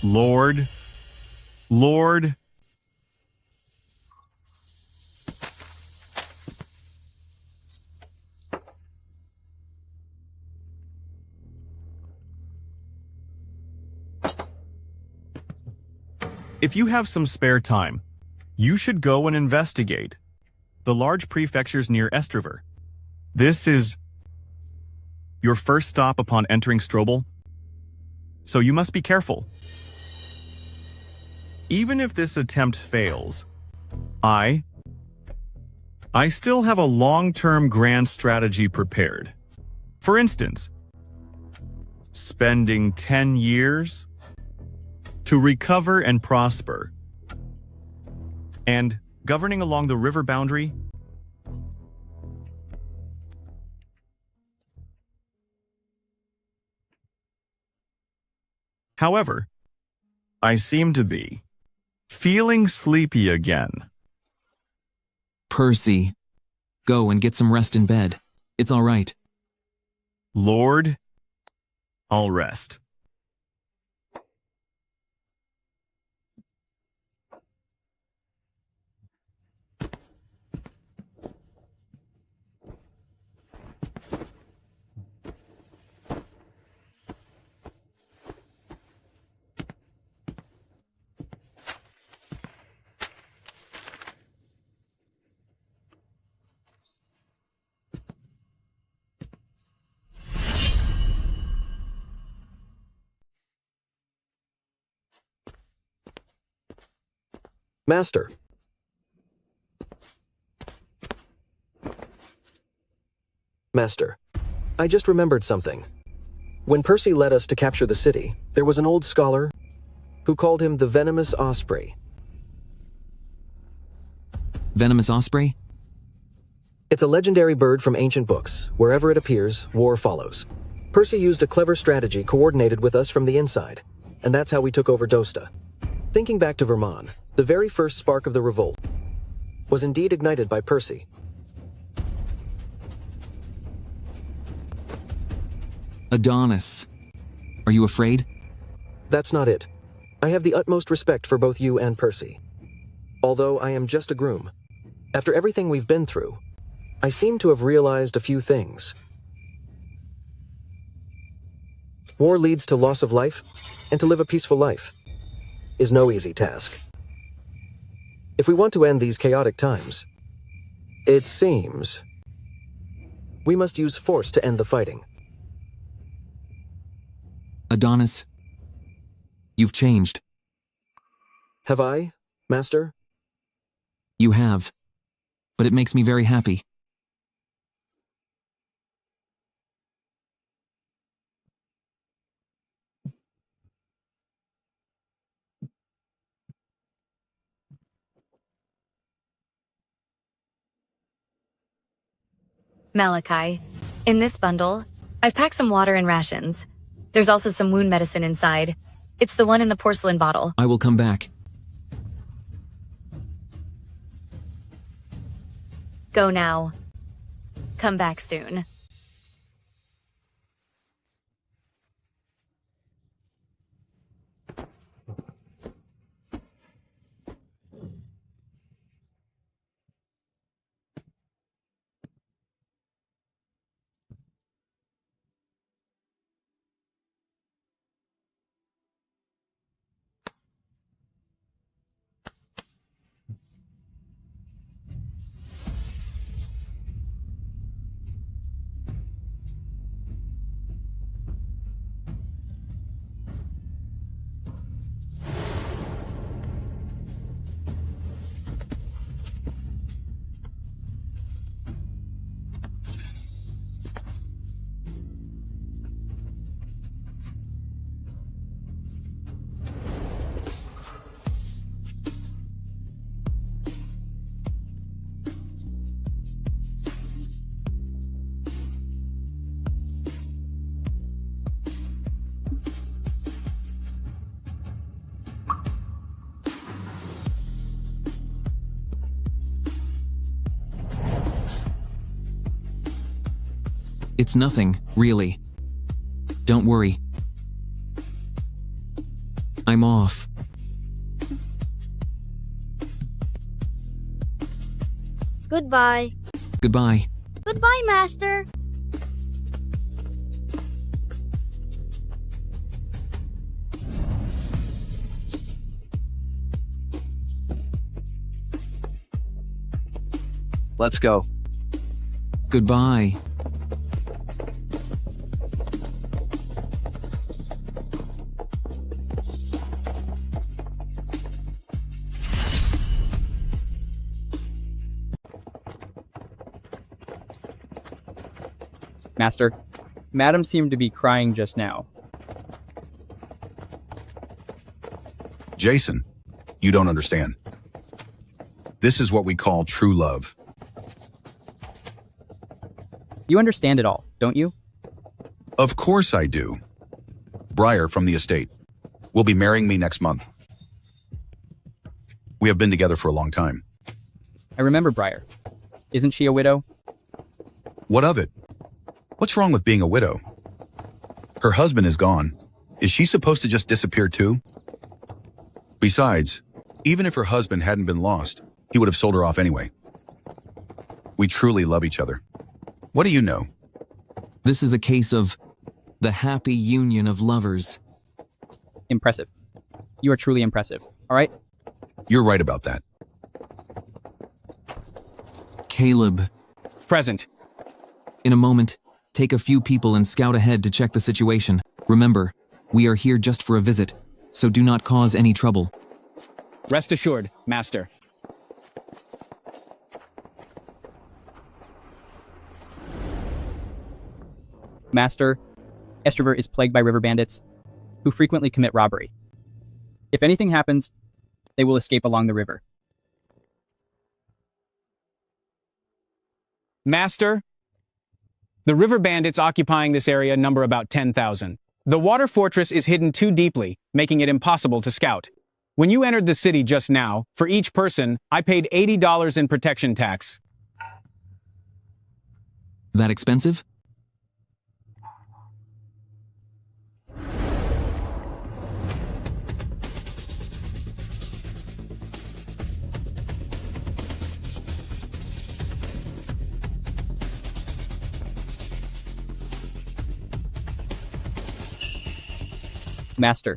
[SPEAKER 15] Lord, Lord, if you have some spare time, you should go and investigate the large prefectures near Estriver. This is your first stop upon entering Strobble, so you must be careful. Even if this attempt fails, I still have a long-term grand strategy prepared. For instance, spending 10 years to recover and prosper, and governing along the river boundary. However, I seem to be feeling sleepy again.
[SPEAKER 2] Percy, go and get some rest in bed. It's all right.
[SPEAKER 15] Lord, I'll rest.
[SPEAKER 6] Master. Master, I just remembered something. When Percy led us to capture the city, there was an old scholar who called him the Venomous Osprey.
[SPEAKER 2] Venomous Osprey?
[SPEAKER 6] It's a legendary bird from ancient books. Wherever it appears, war follows. Percy used a clever strategy coordinated with us from the inside, and that's how we took over Dosta. Thinking back to Vermont, the very first spark of the revolt was indeed ignited by Percy.
[SPEAKER 2] Adonis. Are you afraid?
[SPEAKER 6] That's not it. I have the utmost respect for both you and Percy. Although I am just a groom, after everything we've been through, I seem to have realized a few things. War leads to loss of life, and to live a peaceful life is no easy task. If we want to end these chaotic times, it seems we must use force to end the fighting.
[SPEAKER 2] Adonis, you've changed.
[SPEAKER 6] Have I, Master?
[SPEAKER 2] You have. But it makes me very happy.
[SPEAKER 13] Malachi, in this bundle, I've packed some water and rations. There's also some wound medicine inside. It's the one in the porcelain bottle.
[SPEAKER 2] I will come back.
[SPEAKER 13] Go now. Come back soon.
[SPEAKER 2] It's nothing, really. Don't worry. I'm off.
[SPEAKER 24] Goodbye.
[SPEAKER 2] Goodbye.
[SPEAKER 24] Goodbye, Master.
[SPEAKER 4] Let's go.
[SPEAKER 2] Goodbye.
[SPEAKER 9] Master, Madam seemed to be crying just now.
[SPEAKER 5] Jason, you don't understand. This is what we call true love.
[SPEAKER 9] You understand it all, don't you?
[SPEAKER 5] Of course I do. Briar from the estate will be marrying me next month. We have been together for a long time.
[SPEAKER 9] I remember Briar. Isn't she a widow?
[SPEAKER 5] What of it? What's wrong with being a widow? Her husband is gone. Is she supposed to just disappear too? Besides, even if her husband hadn't been lost, he would have sold her off anyway. We truly love each other. What do you know?
[SPEAKER 2] This is a case of the happy union of lovers.
[SPEAKER 9] Impressive. You are truly impressive, all right?
[SPEAKER 5] You're right about that.
[SPEAKER 2] Caleb.
[SPEAKER 18] Present.
[SPEAKER 2] In a moment, take a few people and scout ahead to check the situation. Remember, we are here just for a visit, so do not cause any trouble.
[SPEAKER 18] Rest assured, Master.
[SPEAKER 9] Master, Estriver is plagued by river bandits, who frequently commit robbery. If anything happens, they will escape along the river.
[SPEAKER 18] Master, the river bandits occupying this area number about 10,000. The water fortress is hidden too deeply, making it impossible to scout. When you entered the city just now, for each person, I paid $80 in protection tax.
[SPEAKER 2] That expensive?
[SPEAKER 9] Master.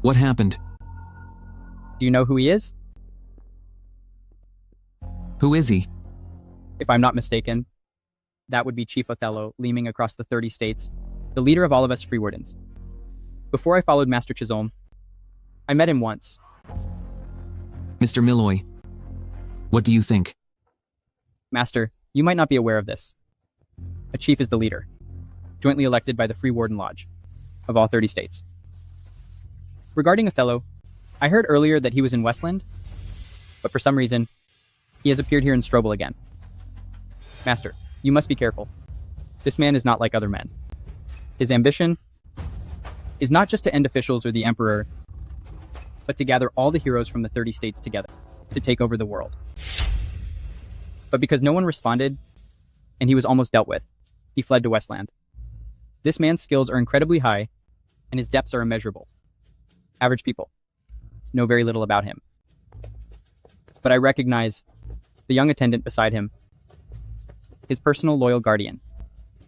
[SPEAKER 2] What happened?
[SPEAKER 9] Do you know who he is?
[SPEAKER 2] Who is he?
[SPEAKER 9] If I'm not mistaken, that would be Chief Othello, leaming across the 30 states, the leader of all of us Free Wardens. Before I followed Master Chisholm, I met him once.
[SPEAKER 2] Mr. Milloy, what do you think?
[SPEAKER 9] Master, you might not be aware of this. A chief is the leader, jointly elected by the Free Warden Lodge, of all 30 states. Regarding Othello, I heard earlier that he was in Westland, but for some reason, he has appeared here in Strobble again. Master, you must be careful. This man is not like other men. His ambition is not just to end officials or the Emperor, but to gather all the heroes from the 30 states together to take over the world. But because no one responded, and he was almost dealt with, he fled to Westland. This man's skills are incredibly high, and his depths are immeasurable. Average people know very little about him. But I recognize the young attendant beside him, his personal loyal guardian,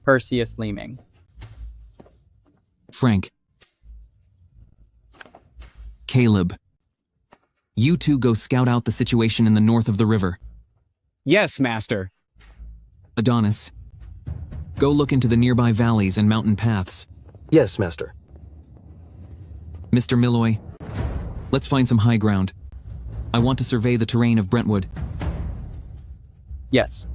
[SPEAKER 9] Perseus Leeming.
[SPEAKER 2] Frank. Caleb. You two go scout out the situation in the north of the river.
[SPEAKER 18] Yes, Master.
[SPEAKER 2] Adonis. Go look into the nearby valleys and mountain paths.
[SPEAKER 6] Yes, Master.
[SPEAKER 2] Mr. Milloy, let's find some high ground. I want to survey the terrain of Brentwood.
[SPEAKER 9] Yes.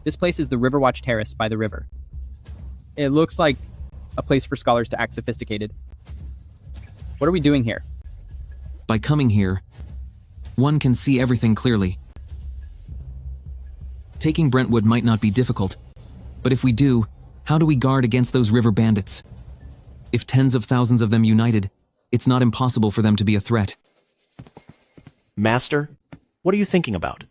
[SPEAKER 9] This place is the Riverwatch Terrace by the river. It looks like a place for scholars to act sophisticated. What are we doing here?
[SPEAKER 2] By coming here, one can see everything clearly. Taking Brentwood might not be difficult, but if we do, how do we guard against those river bandits? If tens of thousands of them united, it's not impossible for them to be a threat.
[SPEAKER 3] Master, what are you thinking about?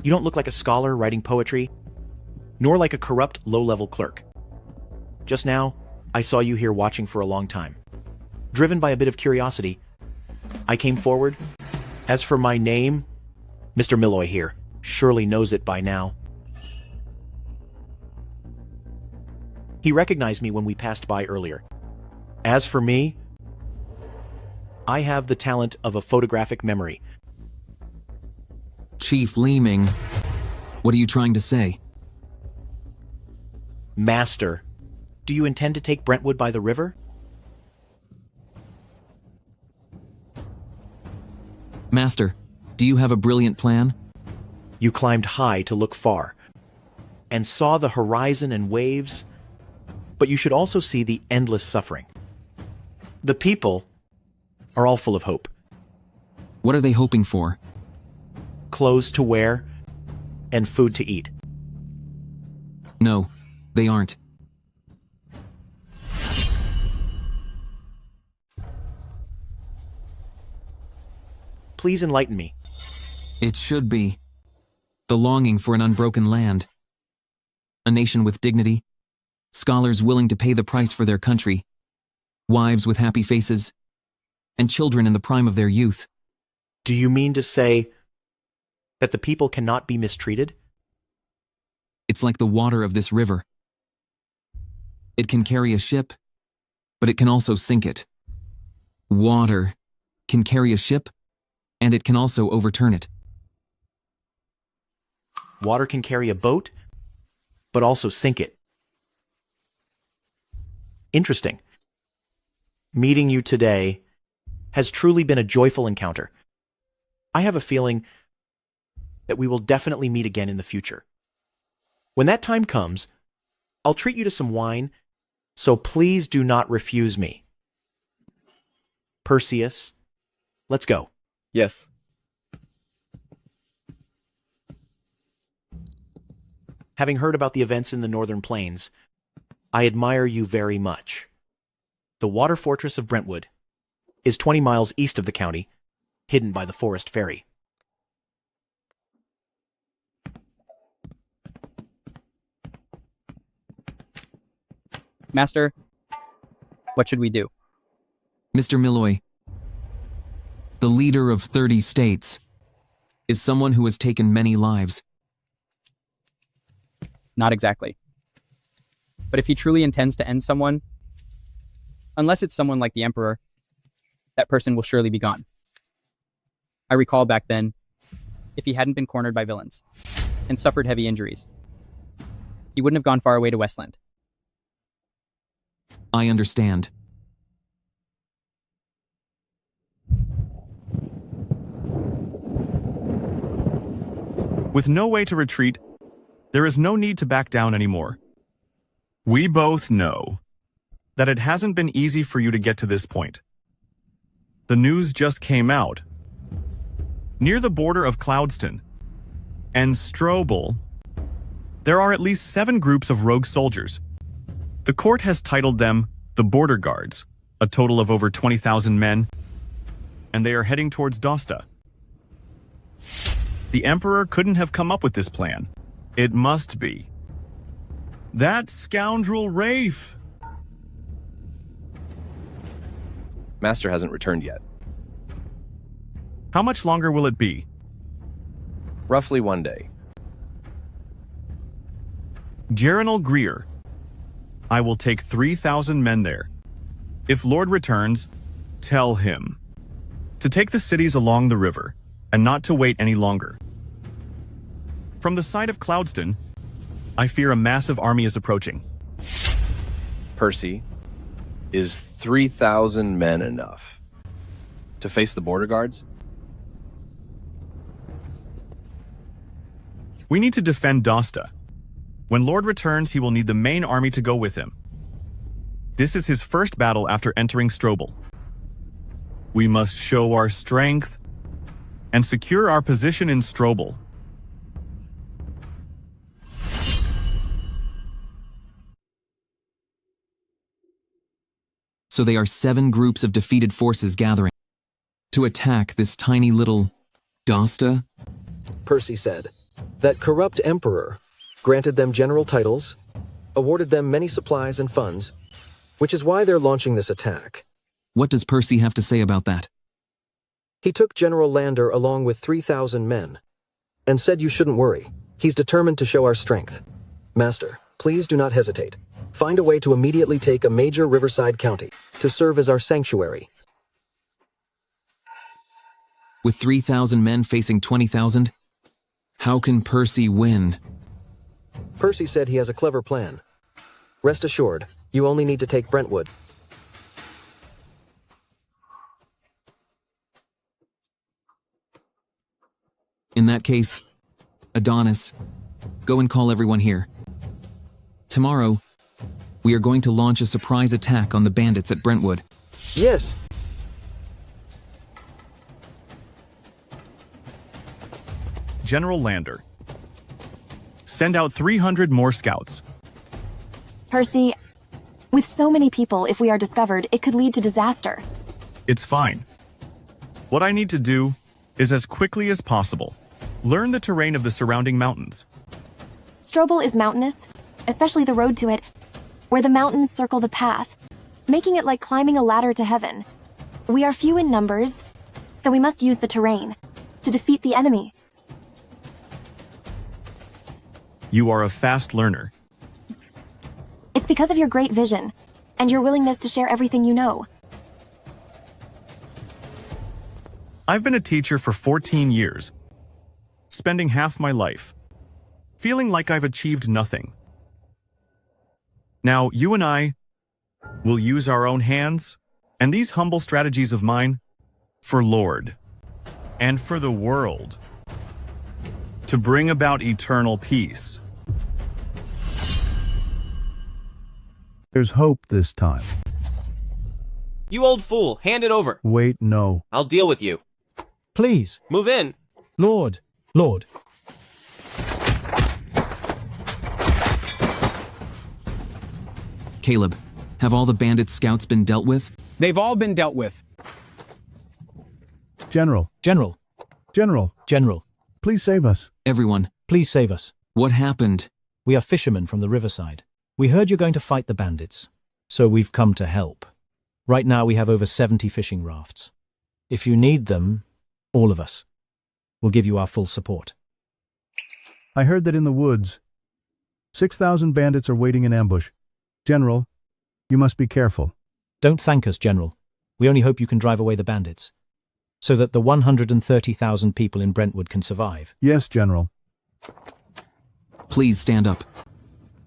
[SPEAKER 3] You don't look like a scholar writing poetry, nor like a corrupt, low-level clerk. Just now, I saw you here watching for a long time. Driven by a bit of curiosity, I came forward. As for my name, Mr. Milloy here surely knows it by now. He recognized me when we passed by earlier. As for me, I have the talent of a photographic memory.
[SPEAKER 2] Chief Leeming, what are you trying to say?
[SPEAKER 3] Master, do you intend to take Brentwood by the river?
[SPEAKER 2] Master, do you have a brilliant plan?
[SPEAKER 3] You climbed high to look far, and saw the horizon and waves, but you should also see the endless suffering. The people are all full of hope.
[SPEAKER 2] What are they hoping for?
[SPEAKER 3] Clothes to wear, and food to eat.
[SPEAKER 2] No, they aren't.
[SPEAKER 3] Please enlighten me.
[SPEAKER 2] It should be the longing for an unbroken land. A nation with dignity, scholars willing to pay the price for their country, wives with happy faces, and children in the prime of their youth.
[SPEAKER 3] Do you mean to say that the people cannot be mistreated?
[SPEAKER 2] It's like the water of this river. It can carry a ship, but it can also sink it. Water can carry a ship, and it can also overturn it.
[SPEAKER 3] Water can carry a boat, but also sink it. Interesting. Meeting you today has truly been a joyful encounter. I have a feeling that we will definitely meet again in the future. When that time comes, I'll treat you to some wine, so please do not refuse me. Perseus, let's go.
[SPEAKER 14] Yes.
[SPEAKER 3] Having heard about the events in the Northern Plains, I admire you very much. The water fortress of Brentwood is 20 miles east of the county, hidden by the forest ferry.
[SPEAKER 9] Master, what should we do?
[SPEAKER 2] Mr. Milloy, the leader of 30 states, is someone who has taken many lives.
[SPEAKER 9] Not exactly. But if he truly intends to end someone, unless it's someone like the Emperor, that person will surely be gone. I recall back then, if he hadn't been cornered by villains and suffered heavy injuries, he wouldn't have gone far away to Westland.
[SPEAKER 2] I understand.
[SPEAKER 15] With no way to retreat, there is no need to back down anymore. We both know that it hasn't been easy for you to get to this point. The news just came out. Near the border of Cloudston and Strobble, there are at least 7 groups of rogue soldiers. The court has titled them the Border Guards, a total of over 20,000 men, and they are heading towards Dosta. The Emperor couldn't have come up with this plan. It must be that scoundrel Rafe.
[SPEAKER 11] Master hasn't returned yet.
[SPEAKER 15] How much longer will it be?
[SPEAKER 11] Roughly 1 day.
[SPEAKER 15] Gerrinal Greer. I will take 3,000 men there. If Lord returns, tell him to take the cities along the river and not to wait any longer. From the side of Cloudston, I fear a massive army is approaching.
[SPEAKER 11] Percy, is 3,000 men enough to face the border guards?
[SPEAKER 15] We need to defend Dosta. When Lord returns, he will need the main army to go with him. This is his first battle after entering Strobble. We must show our strength and secure our position in Strobble.
[SPEAKER 2] So they are 7 groups of defeated forces gathering to attack this tiny little Dosta?
[SPEAKER 6] Percy said. That corrupt emperor granted them general titles, awarded them many supplies and funds, which is why they're launching this attack.
[SPEAKER 2] What does Percy have to say about that?
[SPEAKER 6] He took General Lander along with 3,000 men and said you shouldn't worry. He's determined to show our strength. Master, please do not hesitate. Find a way to immediately take a major riverside county to serve as our sanctuary.
[SPEAKER 2] With 3,000 men facing 20,000? How can Percy win?
[SPEAKER 6] Percy said he has a clever plan. Rest assured, you only need to take Brentwood.
[SPEAKER 2] In that case, Adonis, go and call everyone here. Tomorrow, we are going to launch a surprise attack on the bandits at Brentwood.
[SPEAKER 6] Yes.
[SPEAKER 15] General Lander, send out 300 more scouts.
[SPEAKER 20] Percy, with so many people, if we are discovered, it could lead to disaster.
[SPEAKER 15] It's fine. What I need to do is, as quickly as possible, learn the terrain of the surrounding mountains.
[SPEAKER 20] Strobble is mountainous, especially the road to it, where the mountains circle the path, making it like climbing a ladder to heaven. We are few in numbers, so we must use the terrain to defeat the enemy.
[SPEAKER 15] You are a fast learner.
[SPEAKER 20] It's because of your great vision and your willingness to share everything you know.
[SPEAKER 15] I've been a teacher for 14 years, spending half my life feeling like I've achieved nothing. Now, you and I will use our own hands and these humble strategies of mine for Lord and for the world to bring about eternal peace.
[SPEAKER 7] There's hope this time.
[SPEAKER 12] You old fool, hand it over.
[SPEAKER 7] Wait, no.
[SPEAKER 12] I'll deal with you.
[SPEAKER 7] Please.
[SPEAKER 12] Move in.
[SPEAKER 7] Lord.
[SPEAKER 2] Caleb, Have all the bandit scouts been dealt with?
[SPEAKER 18] They've all been dealt with.
[SPEAKER 7] General.
[SPEAKER 8] General.
[SPEAKER 7] General.
[SPEAKER 8] General.
[SPEAKER 7] Please save us.
[SPEAKER 2] Everyone.
[SPEAKER 8] Please save us.
[SPEAKER 2] What happened?
[SPEAKER 8] We are fishermen from the riverside. We heard you're going to fight the bandits, so we've come to help. Right now we have over 70 fishing rafts. If you need them, all of us, will give you our full support.
[SPEAKER 7] I heard that in the woods, 6,000 bandits are waiting in ambush. General, you must be careful.
[SPEAKER 8] Don't thank us, General. We only hope you can drive away the bandits, so that the 130,000 people in Brentwood can survive.
[SPEAKER 7] Yes, General.
[SPEAKER 2] Please stand up.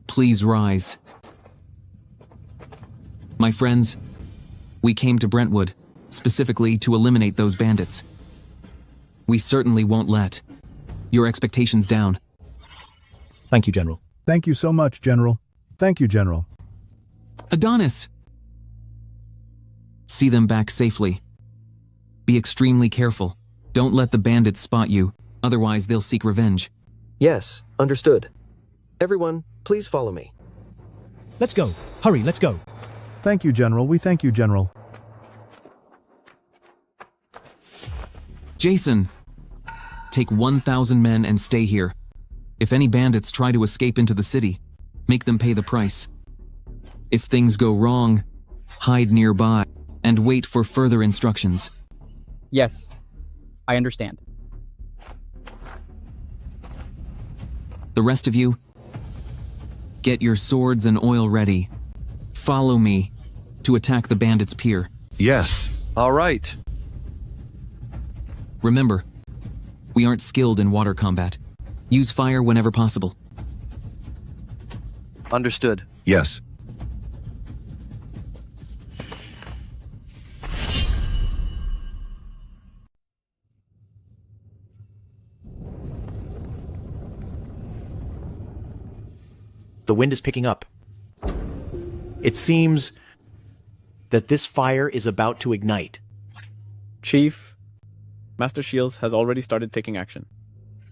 [SPEAKER 2] Please rise. My friends, we came to Brentwood, specifically to eliminate those bandits. We certainly won't let your expectations down.
[SPEAKER 8] Thank you, General.
[SPEAKER 7] Thank you so much, General. Thank you, General.
[SPEAKER 2] Adonis! See them back safely. Be extremely careful. Don't let the bandits spot you, otherwise they'll seek revenge.
[SPEAKER 6] Yes, understood. Everyone, please follow me.
[SPEAKER 8] Let's go. Hurry, let's go.
[SPEAKER 7] Thank you, General. We thank you, General.
[SPEAKER 2] Jason! Take 1,000 men and stay here. If any bandits try to escape into the city, make them pay the price. If things go wrong, hide nearby and wait for further instructions.
[SPEAKER 9] Yes, I understand.
[SPEAKER 2] The rest of you, get your swords and oil ready. Follow me to attack the bandits' pier.
[SPEAKER 5] Yes.
[SPEAKER 4] All right.
[SPEAKER 2] Remember, we aren't skilled in water combat. Use fire whenever possible.
[SPEAKER 4] Understood.
[SPEAKER 5] Yes.
[SPEAKER 3] The wind is picking up. It seems that this fire is about to ignite.
[SPEAKER 17] Chief, Master Shields has already started taking action.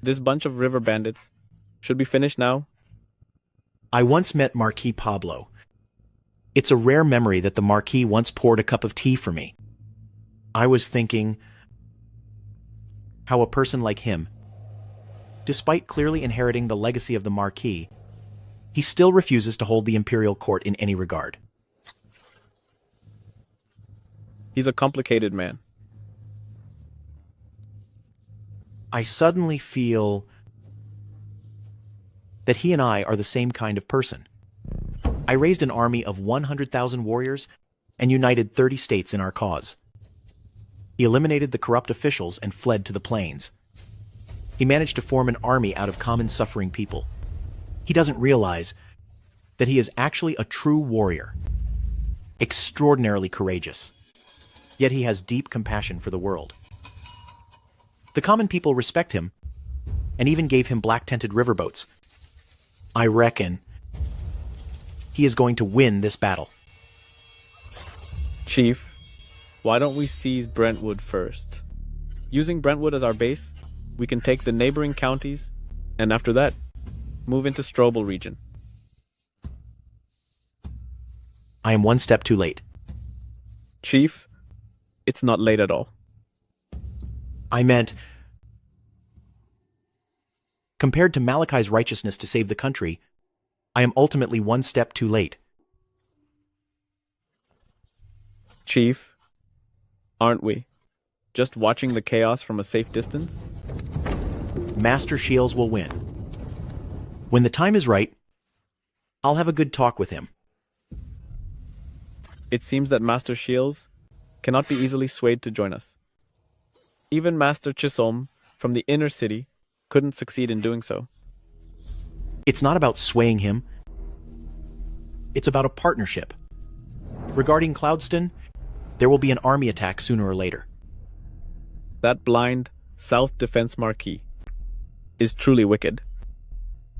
[SPEAKER 17] This bunch of river bandits should be finished now.
[SPEAKER 3] I once met Marquis Pablo. It's a rare memory that the Marquis once poured a cup of tea for me. I was thinking how a person like him, despite clearly inheriting the legacy of the Marquis, he still refuses to hold the imperial court in any regard.
[SPEAKER 17] He's a complicated man.
[SPEAKER 3] I suddenly feel that he and I are the same kind of person. I raised an army of 100,000 warriors and united 30 states in our cause. He eliminated the corrupt officials and fled to the plains. He managed to form an army out of common suffering people. He doesn't realize that he is actually a true warrior, extraordinarily courageous. Yet he has deep compassion for the world. The common people respect him, and even gave him black-tented riverboats. I reckon he is going to win this battle.
[SPEAKER 17] Chief, why don't we seize Brentwood first? Using Brentwood as our base, we can take the neighboring counties, and after that, move into Strobble region.
[SPEAKER 3] I am one step too late.
[SPEAKER 17] Chief, it's not late at all.
[SPEAKER 3] I meant, compared to Malachi's righteousness to save the country, I am ultimately one step too late.
[SPEAKER 17] Chief, aren't we? Just watching the chaos from a safe distance?
[SPEAKER 3] Master Shields will win. When the time is right, I'll have a good talk with him.
[SPEAKER 17] It seems that Master Shields cannot be easily swayed to join us. Even Master Chisholm from the inner city couldn't succeed in doing so.
[SPEAKER 3] It's not about swaying him. It's about a partnership. Regarding Cloudston, there will be an army attack sooner or later.
[SPEAKER 17] That blind South Defense Marquis is truly wicked.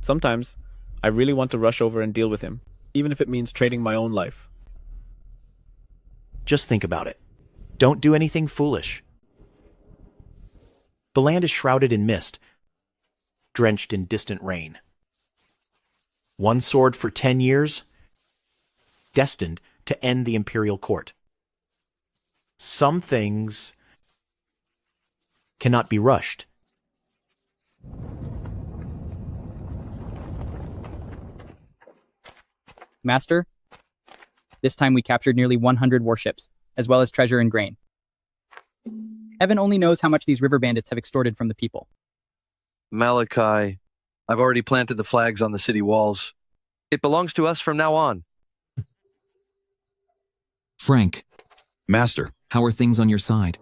[SPEAKER 17] Sometimes, I really want to rush over and deal with him, even if it means trading my own life.
[SPEAKER 3] Just think about it. Don't do anything foolish. The land is shrouded in mist, drenched in distant rain. One sword for 10 years, destined to end the imperial court. Some things cannot be rushed.
[SPEAKER 9] Master, this time we captured nearly 100 warships, as well as treasure and grain. Heaven only knows how much these river bandits have extorted from the people.
[SPEAKER 4] Malachi, I've already planted the flags on the city walls. It belongs to us from now on.
[SPEAKER 2] Frank.
[SPEAKER 5] Master.
[SPEAKER 2] How are things on your side?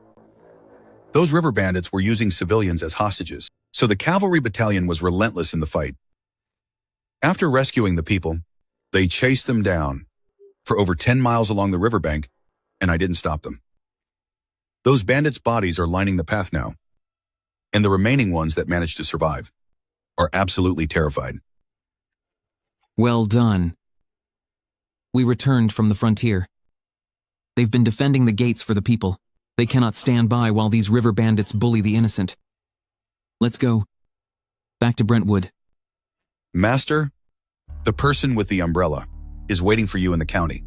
[SPEAKER 5] Those river bandits were using civilians as hostages, so the cavalry battalion was relentless in the fight. After rescuing the people, they chased them down for over 10 miles along the riverbank, and I didn't stop them. Those bandits' bodies are lining the path now, and the remaining ones that managed to survive are absolutely terrified.
[SPEAKER 2] Well done. We returned from the frontier. They've been defending the gates for the people. They cannot stand by while these river bandits bully the innocent. Let's go. Back to Brentwood.
[SPEAKER 5] Master, the person with the umbrella is waiting for you in the county.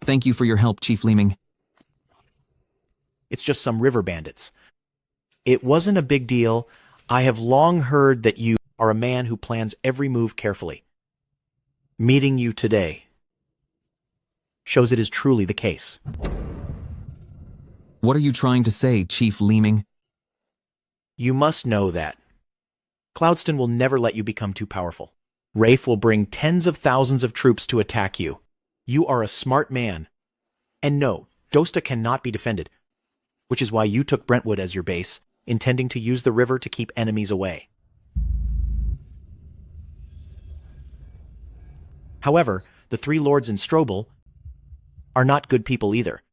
[SPEAKER 2] Thank you for your help, Chief Leeming.
[SPEAKER 3] It's just some river bandits. It wasn't a big deal. I have long heard that you are a man who plans every move carefully. Meeting you today shows it is truly the case.
[SPEAKER 2] What are you trying to say, Chief Leeming?
[SPEAKER 3] You must know that Cloudston will never let you become too powerful. Rafe will bring tens of thousands of troops to attack you. You are a smart man. And no, Dosta cannot be defended, which is why you took Brentwood as your base, intending to use the river to keep enemies away. However, the three lords in Strobble are not good people either.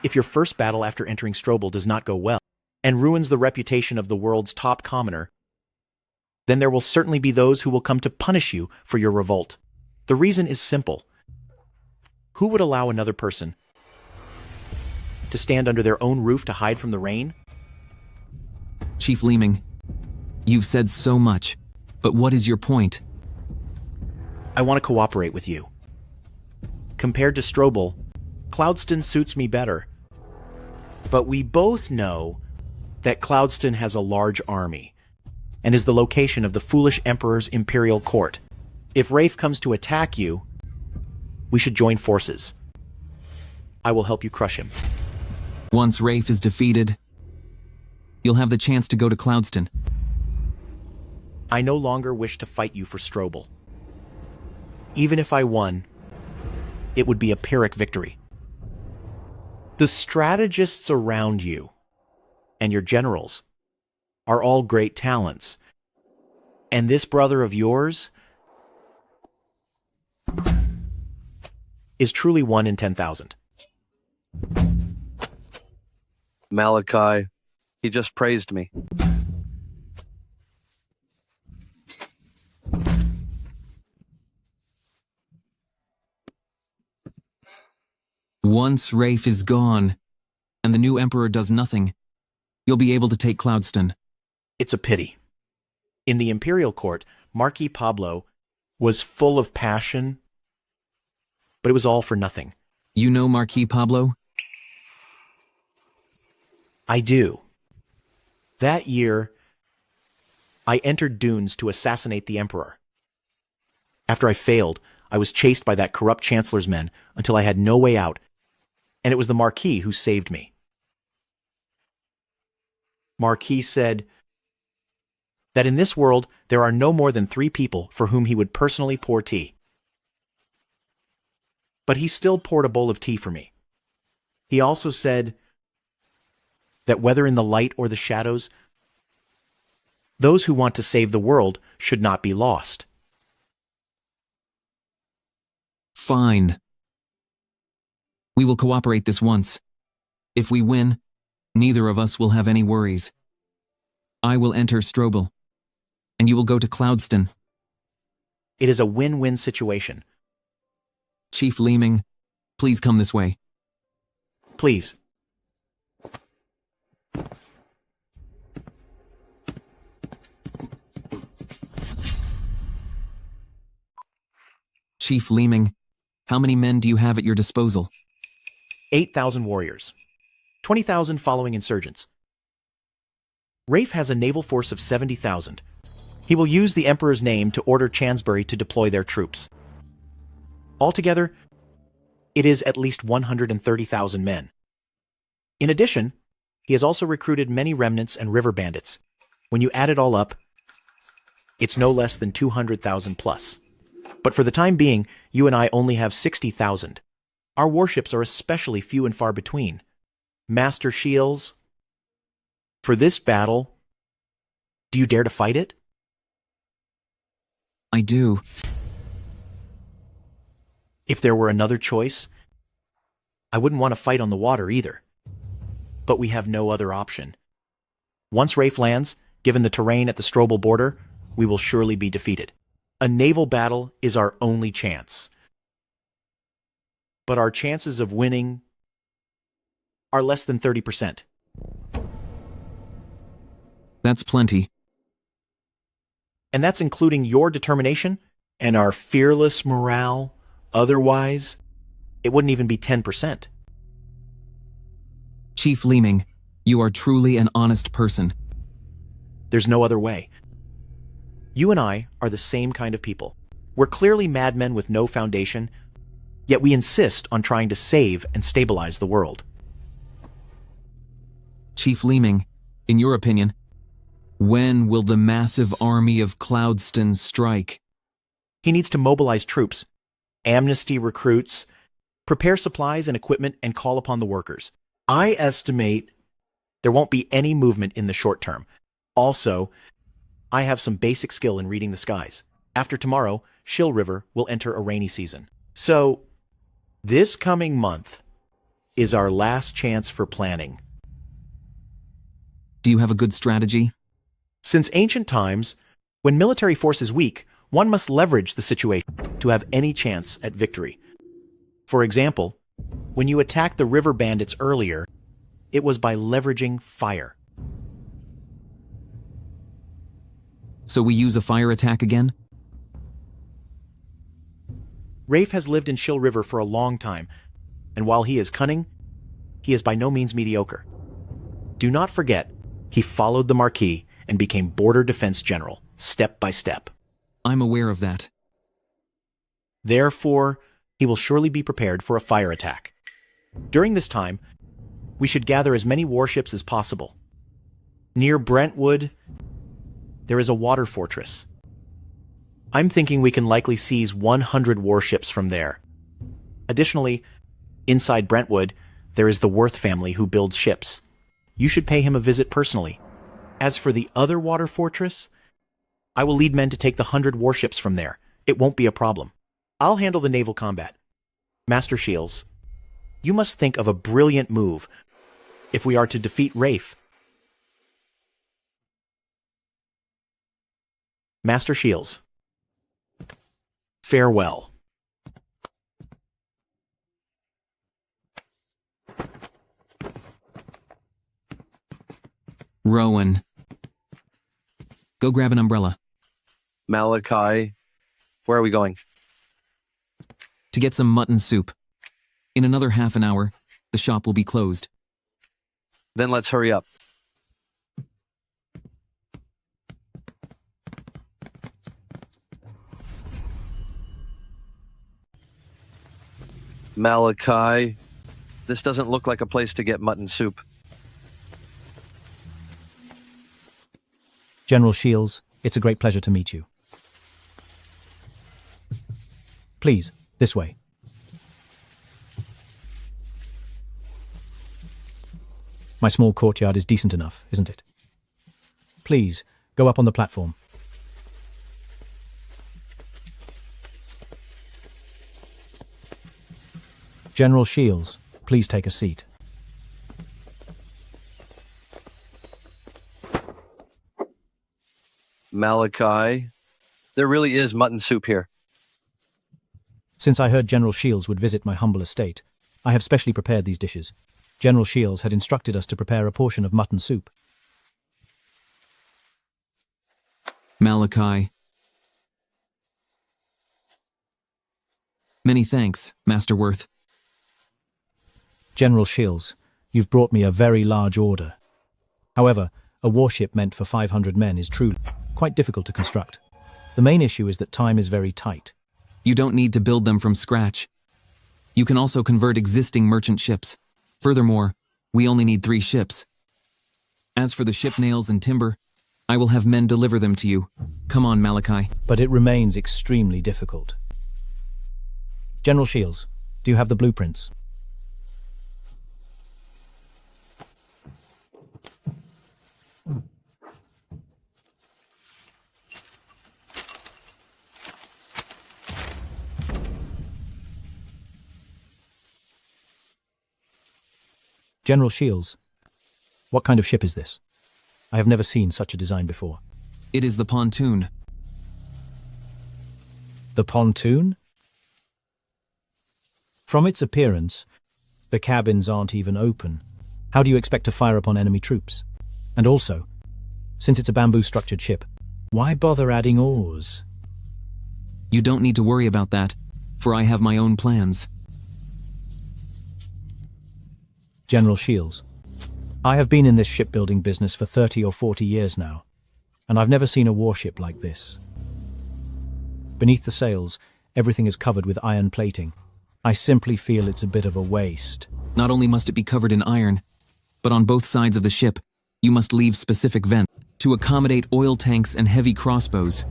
[SPEAKER 3] If your first battle after entering Strobble does not go well, and ruins the reputation of the world's top commoner, then there will certainly be those who will come to punish you for your revolt. The reason is simple. Who would allow another person to stand under their own roof to hide from the rain?
[SPEAKER 2] Chief Leeming, you've said so much, but what is your point?
[SPEAKER 3] I want to cooperate with you. Compared to Strobble, Cloudston suits me better. But we both know that Cloudston has a large army and is the location of the foolish Emperor's imperial court. If Rafe comes to attack you, we should join forces. I will help you crush him.
[SPEAKER 2] Once Rafe is defeated, you'll have the chance to go to Cloudston.
[SPEAKER 3] I no longer wish to fight you for Strobble. Even if I won, it would be a Pyrrhic victory. The strategists around you and your generals are all great talents. And this brother of yours is truly 1 in 10,000.
[SPEAKER 4] Malachi, he just praised me.
[SPEAKER 2] Once Rafe is gone, and the new Emperor does nothing, you'll be able to take Cloudston.
[SPEAKER 3] It's a pity. In the imperial court, Marquis Pablo was full of passion, but it was all for nothing.
[SPEAKER 2] You know Marquis Pablo?
[SPEAKER 3] I do. That year, I entered Dunes to assassinate the Emperor. After I failed, I was chased by that corrupt Chancellor's men until I had no way out, and it was the Marquis who saved me. Marquis said that in this world there are no more than 3 people for whom he would personally pour tea. But he still poured a bowl of tea for me. He also said that whether in the light or the shadows, those who want to save the world should not be lost.
[SPEAKER 2] Fine. We will cooperate this once. If we win, neither of us will have any worries. I will enter Strobble, and you will go to Cloudston.
[SPEAKER 3] It is a win-win situation.
[SPEAKER 2] Chief Leeming, Please come this way.
[SPEAKER 3] Please.
[SPEAKER 2] Chief Leeming, how many men do you have at your disposal?
[SPEAKER 3] 8,000 warriors. 20,000 following insurgents. Rafe has a naval force of 70,000. He will use the Emperor's name to order Chansbury to deploy their troops. Altogether, it is at least 130,000 men. In addition, he has also recruited many remnants and river bandits. When you add it all up, it's no less than 200,000 plus. But for the time being, you and I only have 60,000. Our warships are especially few and far between. Master Shields, for this battle, do you dare to fight it?
[SPEAKER 2] I do.
[SPEAKER 3] If there were another choice, I wouldn't want to fight on the water either. But we have no other option. Once Rafe lands, given the terrain at the Strobble border, we will surely be defeated. A naval battle is our only chance. But our chances of winning are less than 30%.
[SPEAKER 2] That's plenty.
[SPEAKER 3] And that's including your determination and our fearless morale. Otherwise, it wouldn't even be 10%.
[SPEAKER 2] Chief Leeming, you are truly an honest person.
[SPEAKER 3] There's no other way. You and I are the same kind of people. We're clearly madmen with no foundation, yet we insist on trying to save and stabilize the world.
[SPEAKER 2] Chief Leeming, in your opinion, when will the massive army of Cloudston strike?
[SPEAKER 3] He needs to mobilize troops, amnesty recruits, prepare supplies and equipment, and call upon the workers. I estimate there won't be any movement in the short term. Also, I have some basic skill in reading the skies. After tomorrow, Shill River will enter a rainy season. So, this coming month is our last chance for planning.
[SPEAKER 2] Do you have a good strategy?
[SPEAKER 3] Since ancient times, when military force is weak, one must leverage the situation to have any chance at victory. For example, when you attacked the river bandits earlier, it was by leveraging fire.
[SPEAKER 2] So we use a fire attack again?
[SPEAKER 3] Rafe has lived in Shill River for a long time, and while he is cunning, he is by no means mediocre. Do not forget, he followed the Marquis and became Border Defense General, step by step.
[SPEAKER 2] I'm aware of that.
[SPEAKER 3] Therefore, he will surely be prepared for a fire attack. During this time, we should gather as many warships as possible. Near Brentwood, there is a water fortress. I'm thinking we can likely seize 100 warships from there. Additionally, inside Brentwood, there is the Worth family who builds ships. You should pay him a visit personally. As for the other water fortress, I will lead men to take the 100 warships from there. It won't be a problem. I'll handle the naval combat. Master Shields, you must think of a brilliant move if we are to defeat Rafe. Master Shields, farewell.
[SPEAKER 2] Rowan. Go grab an umbrella.
[SPEAKER 4] Malachi, where are we going?
[SPEAKER 2] To get some mutton soup. In another half an hour, the shop will be closed.
[SPEAKER 4] Then let's hurry up. Malachi, this doesn't look like a place to get mutton soup.
[SPEAKER 8] General Shields, it's a great pleasure to meet you. Please, this way. My small courtyard is decent enough, isn't it? Please, go up on the platform. General Shields, please take a seat.
[SPEAKER 4] Malachi, there really is mutton soup here.
[SPEAKER 8] Since I heard General Shields would visit my humble estate, I have specially prepared these dishes. General Shields had instructed us to prepare a portion of mutton soup.
[SPEAKER 2] Malachi. Many thanks, Master Worth.
[SPEAKER 8] General Shields, you've brought me a very large order. However, a warship meant for 500 men is truly quite difficult to construct. The main issue is that time is very tight.
[SPEAKER 2] You don't need to build them from scratch. You can also convert existing merchant ships. Furthermore, we only need 3 ships. As for the ship nails and timber, I will have men deliver them to you. Come on, Malachi.
[SPEAKER 8] But it remains extremely difficult. General Shields, do you have the blueprints? General Shields, what kind of ship is this? I have never seen such a design before.
[SPEAKER 2] It is the pontoon.
[SPEAKER 8] The pontoon? From its appearance, the cabins aren't even open. How do you expect to fire upon enemy troops? And also, since it's a bamboo-structured ship, why bother adding oars?
[SPEAKER 2] You don't need to worry about that, for I have my own plans.
[SPEAKER 8] General Shields, I have been in this shipbuilding business for 30 or 40 years now, and I've never seen a warship like this. Beneath the sails, everything is covered with iron plating. I simply feel it's a bit of a waste.
[SPEAKER 2] Not only must it be covered in iron, but on both sides of the ship, you must leave specific vents to accommodate oil tanks and heavy crossbows.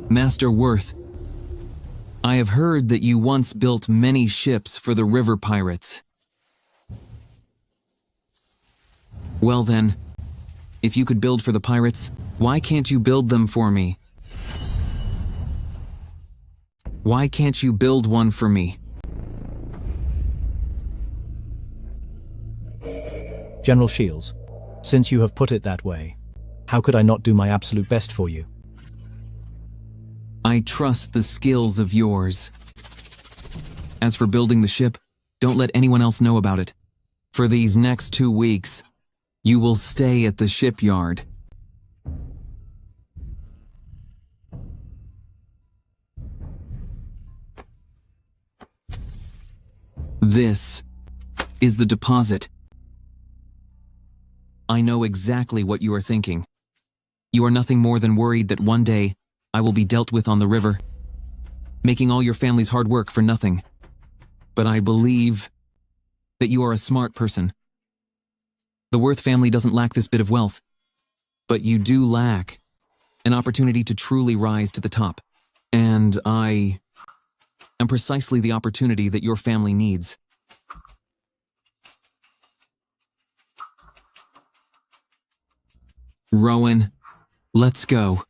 [SPEAKER 2] Master Worth, I have heard that you once built many ships for the river pirates. Well then, if you could build for the pirates, why can't you build them for me? Why can't you build one for me?
[SPEAKER 8] General Shields, since you have put it that way, how could I not do my absolute best for you?
[SPEAKER 2] I trust the skills of yours. As for building the ship, don't let anyone else know about it. For these next 2 weeks, you will stay at the shipyard. This is the deposit. I know exactly what you are thinking. You are nothing more than worried that one day I will be dealt with on the river, making all your family's hard work for nothing. But I believe that you are a smart person. The Worth family doesn't lack this bit of wealth, but you do lack an opportunity to truly rise to the top. And I am precisely the opportunity that your family needs. Rowan, let's go.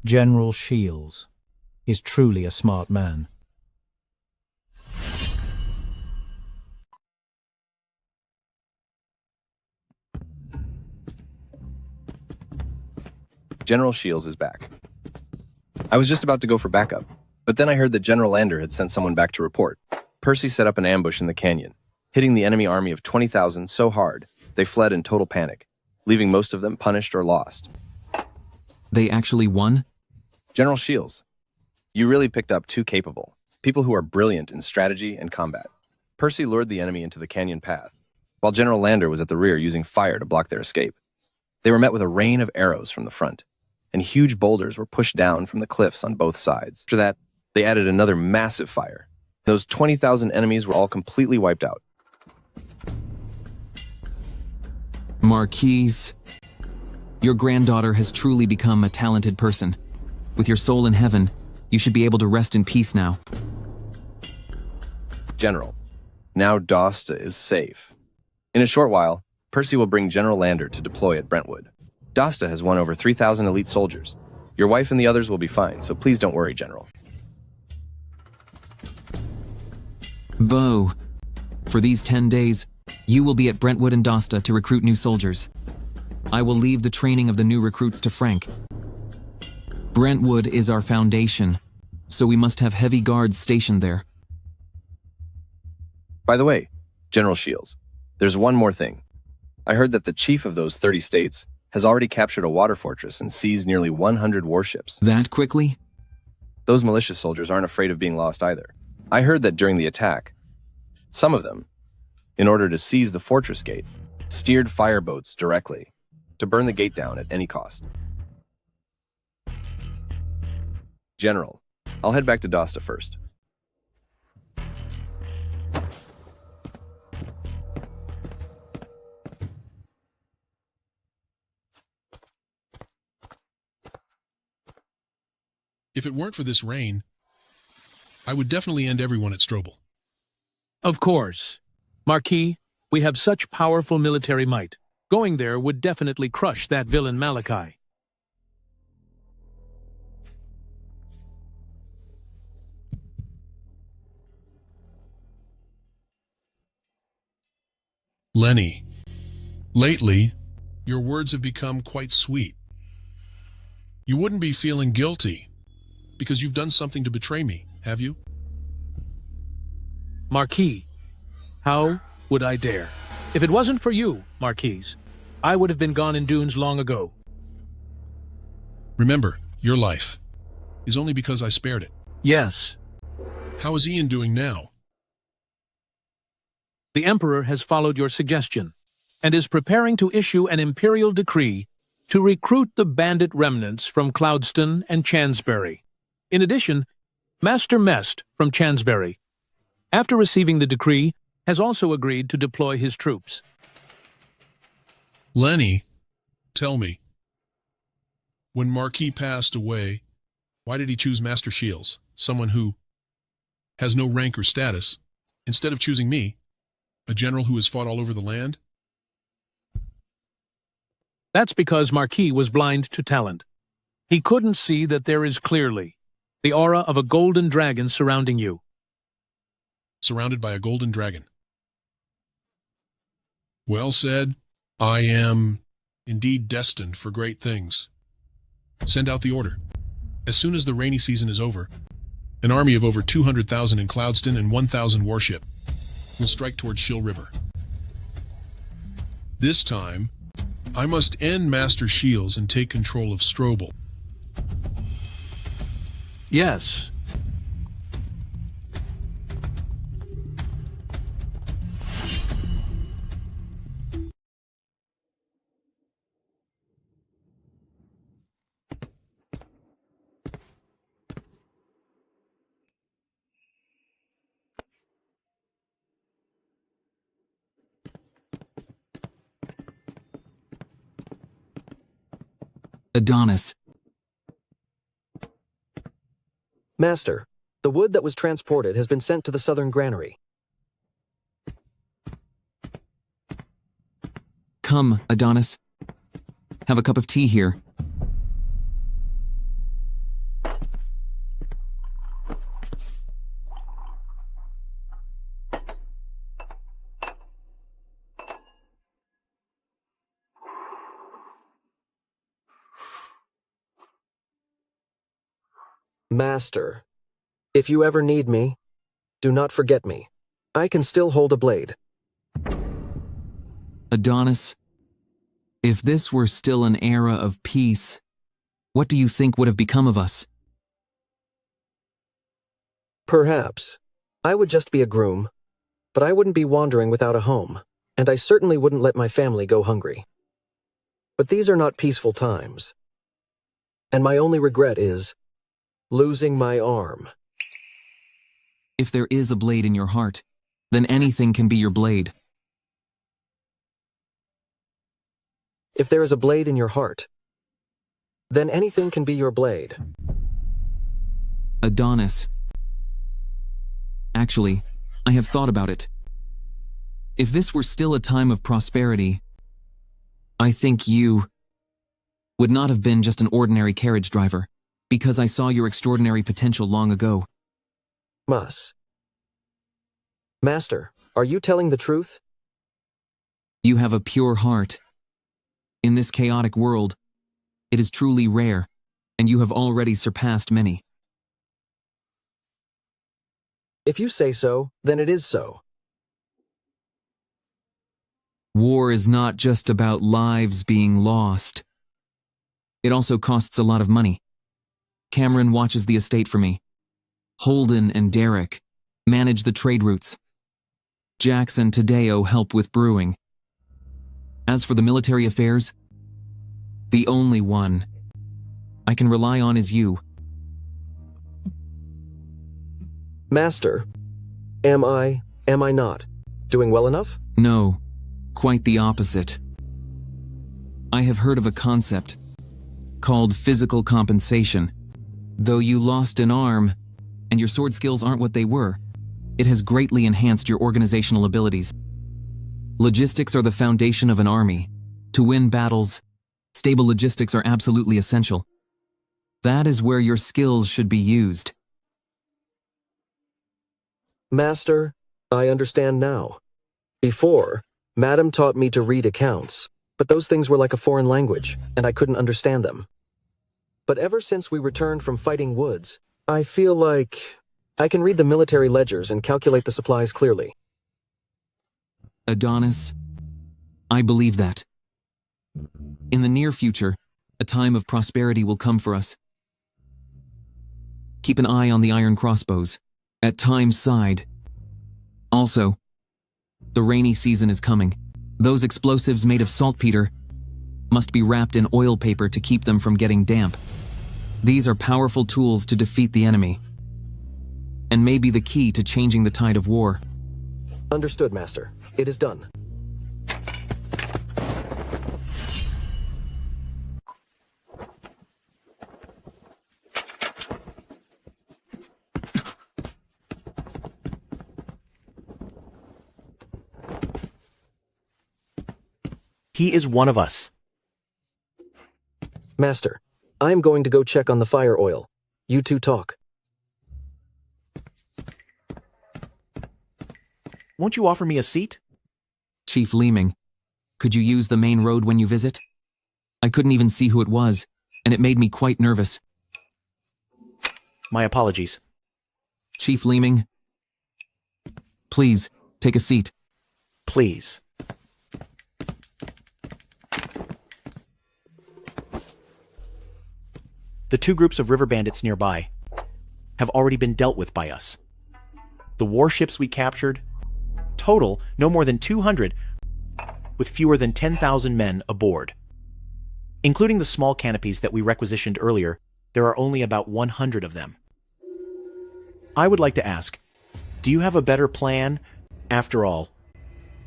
[SPEAKER 8] General Shields is truly a smart man.
[SPEAKER 11] General Shields is back. I was just about to go for backup, but then I heard that General Lander had sent someone back to report. Percy set up an ambush in the canyon, hitting the enemy army of 20,000 so hard they fled in total panic, leaving most of them punished or lost.
[SPEAKER 2] They actually won?
[SPEAKER 11] General Shields, you really picked up 2 capable, people who are brilliant in strategy and combat. Percy lured the enemy into the canyon path, while General Lander was at the rear using fire to block their escape. They were met with a rain of arrows from the front, and huge boulders were pushed down from the cliffs on both sides. After that, they added another massive fire. Those 20,000 enemies were all completely wiped out.
[SPEAKER 2] Marquise, your granddaughter has truly become a talented person. With your soul in heaven, you should be able to rest in peace now.
[SPEAKER 11] General, now Dosta is safe. In a short while, Percy will bring General Lander to deploy at Brentwood. Dosta has won over 3,000 elite soldiers. Your wife and the others will be fine, so please don't worry, General.
[SPEAKER 2] Bo, For these 10 days, you will be at Brentwood and Dosta to recruit new soldiers. I will leave the training of the new recruits to Frank. Brentwood is our foundation, so we must have heavy guards stationed there.
[SPEAKER 11] By the way, General Shields, there's one more thing. I heard that the chief of those 30 states has already captured a water fortress and seized nearly 100 warships.
[SPEAKER 2] That quickly?
[SPEAKER 11] Those militia soldiers aren't afraid of being lost either. I heard that during the attack, some of them, in order to seize the fortress gate, steered fireboats directly to burn the gate down at any cost. General, I'll head back to Dosta first.
[SPEAKER 10] If it weren't for this rain, I would definitely end everyone at Strobble.
[SPEAKER 1] Of course. Marquis, we have such powerful military might. Going there would definitely crush that villain Malachi.
[SPEAKER 10] Lenny, lately, your words have become quite sweet. You wouldn't be feeling guilty because you've done something to betray me, have you?
[SPEAKER 1] Marquis, how would I dare? If it wasn't for you, Marquise, I would have been gone in dunes long ago.
[SPEAKER 10] Remember, your life is only because I spared it.
[SPEAKER 1] Yes.
[SPEAKER 10] How is Ian doing now?
[SPEAKER 1] The Emperor has followed your suggestion and is preparing to issue an imperial decree to recruit the bandit remnants from Cloudston and Chansbury. In addition, Master Mest from Chansbury, after receiving the decree, has also agreed to deploy his troops.
[SPEAKER 10] Lenny, tell me, when Marquis passed away, why did he choose Master Shields, someone who has no rank or status, instead of choosing me, a general who has fought all over the land?
[SPEAKER 1] That's because Marquis was blind to talent. He couldn't see that there is clearly the aura of a golden dragon surrounding you.
[SPEAKER 10] Surrounded by a golden dragon. Well said. I am indeed destined for great things. Send out the order. As soon as the rainy season is over, an army of over 200,000 in Cloudston and 1,000 warship will strike towards Shill River. This time, I must end Master Shields and take control of Strobble.
[SPEAKER 1] Yes.
[SPEAKER 2] Adonis.
[SPEAKER 6] Master, the wood that was transported has been sent to the southern granary.
[SPEAKER 2] Come, Adonis. Have a cup of tea here.
[SPEAKER 6] Master, if you ever need me, do not forget me. I can still hold a blade.
[SPEAKER 2] Adonis, if this were still an era of peace, what do you think would have become of us?
[SPEAKER 6] Perhaps. I would just be a groom, but I wouldn't be wandering without a home, and I certainly wouldn't let my family go hungry. But these are not peaceful times, and my only regret is losing my arm.
[SPEAKER 2] If there is a blade in your heart, then anything can be your blade.
[SPEAKER 6] If there is a blade in your heart, then anything can be your blade.
[SPEAKER 2] Adonis. Actually, I have thought about it. If this were still a time of prosperity, I think you would not have been just an ordinary carriage driver, because I saw your extraordinary potential long ago.
[SPEAKER 6] Master, Are you telling the truth?
[SPEAKER 2] You have a pure heart. In this chaotic world, it is truly rare, and you have already surpassed many.
[SPEAKER 6] If you say so, then it is so.
[SPEAKER 2] War is not just about lives being lost. It also costs a lot of money. Cameron watches the estate for me. Holden and Derek manage the trade routes. Jax and Tadeo help with brewing. As for the military affairs, the only one I can rely on is you.
[SPEAKER 6] Master, am I not doing well enough?
[SPEAKER 2] No, quite the opposite. I have heard of a concept called physical compensation. Though you lost an arm and your sword skills aren't what they were, it has greatly enhanced your organizational abilities. Logistics are the foundation of an army. To win battles, stable logistics are absolutely essential. That is where your skills should be used.
[SPEAKER 6] Master, I understand now. Before, Madam taught me to read accounts, but those things were like a foreign language, and I couldn't understand them. But ever since we returned from fighting Woods, I feel like I can read the military ledgers and calculate the supplies clearly.
[SPEAKER 2] Adonis, I believe that. In the near future, a time of prosperity will come for us. Keep an eye on the iron crossbows, at Time's side. Also, the rainy season is coming. Those explosives made of saltpeter must be wrapped in oil paper to keep them from getting damp. These are powerful tools to defeat the enemy, and may be the key to changing the tide of war.
[SPEAKER 6] Understood, Master. It is done.
[SPEAKER 3] He is one of us.
[SPEAKER 6] Master, I am going to go check on the fire oil. You two talk.
[SPEAKER 3] Won't you offer me a seat?
[SPEAKER 2] Chief Leeming, could you use the main road when you visit? I couldn't even see who it was, and it made me quite nervous.
[SPEAKER 3] My apologies.
[SPEAKER 2] Chief Leeming, please, take a seat.
[SPEAKER 3] Please. The two groups of river bandits nearby have already been dealt with by us. The warships we captured total no more than 200, with fewer than 10,000 men aboard. Including the small canopies that we requisitioned earlier, there are only about 100 of them. I would like to ask, do you have a better plan? After all,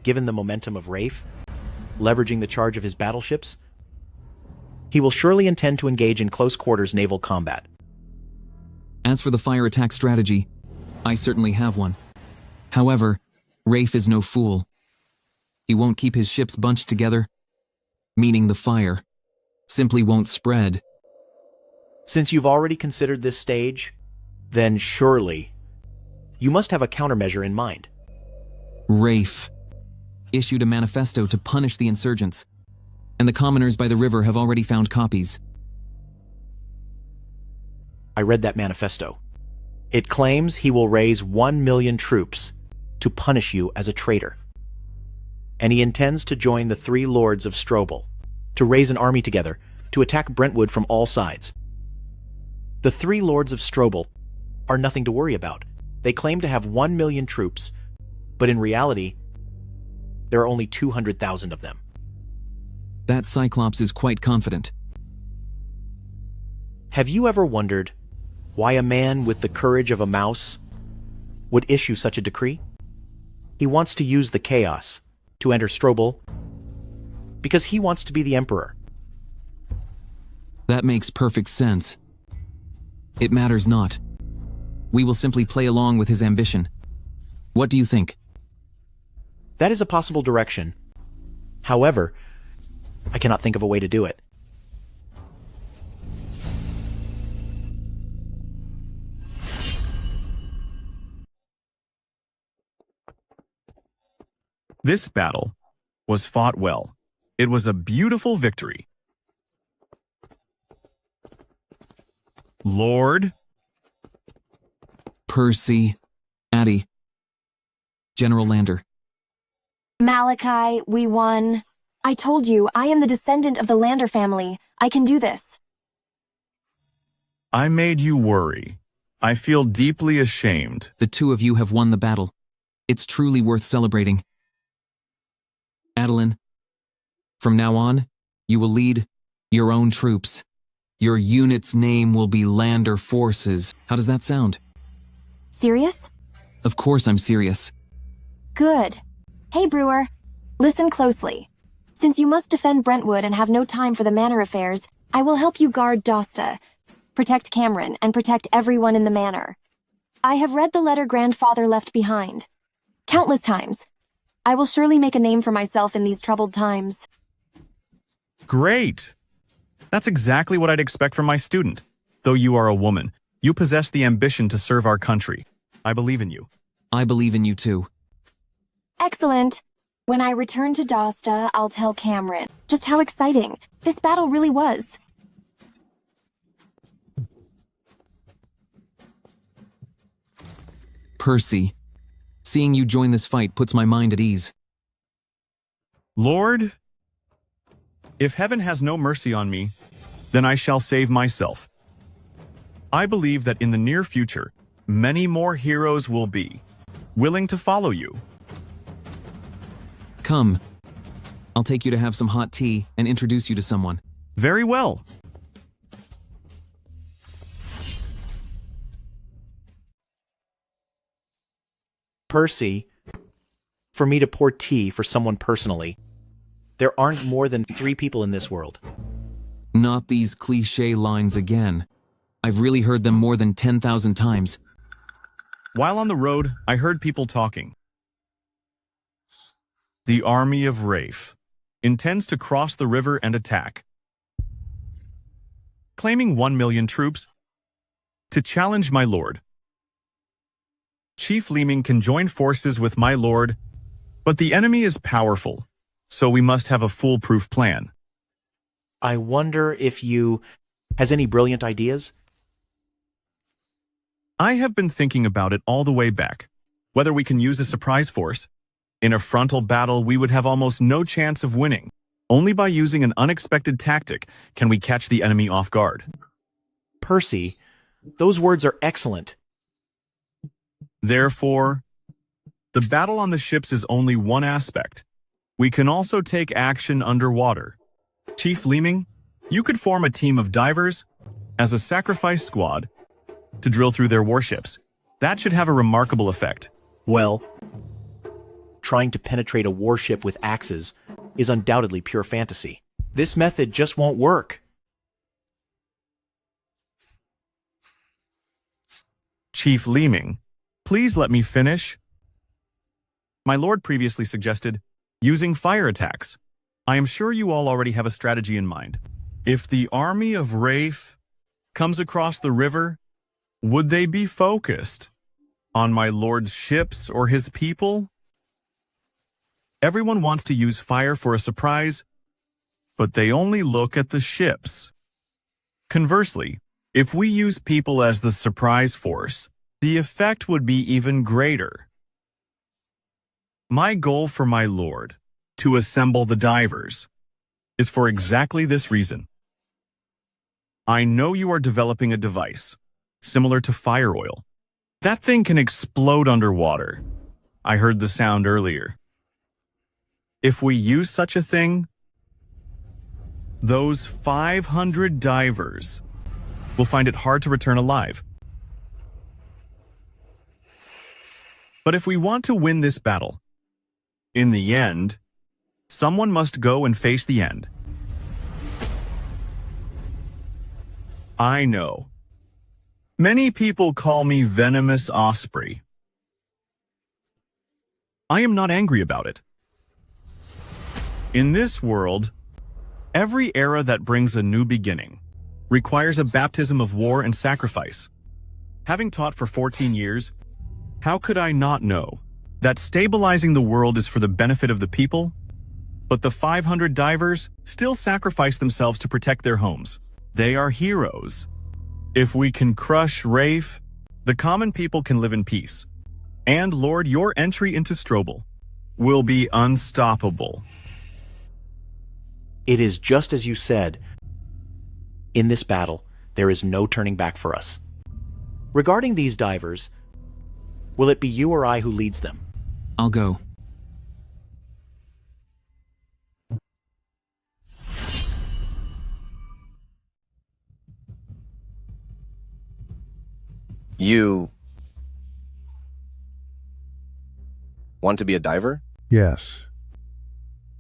[SPEAKER 3] given the momentum of Rafe, leveraging the charge of his battleships, he will surely intend to engage in close-quarters naval combat.
[SPEAKER 2] As for the fire attack strategy, I certainly have one. However, Rafe is no fool. He won't keep his ships bunched together, meaning the fire simply won't spread.
[SPEAKER 3] Since you've already considered this stage, then surely you must have a countermeasure in mind.
[SPEAKER 2] Rafe issued a manifesto to punish the insurgents, and the commoners by the river have already found copies.
[SPEAKER 3] I read that manifesto. It claims he will raise 1 million troops to punish you as a traitor. And he intends to join the 3 lords of Strobble, to raise an army together, to attack Brentwood from all sides. The 3 lords of Strobble are nothing to worry about. They claim to have 1 million troops, but in reality, there are only 200,000 of them.
[SPEAKER 2] That Cyclops is quite confident.
[SPEAKER 3] Have you ever wondered why a man with the courage of a mouse would issue such a decree? He wants to use the chaos to enter Strobble because he wants to be the emperor.
[SPEAKER 2] That makes perfect sense. It matters not. We will simply play along with his ambition. What do you think?
[SPEAKER 3] That is a possible direction. However, I cannot think of a way to do it.
[SPEAKER 15] This battle was fought well. It was a beautiful victory. Lord,
[SPEAKER 2] Percy, Addie, General Lander.
[SPEAKER 20] Malachi, we won. I told you, I am the descendant of the Lander family. I can do this.
[SPEAKER 15] I made you worry. I feel deeply ashamed.
[SPEAKER 2] The two of you have won the battle. It's truly worth celebrating. Adeline, from now on, you will lead your own troops. Your unit's name will be Lander Forces. How does that sound?
[SPEAKER 20] Serious?
[SPEAKER 2] Of course I'm serious.
[SPEAKER 20] Good. Hey, Brewer. Listen closely. Since you must defend Brentwood and have no time for the manor affairs, I will help you guard Dosta, protect Cameron, and protect everyone in the manor. I have read the letter grandfather left behind. Countless times. I will surely make a name for myself in these troubled times.
[SPEAKER 15] Great! That's exactly what I'd expect from my student. Though you are a woman, you possess the ambition to serve our country. I believe in you.
[SPEAKER 2] I believe in you too.
[SPEAKER 20] Excellent. When I return to Dosta, I'll tell Cameron just how exciting this battle really was.
[SPEAKER 2] Percy, seeing you join this fight puts my mind at ease.
[SPEAKER 15] Lord, if heaven has no mercy on me, then I shall save myself. I believe that in the near future, many more heroes will be willing to follow you.
[SPEAKER 2] Come. I'll take you to have some hot tea and introduce you to someone.
[SPEAKER 15] Very well.
[SPEAKER 3] Percy, for me to pour tea for someone personally. There aren't more than 3 people in this world.
[SPEAKER 2] Not these cliché lines again. I've really heard them more than 10,000 times.
[SPEAKER 15] While on the road, I heard people talking. The army of Rafe intends to cross the river and attack, claiming 1 million troops to challenge my lord. Chief Leeming can join forces with my lord, but the enemy is powerful, so we must have a foolproof plan.
[SPEAKER 3] I wonder if you has any brilliant ideas?
[SPEAKER 15] I have been thinking about it all the way back. Whether we can use a surprise force. In a frontal battle, we would have almost no chance of winning. Only by using an unexpected tactic can we catch the enemy off guard.
[SPEAKER 3] Percy, those words are excellent.
[SPEAKER 15] Therefore, the battle on the ships is only one aspect. We can also take action underwater. Chief Leeming, you could form a team of divers as a sacrifice squad to drill through their warships. That should have a remarkable effect.
[SPEAKER 3] Well, trying to penetrate a warship with axes is undoubtedly pure fantasy. This method just won't work.
[SPEAKER 15] Chief Leeming, please let me finish. My lord previously suggested using fire attacks. I am sure you all already have a strategy in mind. If the army of Rafe comes across the river, would they be focused on my lord's ships or his people? Everyone wants to use fire for a surprise, but they only look at the ships. Conversely, if we use people as the surprise force, the effect would be even greater. My goal for my lord, to assemble the divers, is for exactly this reason. I know you are developing a device, similar to fire oil. That thing can explode underwater. I heard the sound earlier. If we use such a thing, those 500 divers will find it hard to return alive. But if we want to win this battle, in the end, someone must go and face the end. I know. Many people call me Venomous Osprey. I am not angry about it. In this world, every era that brings a new beginning requires a baptism of war and sacrifice. Having taught for 14 years, how could I not know that stabilizing the world is for the benefit of the people, but the 500 divers still sacrifice themselves to protect their homes. They are heroes. If we can crush Rafe, the common people can live in peace. And Lord, your entry into Strobble will be unstoppable.
[SPEAKER 3] It is just as you said. In this battle, there is no turning back for us. Regarding these divers, will it be you or I who leads them?
[SPEAKER 2] I'll go.
[SPEAKER 11] You want to be a diver?
[SPEAKER 7] Yes.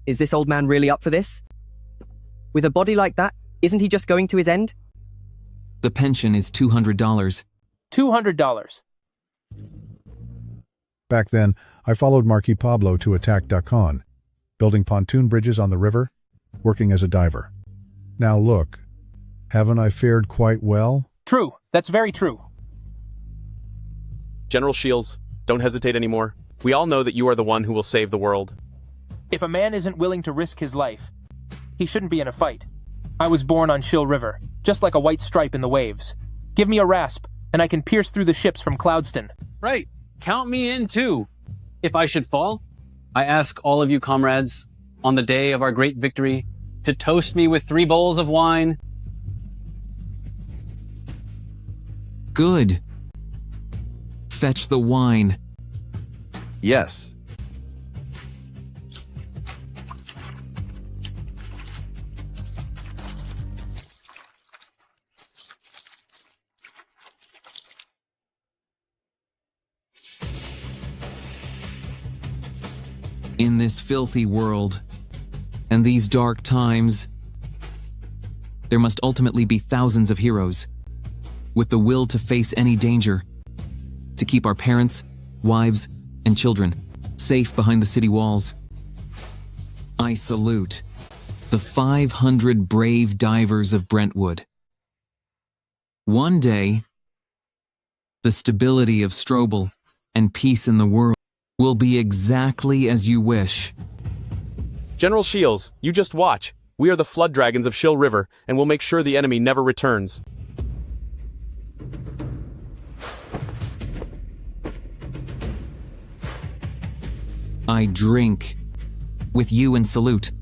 [SPEAKER 19] Is this old man really up for this? With a body like that, isn't he just going to his end?
[SPEAKER 2] The pension is $200.
[SPEAKER 21] $200.
[SPEAKER 7] Back then, I followed Marquis Pablo to attack Dakon, building pontoon bridges on the river, working as a diver. Now look, haven't I fared quite well?
[SPEAKER 21] True, that's very true.
[SPEAKER 12] General Shields, don't hesitate anymore. We all know that you are the one who will save the world.
[SPEAKER 21] If a man isn't willing to risk his life, he shouldn't be in a fight. I was born on Shill River, just like a white stripe in the waves. Give me a rasp, and I can pierce through the ships from Cloudston.
[SPEAKER 22] Right. Count me in, too. If I should fall, I ask all of you comrades, on the day of our great victory, to toast me with 3 bowls of wine.
[SPEAKER 2] Good. Fetch the wine.
[SPEAKER 11] Yes.
[SPEAKER 2] In this filthy world, and these dark times, there must ultimately be thousands of heroes, with the will to face any danger, to keep our parents, wives, and children safe behind the city walls. I salute the 500 brave divers of Brentwood. One day, the stability of Strobble and peace in the world will be exactly as you wish.
[SPEAKER 12] General Shields, you just watch. We are the flood dragons of Shill River, and we'll make sure the enemy never returns.
[SPEAKER 2] I drink with you and salute.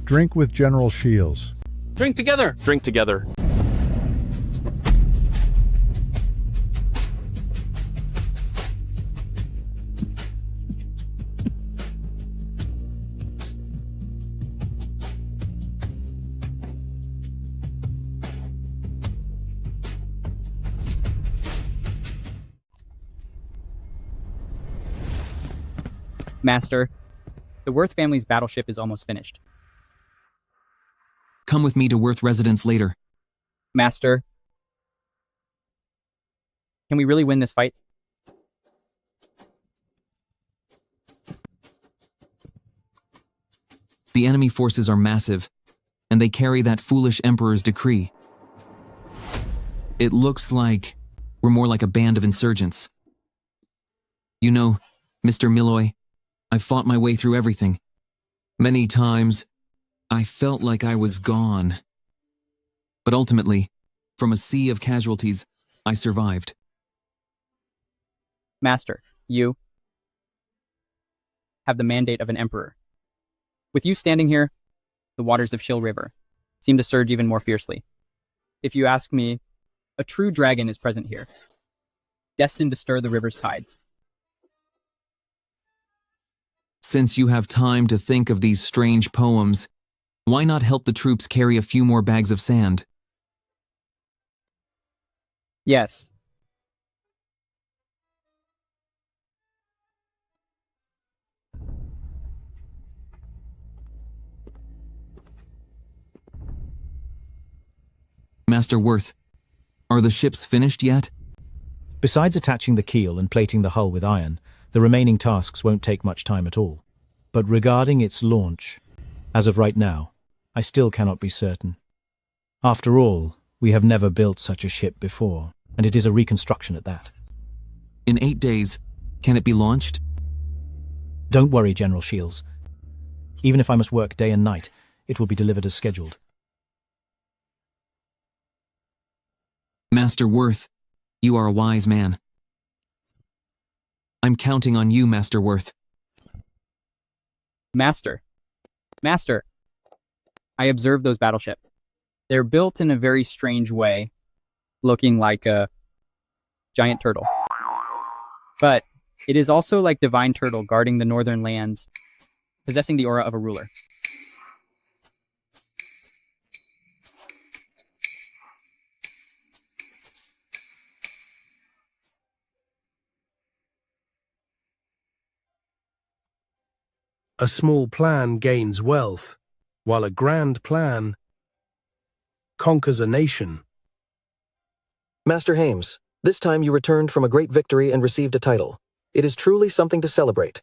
[SPEAKER 7] Drink with General Shields.
[SPEAKER 12] Drink together! Drink together.
[SPEAKER 9] Master, the Worth family's battleship is almost finished.
[SPEAKER 2] Come with me to Worth residence later.
[SPEAKER 9] Master, can we really win this fight?
[SPEAKER 2] The enemy forces are massive, and they carry that foolish Emperor's decree. It looks like we're more like a band of insurgents. You know, Mr. Milloy, I fought my way through everything. Many times, I felt like I was gone. But ultimately, from a sea of casualties, I survived.
[SPEAKER 9] Master, you have the mandate of an emperor. With you standing here, the waters of Shill River seem to surge even more fiercely. If you ask me, a true dragon is present here, destined to stir the river's tides.
[SPEAKER 2] Since you have time to think of these strange poems, why not help the troops carry a few more bags of sand?
[SPEAKER 9] Yes.
[SPEAKER 2] Master Worth, are the ships finished yet?
[SPEAKER 8] Besides attaching the keel and plating the hull with iron, the remaining tasks won't take much time at all. But regarding its launch, as of right now, I still cannot be certain. After all, we have never built such a ship before, and it is a reconstruction at that.
[SPEAKER 2] In 8 days, can it be launched?
[SPEAKER 8] Don't worry, General Shields. Even if I must work day and night, it will be delivered as scheduled.
[SPEAKER 2] Master Worth, you are a wise man. I'm counting on you, Master Worth.
[SPEAKER 9] Master. Master. I observed those battleships. They're built in a very strange way, looking like a giant turtle. But it is also like Divine Turtle guarding the northern lands, possessing the aura of a ruler.
[SPEAKER 13] A small plan gains wealth, while a grand plan conquers a nation.
[SPEAKER 6] Master Hames, this time you returned from a great victory and received a title. It is truly something to celebrate.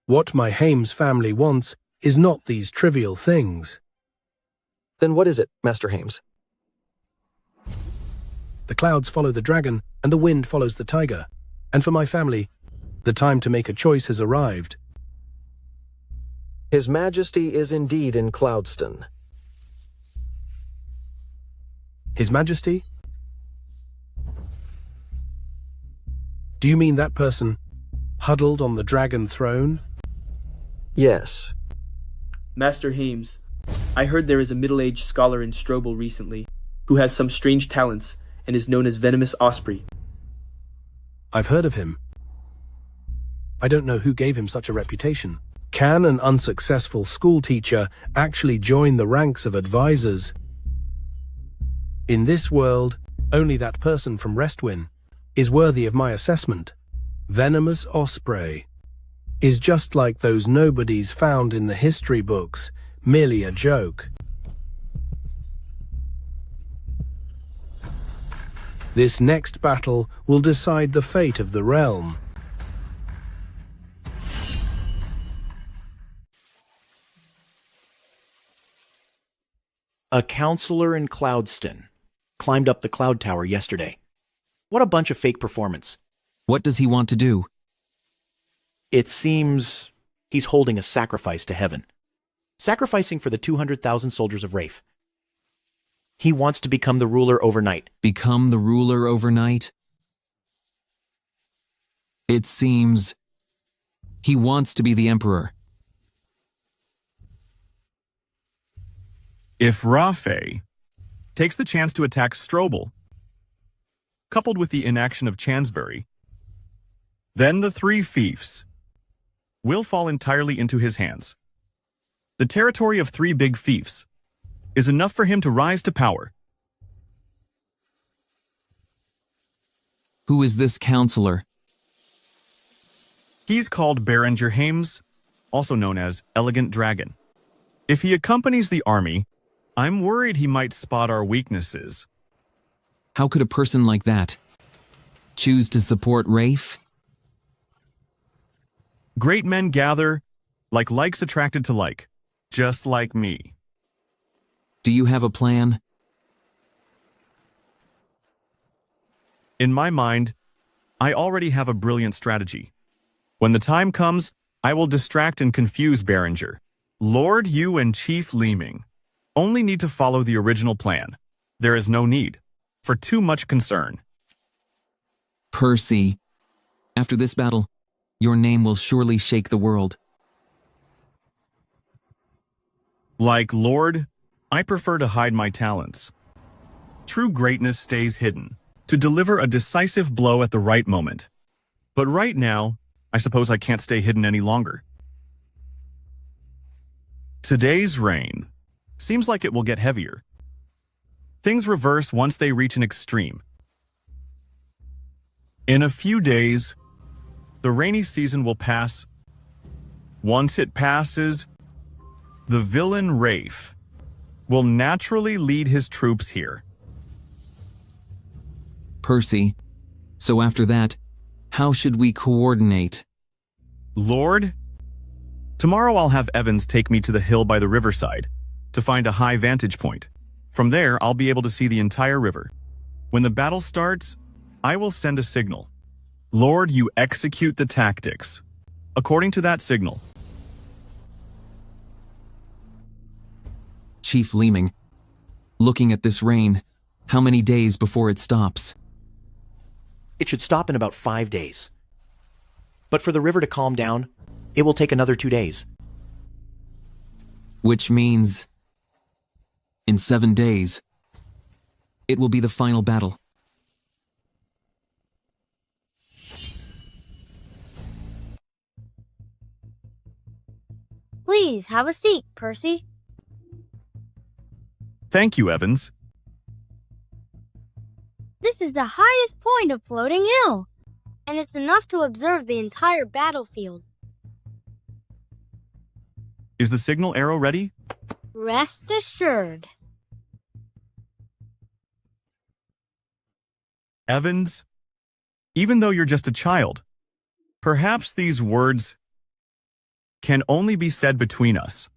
[SPEAKER 13] What my Hames family wants is not these trivial things.
[SPEAKER 6] Then what is it, Master Hames?
[SPEAKER 13] The clouds follow the dragon, and the wind follows the tiger. And for my family, the time to make a choice has arrived.
[SPEAKER 6] His Majesty is indeed in Cloudston.
[SPEAKER 13] His Majesty? Do you mean that person huddled on the dragon throne?
[SPEAKER 6] Yes.
[SPEAKER 16] Master Hames, I heard there is a middle-aged scholar in Strobble recently who has some strange talents and is known as Venomous Osprey.
[SPEAKER 13] I've heard of him. I don't know who gave him such a reputation. Can an unsuccessful schoolteacher actually join the ranks of advisors? In this world, only that person from Restwin is worthy of my assessment. Venomous Osprey is just like those nobodies found in the history books, merely a joke. This next battle will decide the fate of the realm.
[SPEAKER 3] A counselor in Cloudston climbed up the cloud tower yesterday. What a bunch of fake performance.
[SPEAKER 2] What does he want to do?
[SPEAKER 3] It seems he's holding a sacrifice to heaven. Sacrificing for the 200,000 soldiers of Rafe. He wants to become the ruler overnight.
[SPEAKER 2] Become the ruler overnight? It seems he wants to be the emperor.
[SPEAKER 15] If Rafe takes the chance to attack Strobble, coupled with the inaction of Chansbury, then the three fiefs will fall entirely into his hands. The territory of three big fiefs is enough for him to rise to power.
[SPEAKER 2] Who is this counselor?
[SPEAKER 15] He's called Berenger Hames, also known as Elegant Dragon. If he accompanies the army, I'm worried he might spot our weaknesses.
[SPEAKER 2] How could a person like that choose to support Rafe?
[SPEAKER 15] Great men gather, like likes attracted to like, just like me.
[SPEAKER 2] Do you have a plan?
[SPEAKER 15] In my mind, I already have a brilliant strategy. When the time comes, I will distract and confuse Berenger. Lord Yu and Chief Leeming only need to follow the original plan. There is no need for too much concern.
[SPEAKER 2] Percy, after this battle, your name will surely shake the world.
[SPEAKER 15] Like Lord, I prefer to hide my talents. True greatness stays hidden, to deliver a decisive blow at the right moment. But right now, I suppose I can't stay hidden any longer. Today's reign seems like it will get heavier. Things reverse once they reach an extreme. In a few days, the rainy season will pass. Once it passes, the villain Rafe will naturally lead his troops here.
[SPEAKER 2] Percy, so after that, how should we coordinate?
[SPEAKER 15] Lord, tomorrow I'll have Evans take me to the hill by the riverside to find a high vantage point. From there, I'll be able to see the entire river. When the battle starts, I will send a signal. Lord, you execute the tactics. According to that signal.
[SPEAKER 2] Chief Leeming, looking at this rain, how many days before it stops?
[SPEAKER 3] It should stop in about 5 days. But for the river to calm down, it will take another 2 days.
[SPEAKER 2] Which means, in 7 days, it will be the final battle.
[SPEAKER 14] Please, have a seat, Percy.
[SPEAKER 15] Thank you, Evans.
[SPEAKER 14] This is the highest point of Floating Hill, and it's enough to observe the entire battlefield.
[SPEAKER 15] Is the signal arrow ready?
[SPEAKER 14] Rest assured.
[SPEAKER 15] Evans, even though you're just a child, perhaps these words can only be said between us.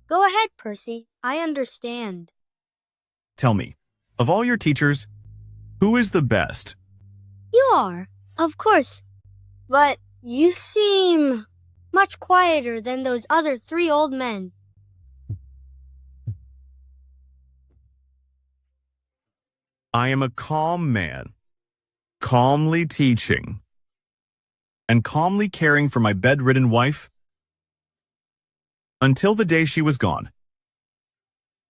[SPEAKER 14] Go ahead, Percy. I understand.
[SPEAKER 15] Tell me, of all your teachers, who is the best?
[SPEAKER 14] You are, of course. But you seem much quieter than those other 3 old men.
[SPEAKER 15] I am a calm man, calmly teaching, and calmly caring for my bedridden wife until the day she was gone.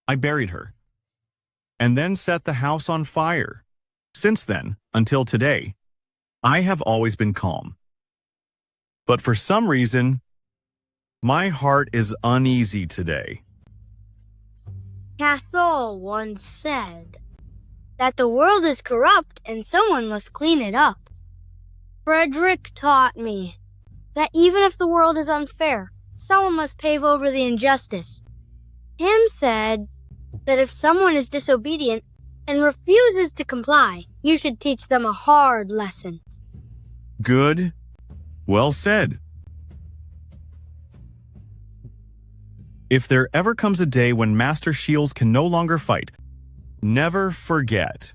[SPEAKER 15] I buried her, and then set the house on fire. Since then, until today, I have always been calm. But for some reason, my heart is uneasy today.
[SPEAKER 14] Cathol once said that the world is corrupt and someone must clean it up. Frederick taught me that even if the world is unfair, someone must pave over the injustice. Him said that if someone is disobedient and refuses to comply, you should teach them a hard lesson.
[SPEAKER 15] Good. Well said. If there ever comes a day when Master Shields can no longer fight, never forget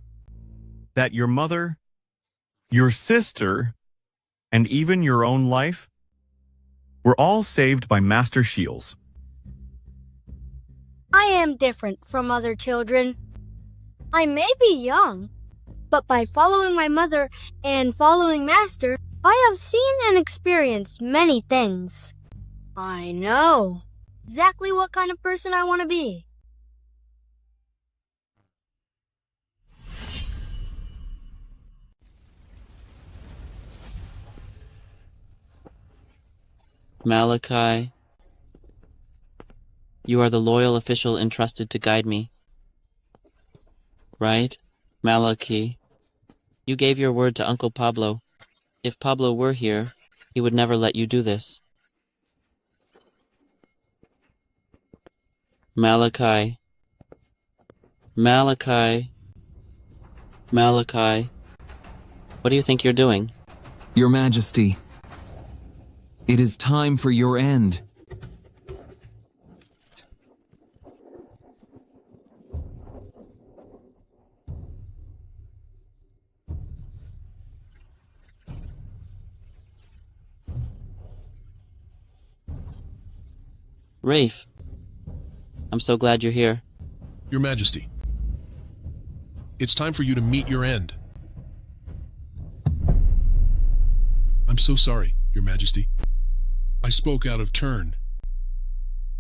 [SPEAKER 15] that your mother, your sister, and even your own life were all saved by Master Shields.
[SPEAKER 14] I am different from other children. I may be young, but by following my mother and following Master, I have seen and experienced many things. I know exactly what kind of person I want to be.
[SPEAKER 18] Malachi, you are the loyal official entrusted to guide me. Right, Malachi? You gave your word to Uncle Pablo. If Pablo were here, he would never let you do this. Malachi. Malachi. Malachi. What do you think you're doing?
[SPEAKER 2] Your Majesty, it is time for your end.
[SPEAKER 18] Rafe, I'm so glad you're here.
[SPEAKER 10] Your Majesty, it's time for you to meet your end. I'm so sorry, Your Majesty. I spoke out of turn.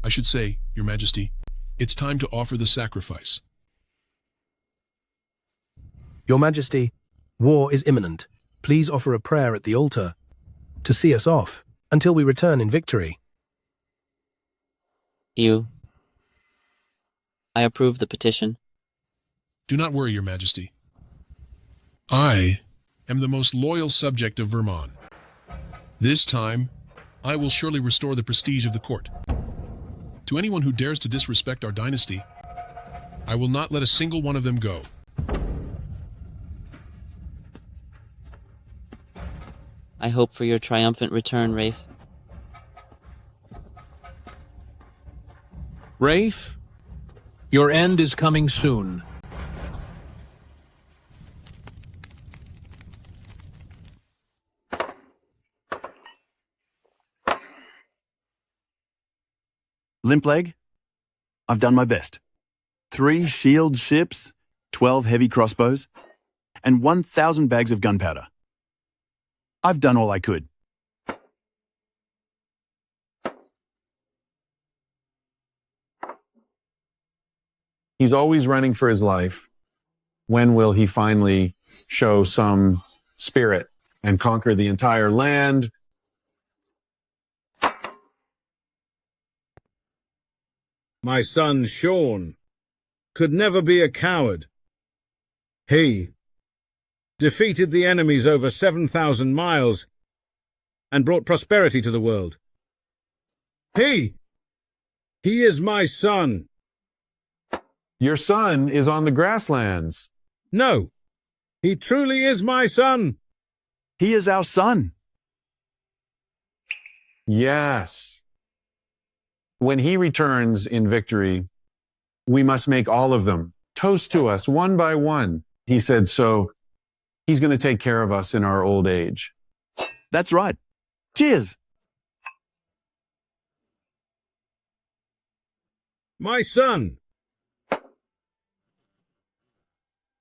[SPEAKER 10] I should say, Your Majesty, it's time to offer the sacrifice.
[SPEAKER 13] Your Majesty, war is imminent. Please offer a prayer at the altar to see us off until we return in victory.
[SPEAKER 18] I approve the petition.
[SPEAKER 10] Do not worry, Your Majesty. I am the most loyal subject of Vermont. This time, I will surely restore the prestige of the court. To anyone who dares to disrespect our dynasty, I will not let a single one of them go.
[SPEAKER 18] I hope for your triumphant return, Rafe.
[SPEAKER 1] Rafe, your end is coming soon.
[SPEAKER 5] Limp leg? I've done my best. 3 shield ships, 12 heavy crossbows, and 1,000 bags of gunpowder. I've done all I could.
[SPEAKER 17] He's always running for his life. When will he finally show some spirit and conquer the entire land?
[SPEAKER 23] My son, Sean, could never be a coward. He defeated the enemies over 7,000 miles and brought prosperity to the world. He is my son.
[SPEAKER 17] Your son is on the grasslands.
[SPEAKER 23] No, he truly is my son.
[SPEAKER 5] He is our son.
[SPEAKER 17] Yes. When he returns in victory, we must make all of them toast to us one by one. He said so. He's going to take care of us in our old age.
[SPEAKER 5] That's right. Cheers.
[SPEAKER 23] My son.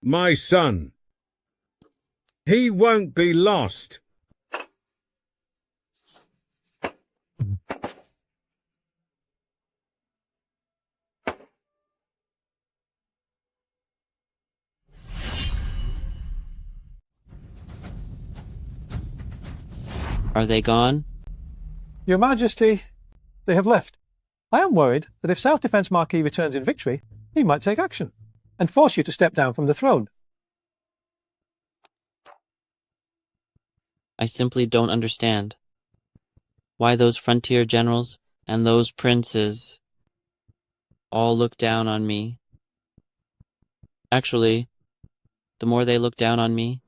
[SPEAKER 23] My son. He won't be lost.
[SPEAKER 18] Are they gone?
[SPEAKER 24] Your Majesty, they have left. I am worried that if South Defence Marquis returns in victory, he might take action and force you to step down from the throne.
[SPEAKER 18] I simply don't understand. Why those frontier generals and those princes all look down on me. Actually, the more they look down on me,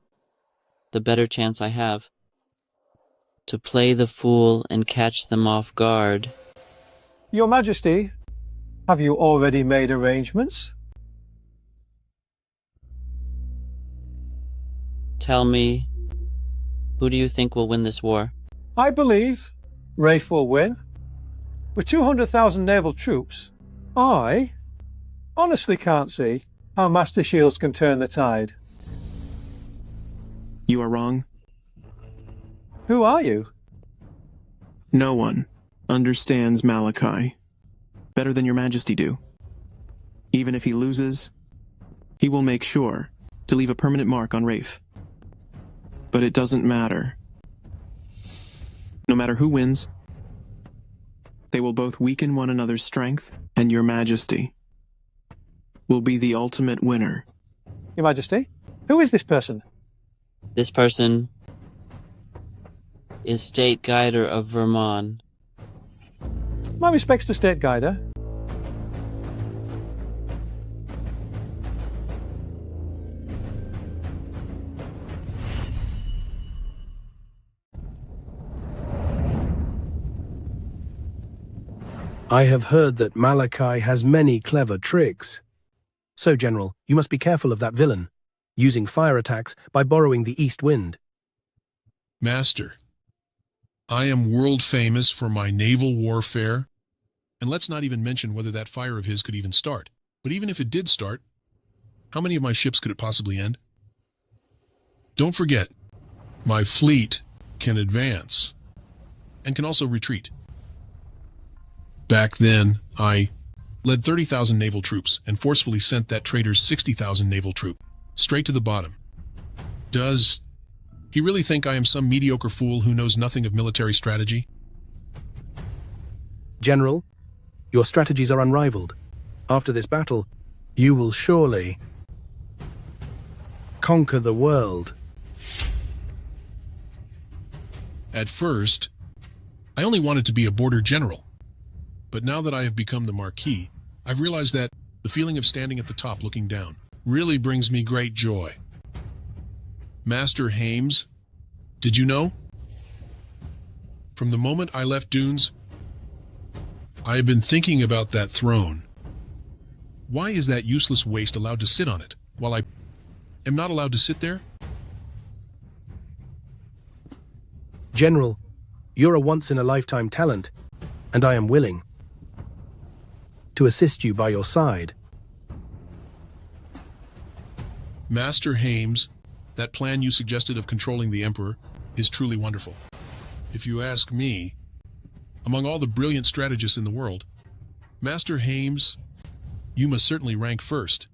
[SPEAKER 18] the better chance I have to play the fool and catch them off guard.
[SPEAKER 24] Your Majesty, have you already made arrangements?
[SPEAKER 18] Tell me, who do you think will win this war?
[SPEAKER 24] I believe Rafe will win. With 200,000 naval troops, I honestly can't see how Master Shields can turn the tide.
[SPEAKER 16] You are wrong.
[SPEAKER 24] Who are you?
[SPEAKER 16] No one understands Malachi better than your Majesty do. Even if he loses, he will make sure to leave a permanent mark on Rafe. But it doesn't matter. No matter who wins, they will both weaken one another's strength, and your Majesty will be the ultimate winner.
[SPEAKER 24] Your Majesty, who is this person?
[SPEAKER 18] This person is State Guider of Vermont.
[SPEAKER 24] My respects to State Guider.
[SPEAKER 13] I have heard that Malachi has many clever tricks. So, General, you must be careful of that villain, using fire attacks by borrowing the east wind.
[SPEAKER 10] Master, I am world famous for my naval warfare, and let's not even mention whether that fire of his could even start. But even if it did start, how many of my ships could it possibly end? Don't forget, my fleet can advance, and can also retreat. Back then, I led 30,000 naval troops and forcefully sent that traitor's 60,000 naval troop straight to the bottom. Does he really think I am some mediocre fool who knows nothing of military strategy?
[SPEAKER 13] General, your strategies are unrivaled. After this battle, you will surely conquer the world.
[SPEAKER 10] At first, I only wanted to be a border general. But now that I have become the Marquis, I've realized that the feeling of standing at the top looking down really brings me great joy. Master Hames, did you know? From the moment I left Dunes, I have been thinking about that throne. Why is that useless waste allowed to sit on it, while I am not allowed to sit there?
[SPEAKER 13] General, you're a once-in-a-lifetime talent, and I am willing. to assist you by your side.
[SPEAKER 10] Master Hames, that plan you suggested of controlling the Emperor is truly wonderful. If you ask me, among all the brilliant strategists in the world, Master Hames, you must certainly rank first.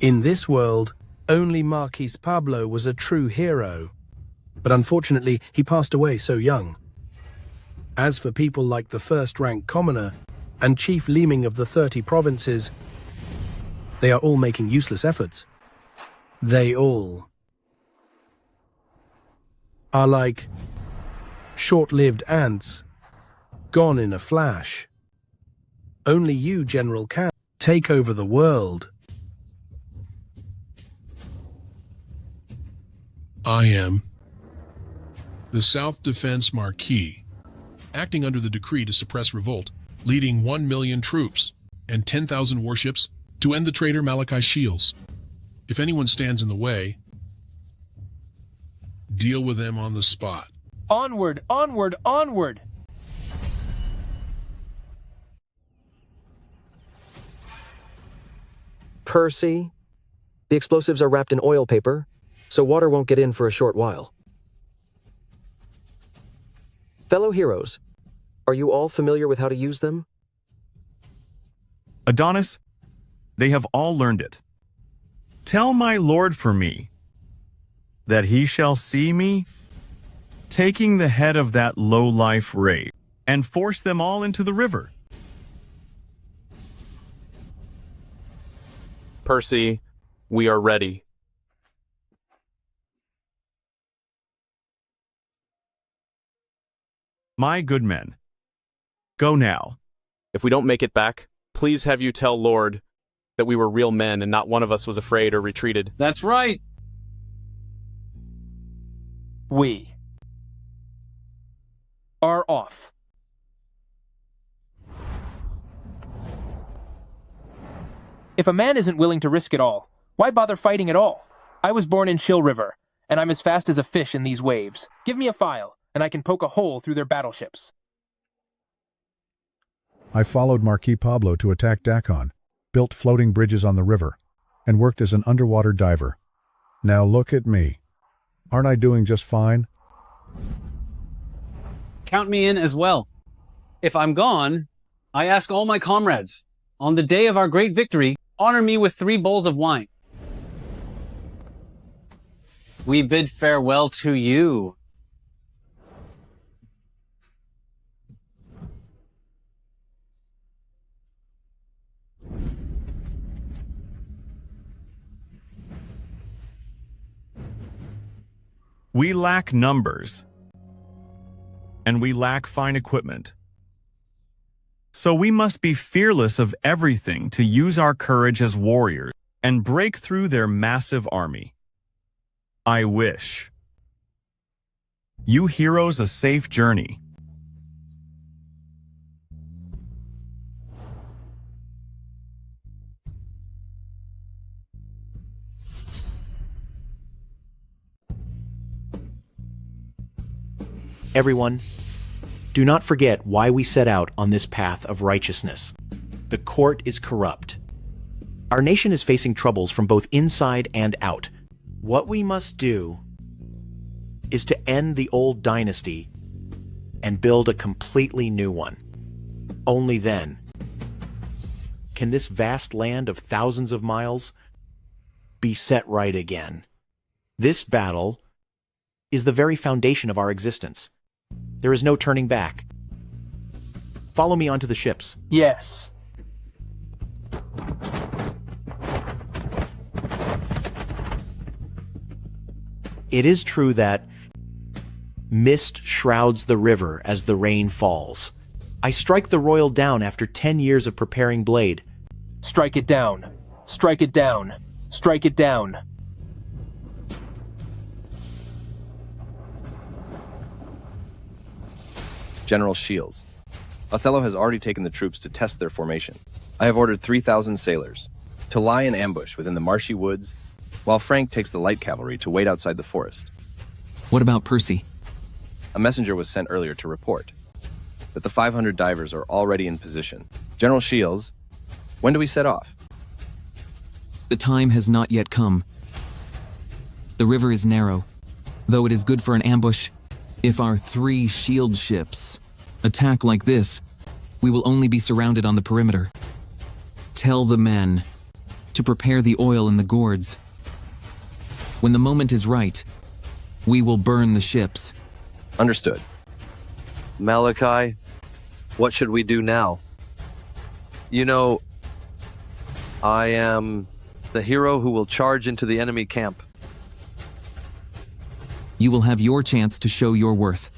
[SPEAKER 13] In this world, only Marquis Pablo was a true hero, but unfortunately he passed away so young. As for people like the first-rank commoner and Chief Leeming of the 30 provinces, they are all making useless efforts. They all are like short-lived ants, gone in a flash. Only you, General, can take over the world.
[SPEAKER 10] I am the South Defense Marquis, acting under the decree to suppress revolt, leading 1 million troops and 10,000 warships to end the traitor Malachi Shields. If anyone stands in the way, deal with them on the spot.
[SPEAKER 4] Onward, onward, onward!
[SPEAKER 6] Percy, the explosives are wrapped in oil paper, so water won't get in for a short while. Fellow heroes, are you all familiar with how to use them?
[SPEAKER 15] Adonis, they have all learned it. Tell my lord for me that he shall see me taking the head of that low-life raid and force them all into the river.
[SPEAKER 12] Percy, we are ready.
[SPEAKER 15] My good men, go now.
[SPEAKER 12] If we don't make it back, please have you tell Lord that we were real men and not one of us was afraid or retreated.
[SPEAKER 22] That's right.
[SPEAKER 4] We are off. If a man isn't willing to risk it all, why bother fighting at all? I was born in Shill River, and I'm as fast as a fish in these waves. Give me a file, and I can poke a hole through their battleships.
[SPEAKER 7] I followed Marquis Pablo to attack Dakon, built floating bridges on the river, and worked as an underwater diver. Now look at me. Aren't I doing just fine?
[SPEAKER 22] Count me in as well. If I'm gone, I ask all my comrades, on the day of our great victory, honor me with 3 bowls of wine. We bid farewell to you.
[SPEAKER 15] We lack numbers, and we lack fine equipment. So we must be fearless of everything to use our courage as warriors and break through their massive army. I wish you heroes a safe journey.
[SPEAKER 3] Everyone, do not forget why we set out on this path of righteousness. The court is corrupt. Our nation is facing troubles from both inside and out. What we must do is to end the old dynasty and build a completely new one. Only then can this vast land of thousands of miles be set right again. This battle is the very foundation of our existence. There is no turning back. Follow me onto the ships.
[SPEAKER 4] Yes.
[SPEAKER 3] It is true that mist shrouds the river as the rain falls. I strike the royal down after 10 years of preparing blade.
[SPEAKER 4] Strike it down. Strike it down. Strike it down.
[SPEAKER 11] General Shields. Othello has already taken the troops to test their formation. I have ordered 3,000 sailors to lie in ambush within the marshy woods, while Frank takes the light cavalry to wait outside the forest.
[SPEAKER 2] What about Percy?
[SPEAKER 11] A messenger was sent earlier to report. that the 500 divers are already in position. General Shields, when do we set off?
[SPEAKER 2] The time has not yet come. The river is narrow, though it is good for an ambush. If our 3 shield ships attack like this, we will only be surrounded on the perimeter. Tell the men to prepare the oil in the gourds. When the moment is right, we will burn the ships.
[SPEAKER 11] Understood.
[SPEAKER 8] Malachi, what should we do now? You know, I am the hero who will charge into the enemy camp.
[SPEAKER 2] You will have your chance to show your worth.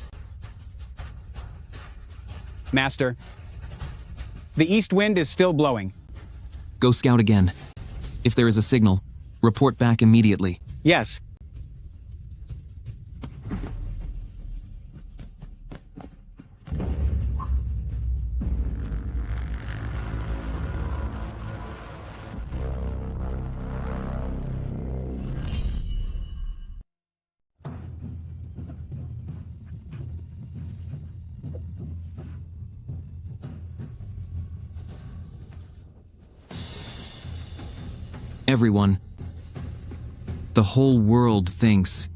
[SPEAKER 19] Master, the east wind is still blowing.
[SPEAKER 2] Go scout again. If there is a signal, report back immediately.
[SPEAKER 19] Yes.
[SPEAKER 2] Everyone, the whole world thinks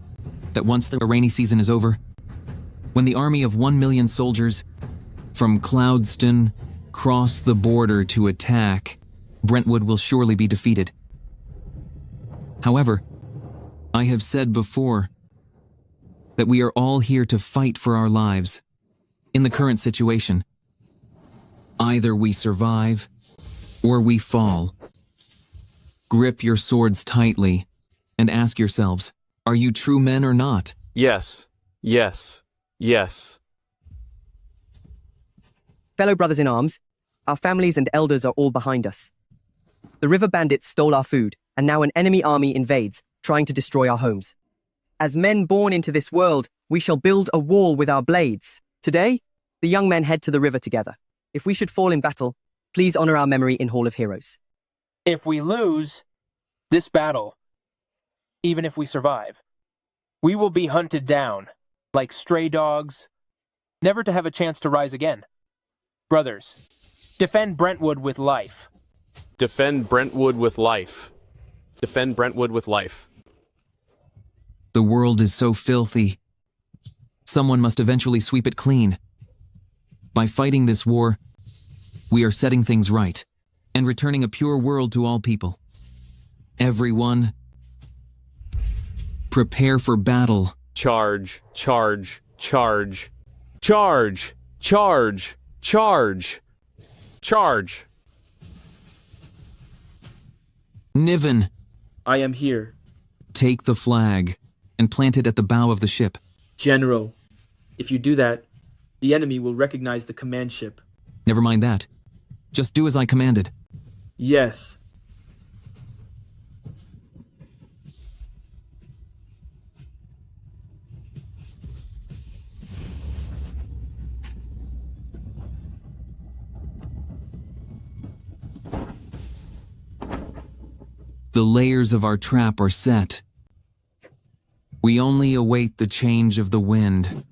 [SPEAKER 2] that once the rainy season is over, when the army of 1 million soldiers from Cloudston cross the border to attack, Brentwood will surely be defeated. However, I have said before that we are all here to fight for our lives. In the current situation, either we survive or we fall. Grip your swords tightly and ask yourselves, are you true men or not?
[SPEAKER 12] Yes, yes, yes.
[SPEAKER 20] Fellow brothers in arms, our families and elders are all behind us. The river bandits stole our food, and now an enemy army invades, trying to destroy our homes. As men born into this world, we shall build a wall with our blades. Today, the young men head to the river together. If we should fall in battle, please honor our memory in Hall of Heroes.
[SPEAKER 4] If we lose this battle, even if we survive, we will be hunted down like stray dogs, never to have a chance to rise again. Brothers, defend Brentwood with life.
[SPEAKER 12] Defend Brentwood with life. Defend Brentwood with life.
[SPEAKER 2] The world is so filthy. Someone must eventually sweep it clean. By fighting this war, we are setting things right and returning a pure world to all people. Everyone, prepare for battle.
[SPEAKER 12] Charge, charge, charge, charge, charge, charge, charge.
[SPEAKER 2] Niven,
[SPEAKER 21] I am here.
[SPEAKER 2] take the flag and plant it at the bow of the ship.
[SPEAKER 21] General, if you do that, the enemy will recognize the command ship.
[SPEAKER 2] Never mind that. Just do as I commanded.
[SPEAKER 21] Yes.
[SPEAKER 2] The layers of our trap are set. We only await the change of the wind.